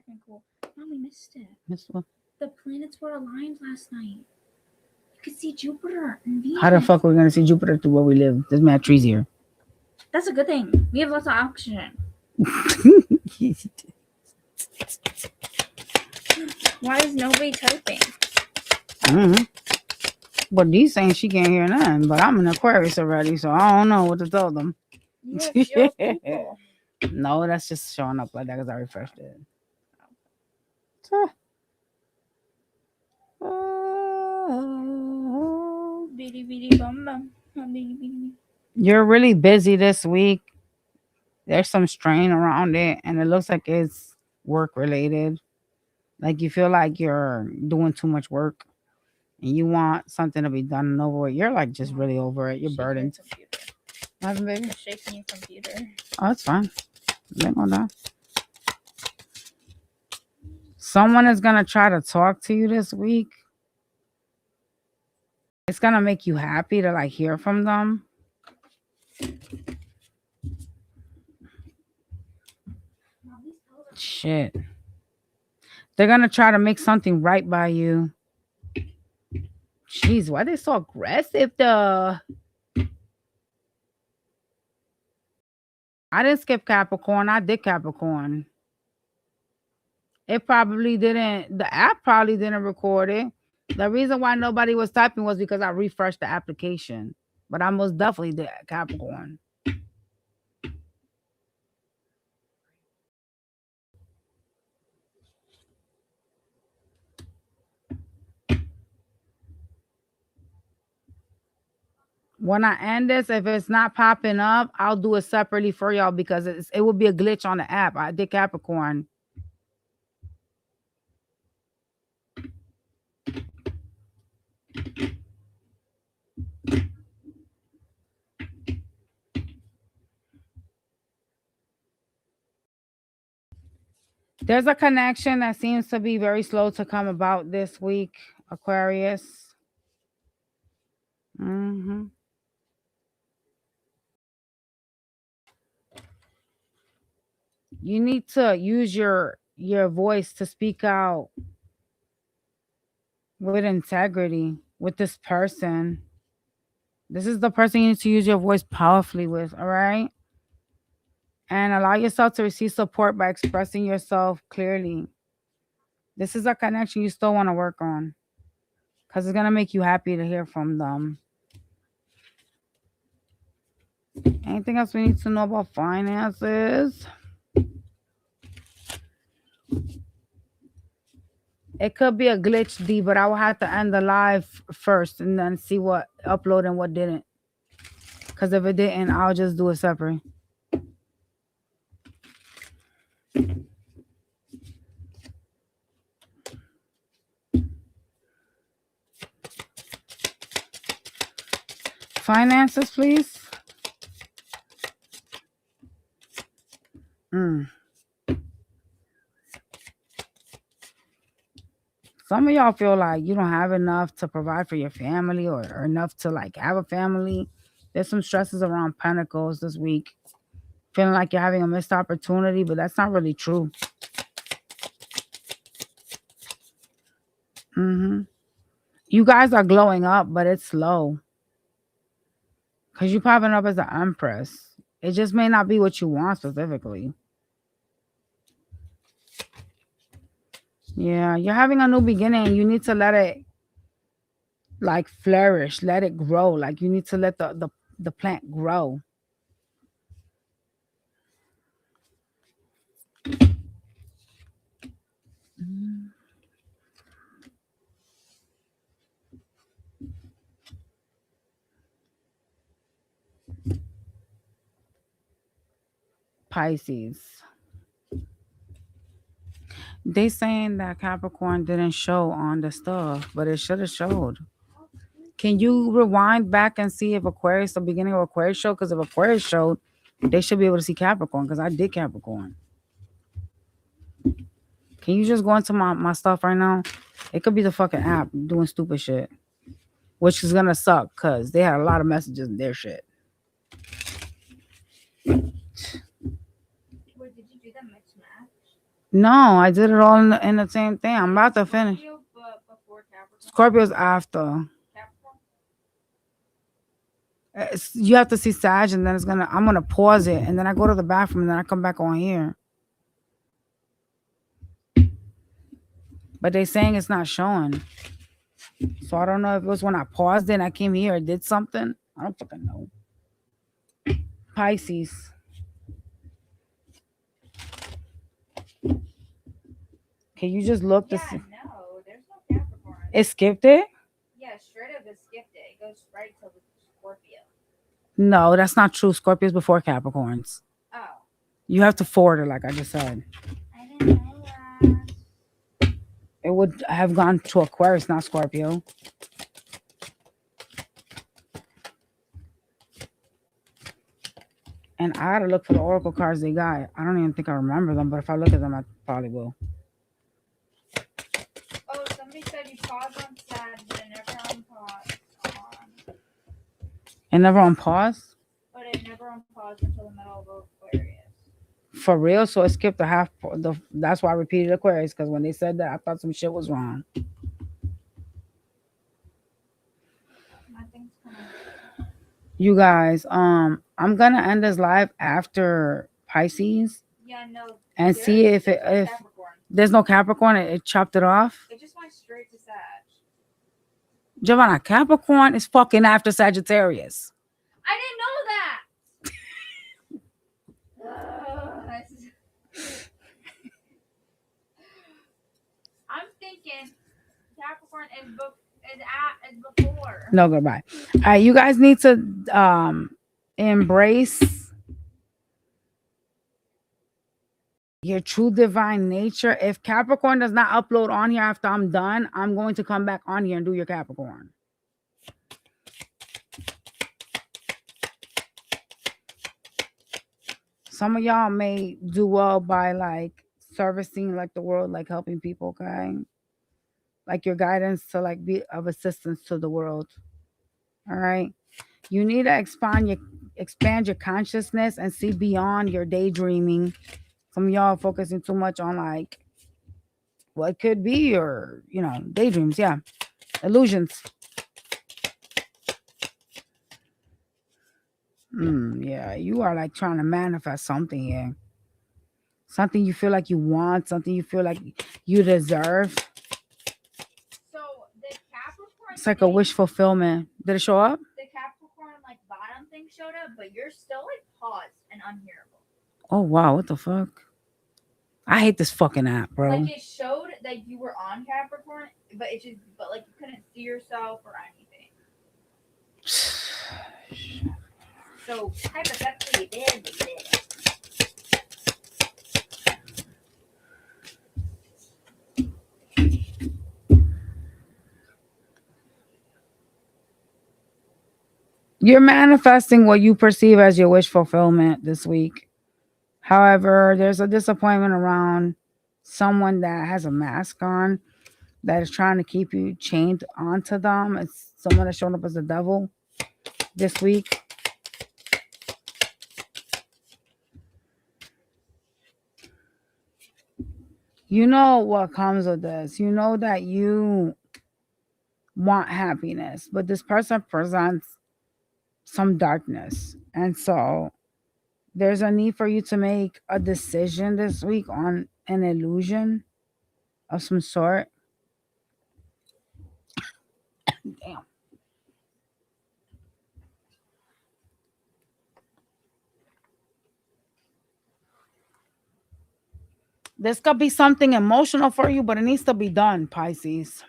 freaking cool. Mom, we missed it. Missed what? The planets were aligned last night. You could see Jupiter and Venus. How the fuck are we gonna see Jupiter through where we live? There's mad trees here. That's a good thing. We have lots of oxygen. Why is nobody typing? Mm-hmm. But Dee's saying she can't hear nothing. But I'm an Aquarius already, so I don't know what to tell them. You have 0 people. No, that's just showing up like that because I refreshed it. So, Bitty bitty bum bum. Bitty bitty. you're really busy this week. There's some strain around it, and it looks like it's work related. Like you feel like you're doing too much work, and you want something to be done and over with. You're like just really over it. You're burdened. What happened, baby? You're shaking your computer. Oh, it's fine. Let go down. Someone is gonna try to talk to you this week. It's gonna make you happy to like hear from them. Shit. They're gonna try to make something right by you. Jeez, why they so aggressive though? I didn't skip Capricorn. I did Capricorn. It probably didn't. The app probably didn't record it. The reason why nobody was typing was because I refreshed the application. But I most definitely did Capricorn. When I end this, if it's not popping up, I'll do it separately for y'all because it would be a glitch on the app. I did Capricorn. There's a connection that seems to be very slow to come about this week, Aquarius. Mm-hmm. You need to use your voice to speak out with integrity with this person. This is the person you need to use your voice powerfully with, all right? And allow yourself to receive support by expressing yourself clearly. This is a connection you still want to work on because it's going to make you happy to hear from them. Anything else we need to know about finances? It could be a glitch, D, but I will have to end the live first and then see what uploaded and what didn't. Because if it didn't, I'll just do it separate. Finances, please. Some of y'all feel like you don't have enough to provide for your family or enough to like have a family. There's some stresses around Pentacles this week. Feeling like you're having a missed opportunity, but that's not really true. You guys are glowing up, but it's slow. Because you're popping up as an Empress. It just may not be what you want specifically. Yeah, you're having a new beginning. You need to let it like flourish, let it grow. Like you need to let the plant grow. Pisces. They saying that Capricorn didn't show on the stuff, but it should have showed. Can you rewind back and see if Aquarius, the beginning of Aquarius showed? Because if Aquarius showed, they should be able to see Capricorn because I did Capricorn. Can you just go into my stuff right now? It could be the fucking app doing stupid shit, which is gonna suck because they had a lot of messages in their shit. Wait, did you do that mix match? No, I did it all in the same thing. I'm about to finish. Scorpio, but before Capricorn. Scorpio's after. Capricorn. You have to see Sag, and then I'm gonna pause it, and then I go to the bathroom, and then I come back on here. But they saying it's not showing, so I don't know if it was when I paused it and I came here or did something. I don't fucking know. Pisces. Can you just look to see? No, there's no Capricorn. It skipped it? Yeah, straight up it skipped it. It goes right to the Scorpio. No, that's not true. Scorpio's before Capricorns. Oh. You have to forward it, like I just said. I didn't know that. It would have gone to Aquarius, not Scorpio. And I gotta look for the oracle cards they got. I don't even think I remember them, but if I look at them, I probably will. Oh, somebody said you paused on Sag, but it never on pause. And never on pause? But it never on pause until the middle of Aquarius. For real? So it skipped the half. That's why I repeated Aquarius, because when they said that, I thought some shit was wrong. Nothing's coming. You guys, I'm gonna end this live after Pisces. Yeah, no. And see if there's no Capricorn, it chopped it off. It just went straight to Sag. Giovanna, Capricorn is fucking after Sagittarius. I didn't know that. I'm thinking Capricorn is before. No, goodbye. All right, you guys need to embrace your true divine nature. If Capricorn does not upload on here after I'm done, I'm going to come back on here and do your Capricorn. Some of y'all may do well by like servicing like the world, like helping people, okay? Like your guidance to like be of assistance to the world. All right. You need to expand your consciousness and see beyond your daydreaming. Some of y'all are focusing too much on like what could be or daydreams, yeah. Illusions. Yeah, you are like trying to manifest something here. Something you feel like you want, something you feel like you deserve. So the Capricorn, it's like a wish fulfillment. Did it show up? The Capricorn like bottom thing showed up, but you're still like paused and unhearable. Oh wow, what the fuck? I hate this fucking app, bro. Like it showed that you were on Capricorn, but like you couldn't see yourself or anything. So hypothetically you did, but you didn't. You're manifesting what you perceive as your wish fulfillment this week. However, there's a disappointment around someone that has a mask on that is trying to keep you chained onto them. It's someone that's shown up as the devil this week. You know what comes with this. You know that you want happiness, but this person presents some darkness. And so there's a need for you to make a decision this week on an illusion of some sort. Damn. This could be something emotional for you, but it needs to be done, Pisces.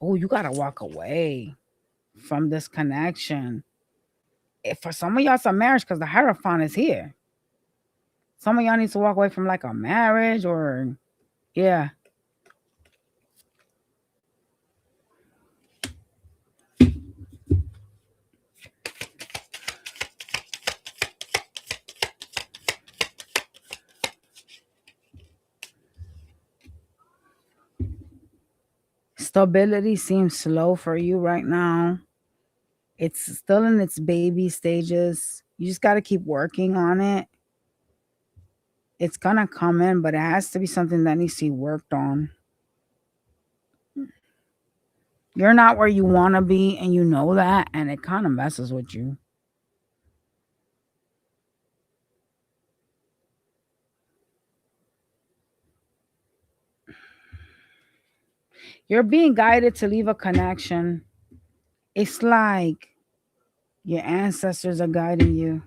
Oh, you got to walk away from this connection. If for some of y'all, it's a marriage because the Hierophant is here. Some of y'all need to walk away from like a marriage or, yeah. Stability seems slow for you right now. It's still in its baby stages. You just got to keep working on it. It's going to come in, but it has to be something that needs to be worked on. You're not where you want to be, and you know that, and it kind of messes with you. You're being guided to leave a connection. It's like your ancestors are guiding you.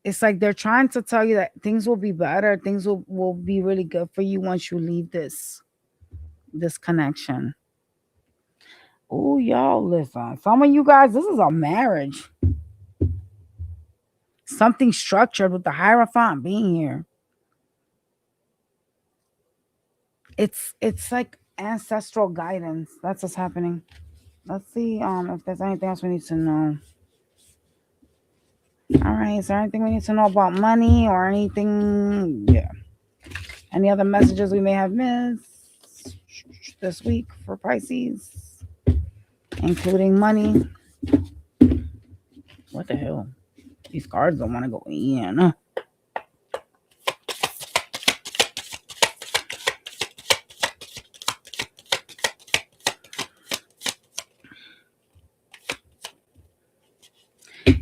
It's like they're trying to tell you that things will be better, things will be really good for you once you leave this connection. Oh, y'all, listen. Some of you guys, this is a marriage. Something structured with the Hierophant being here. It's like ancestral guidance. That's what's happening. Let's see if there's anything else we need to know. All right, is there anything we need to know about money or anything? Yeah. Any other messages we may have missed this week for Pisces, including money? What the hell? These cards don't want to go in.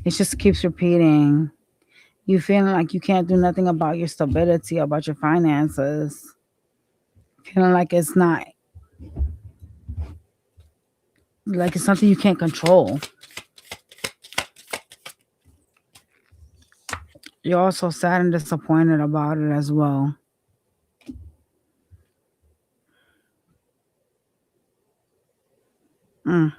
It just keeps repeating. You feeling like you can't do nothing about your stability, about your finances. Feeling like it's something you can't control. You're also sad and disappointed about it as well. Mm,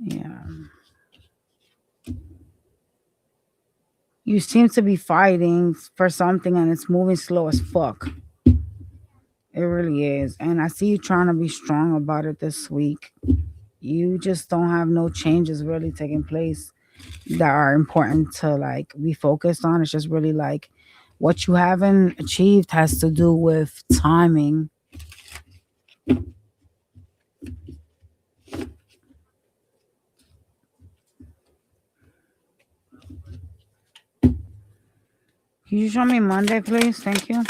yeah. You seem to be fighting for something and it's moving slow as fuck. It really is. And I see you trying to be strong about it this week. You just don't have no changes really taking place that are important to like be focused on. It's just really like what you haven't achieved has to do with timing. Can you show me Monday, please? Thank you.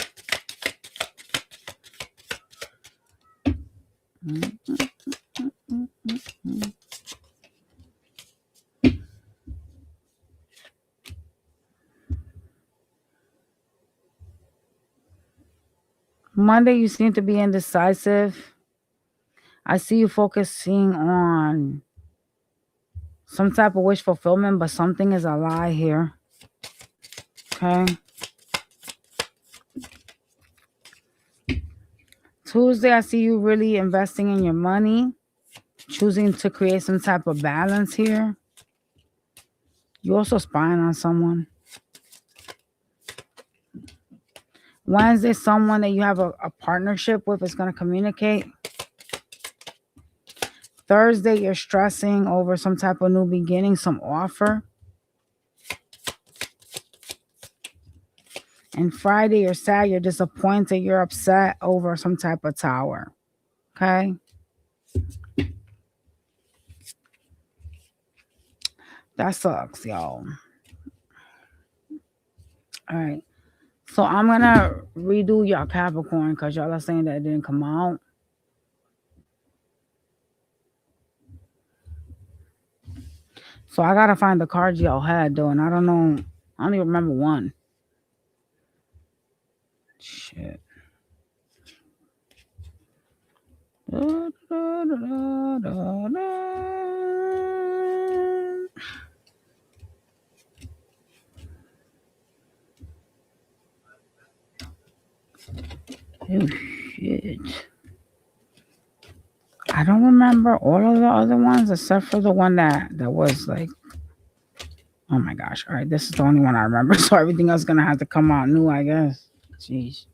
Monday, you seem to be indecisive. I see you focusing on some type of wish fulfillment, but something is a lie here. Okay. Tuesday, I see you really investing in your money, choosing to create some type of balance here. You also spying on someone. Wednesday, someone that you have a partnership with is going to communicate. Thursday, you're stressing over some type of new beginning, some offer. And Friday, you're sad, you're disappointed, you're upset over some type of tower. Okay? That sucks, y'all. All right. So I'm going to redo y'all Capricorn because y'all are saying that it didn't come out. So I got to find the cards y'all had, though. And I don't know. I don't even remember one. Shit. Da, da, da, da, da. Oh, shit. I don't remember all of the other ones except for the one that was like, oh my gosh. All right, this is the only one I remember. So everything else is going to have to come out new, I guess. Jeez.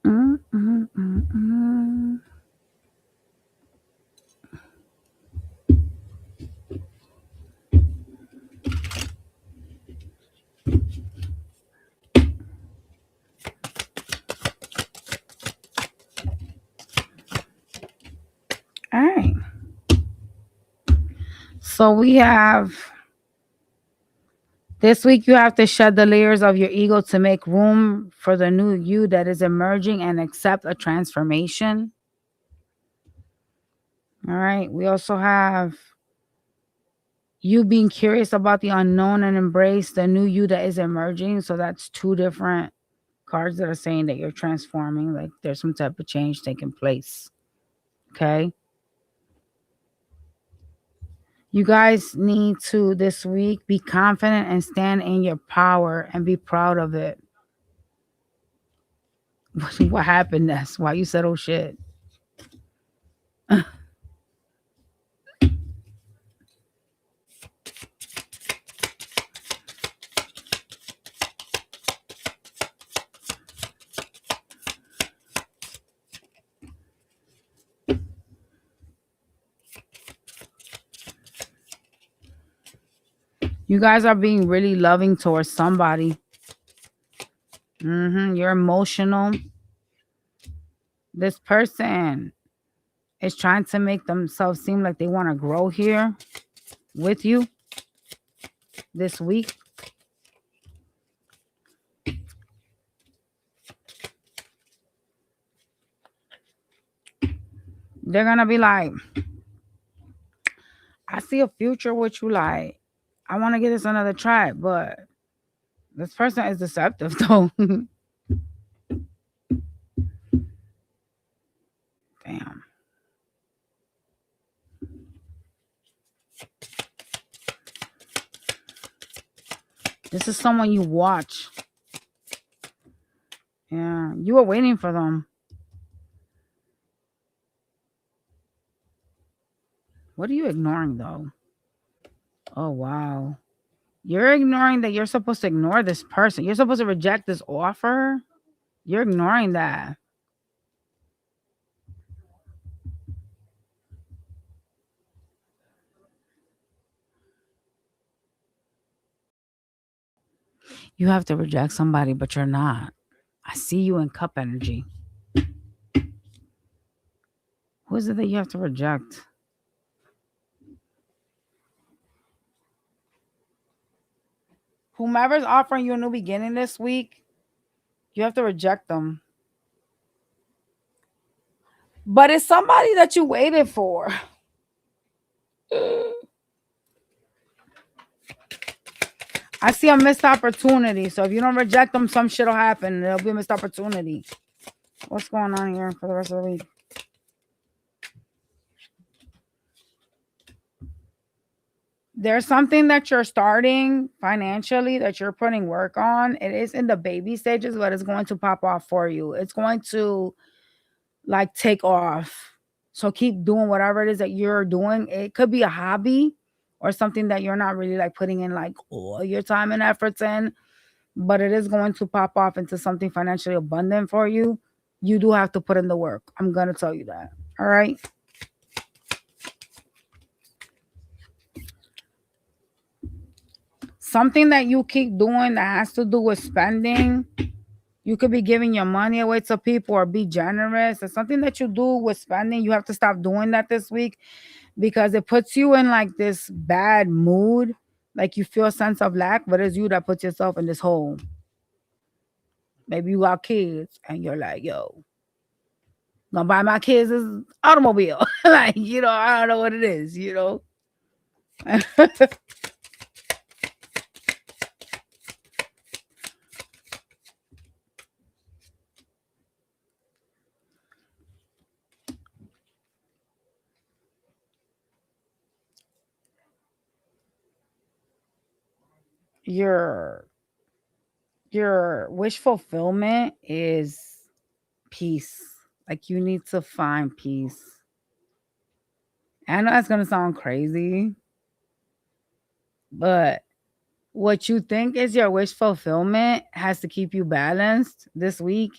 Mm, mm, mm, mm. So we have this week, you have to shed the layers of your ego to make room for the new you that is emerging and accept a transformation. All right. We also have you being curious about the unknown and embrace the new you that is emerging. So that's two different cards that are saying that you're transforming, like there's some type of change taking place. Okay. You guys need to this week be confident and stand in your power and be proud of it. What happened? That's why you said, oh shit. You guys are being really loving towards somebody. You're emotional. This person is trying to make themselves seem like they want to grow here with you this week. They're going to be like, I see a future with you. Like, I want to get this another try, but this person is deceptive, though. Damn. This is someone you watch. Yeah, you were waiting for them. What are you ignoring, though? Oh, wow. You're ignoring that you're supposed to ignore this person. You're supposed to reject this offer. You're ignoring that. You have to reject somebody, but you're not. I see you in cup energy. Who is it that you have to reject? Whomever's offering you a new beginning this week, you have to reject them. But it's somebody that you waited for. I see a missed opportunity. So if you don't reject them, some shit will happen. There'll be a missed opportunity. What's going on here for the rest of the week? There's something that you're starting financially that you're putting work on. It is in the baby stages, but it's going to pop off for you. It's going to like take off. So keep doing whatever it is that you're doing. It could be a hobby or something that you're not really like putting in like all your time and efforts in, but it is going to pop off into something financially abundant for you. You do have to put in the work. I'm going to tell you that. All right. Something that you keep doing that has to do with spending. You could be giving your money away to people or be generous. It's something that you do with spending. You have to stop doing that this week because it puts you in like this bad mood. Like you feel a sense of lack, but it's you that puts yourself in this hole. Maybe you got kids and you're like, yo, gonna buy my kids this automobile. Like, I don't know what it is. your your wish fulfillment is peace. Like you need to find peace. I know that's gonna sound crazy, but what you think is your wish fulfillment has to keep you balanced this week,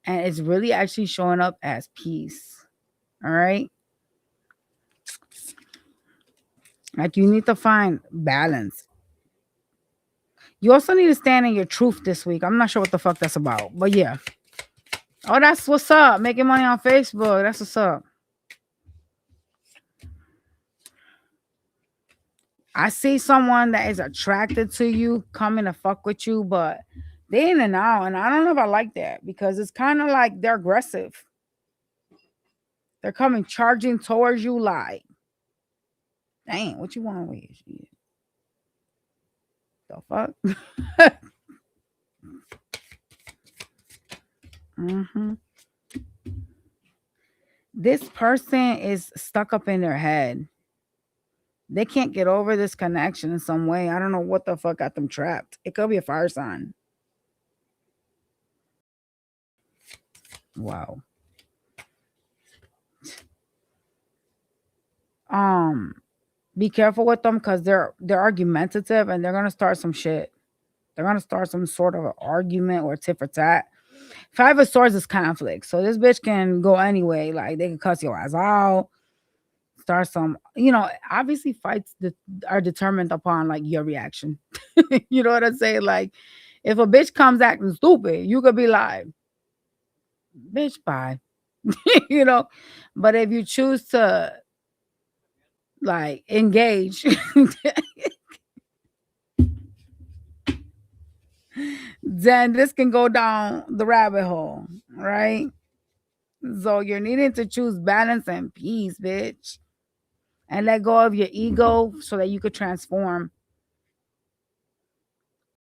and it's really actually showing up as peace. All right. Like you need to find balance. You also need to stand in your truth this week. I'm not sure what the fuck that's about, but yeah. Oh, that's what's up. Making money on Facebook. That's what's up. I see someone that is attracted to you coming to fuck with you, but they in and out. And I don't know if I like that because it's kind of like they're aggressive. They're coming charging towards you like, dang, what you want with you? The fuck? hmm This person is stuck up in their head. They can't get over this connection in some way. I don't know what the fuck got them trapped. It could be a fire sign. Wow. Um, be careful with them because they're argumentative and they're gonna start some shit. They're gonna start some sort of an argument or tit for tat. Five of Swords is conflict, so this bitch can go anyway. Like they can cuss your ass out, start some. Obviously fights that are determined upon like your reaction. You know what I'm saying? Like if a bitch comes acting stupid, you could be like, "Bitch, bye," you know. But if you choose to like engage, then this can go down the rabbit hole, right? So you're needing to choose balance and peace, bitch, and let go of your ego so that you could transform.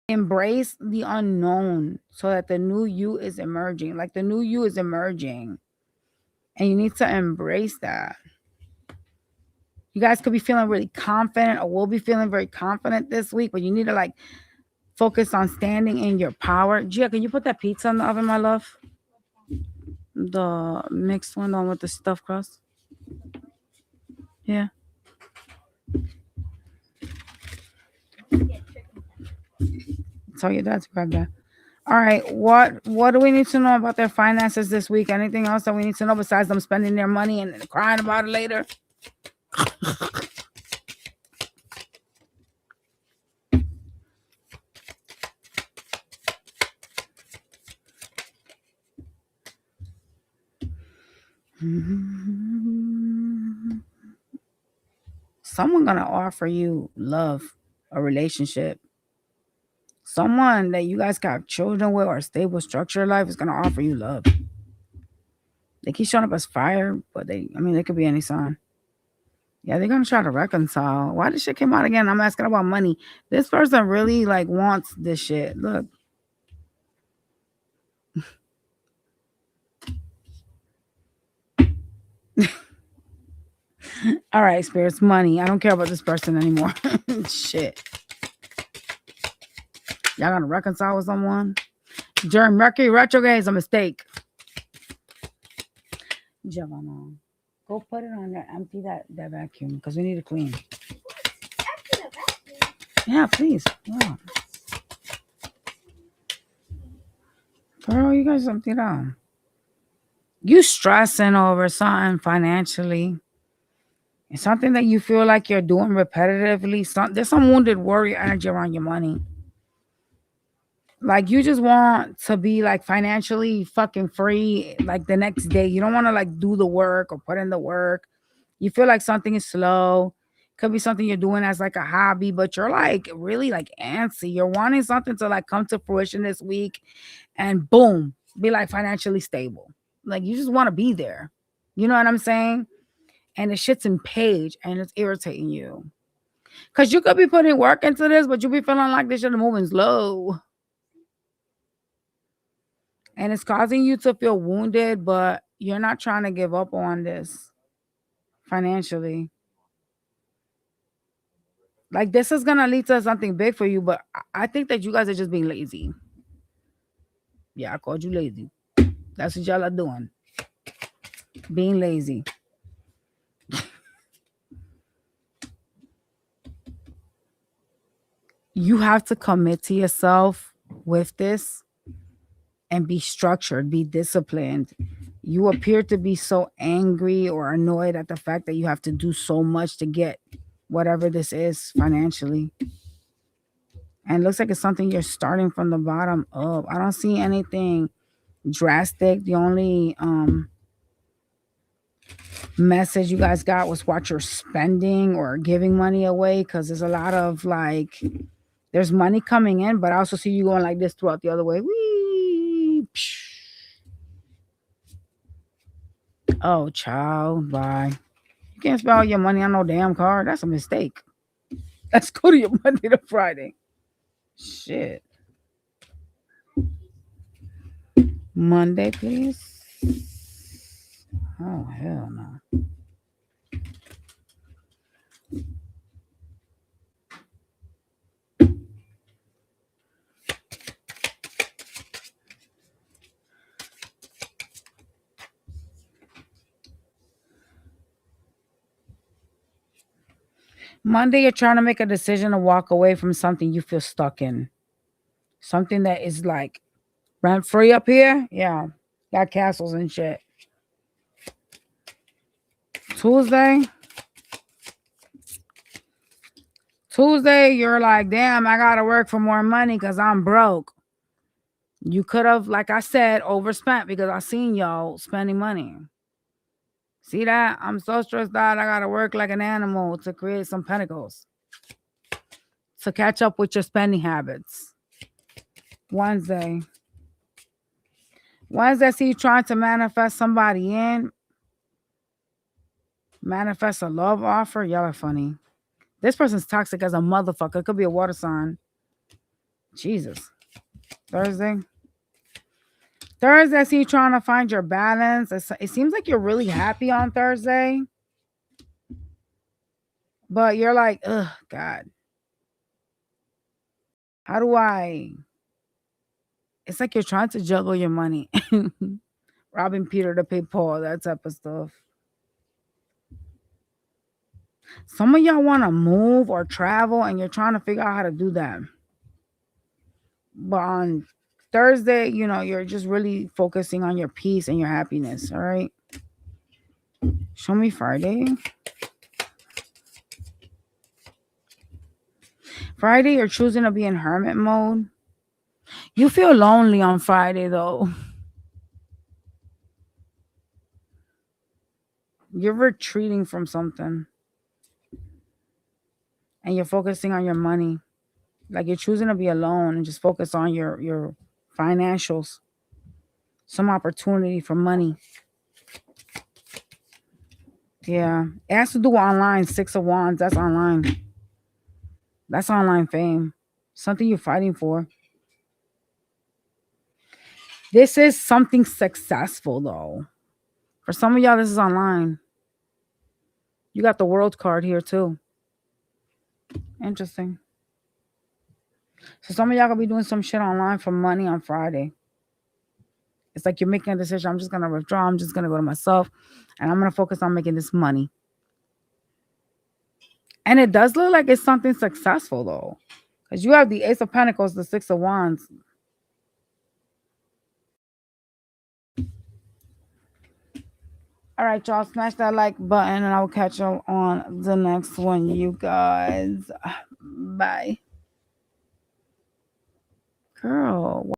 Embrace the unknown so that the new you is emerging. Like the new you is emerging, and you need to embrace that. You guys could be feeling really confident, or will be feeling very confident this week, but you need to like focus on standing in your power. Gia, can you put that pizza in the oven, my love? The mixed one, the one with the stuffed crust. Yeah. Tell your dad to grab that. All right. What do we need to know about their finances this week? Anything else that we need to know besides them spending their money and crying about it later? Someone gonna offer you love, a relationship. Someone that you guys got children with or a stable structure in life is gonna offer you love. They keep showing up as fire, but they could be any sign. Yeah, they're gonna try to reconcile. Why this shit came out again? I'm asking about money. This person really like wants this shit. Look. All right, spirits, money. I don't care about this person anymore. Shit. Y'all gonna reconcile with someone? During Mercury retrograde is a mistake. Giovanna, go put it on there. Empty that vacuum because we need to clean. Yeah, please. Yeah. Girl, you guys empty it out. You stressing over something financially. It's something that you feel like you're doing repetitively. There's some wounded warrior energy around your money. Like you just want to be like financially fucking free like the next day. You don't want to like do the work or put in the work. You feel like something is slow. Could be something you're doing as like a hobby, but you're like really like antsy. You're wanting something to like come to fruition this week and boom, be like financially stable. Like you just want to be there. You know what I'm saying? And the shit's in page and it's irritating you. Cause you could be putting work into this, but you be feeling like this shit is moving slow. And it's causing you to feel wounded, but you're not trying to give up on this financially. Like this is gonna lead to something big for you, but I think that you guys are just being lazy. Yeah, I called you lazy. That's what y'all are doing. Being lazy. You have to commit to yourself with this and be structured, be disciplined. You appear to be so angry or annoyed at the fact that you have to do so much to get whatever this is financially. And it looks like it's something you're starting from the bottom up. I don't see anything drastic. The only message you guys got was what you're spending or giving money away, because there's a lot of like there's money coming in, but I also see you going like this throughout the other way. Whee! Oh, child, bye. You can't spend all your money on no damn card. That's a mistake. Let's go to your Monday to Friday. Shit. Monday, please. Oh, hell no. Monday, you're trying to make a decision to walk away from something you feel stuck in. Something that is like rent free up here. Yeah. Got castles and shit. Tuesday, you're like, damn, I gotta work for more money because I'm broke. You could have, like I said, overspent because I seen y'all spending money. See that? I'm so stressed out. I gotta work like an animal to create some pentacles. To catch up with your spending habits. Wednesday, I see you trying to manifest somebody in. Manifest a love offer. Y'all are funny. This person's toxic as a motherfucker. It could be a water sign. Jesus. Thursday, I see you trying to find your balance. It seems like you're really happy on Thursday. But you're like, ugh, God. How do I? It's like you're trying to juggle your money. Robbing Peter to pay Paul, that type of stuff. Some of y'all want to move or travel and you're trying to figure out how to do that. But on Thursday, you're just really focusing on your peace and your happiness. All right. Show me Friday. Friday, you're choosing to be in hermit mode. You feel lonely on Friday, though. You're retreating from something. And you're focusing on your money. Like you're choosing to be alone and just focus on your financials. Some opportunity for money. Yeah. It has to do with online. 6 of Wands. That's online. That's online fame. Something you're fighting for. This is something successful, though. For some of y'all, this is online. You got the World card here, too. Interesting. So some of y'all gonna be doing some shit online for money on Friday. It's like you're making a decision. I'm just going to withdraw. I'm just going to go to myself. And I'm going to focus on making this money. And it does look like it's something successful, though. Because you have the Ace of Pentacles, the 6 of Wands. All right, y'all. Smash that like button. And I will catch you on the next one, you guys. Bye. Girl.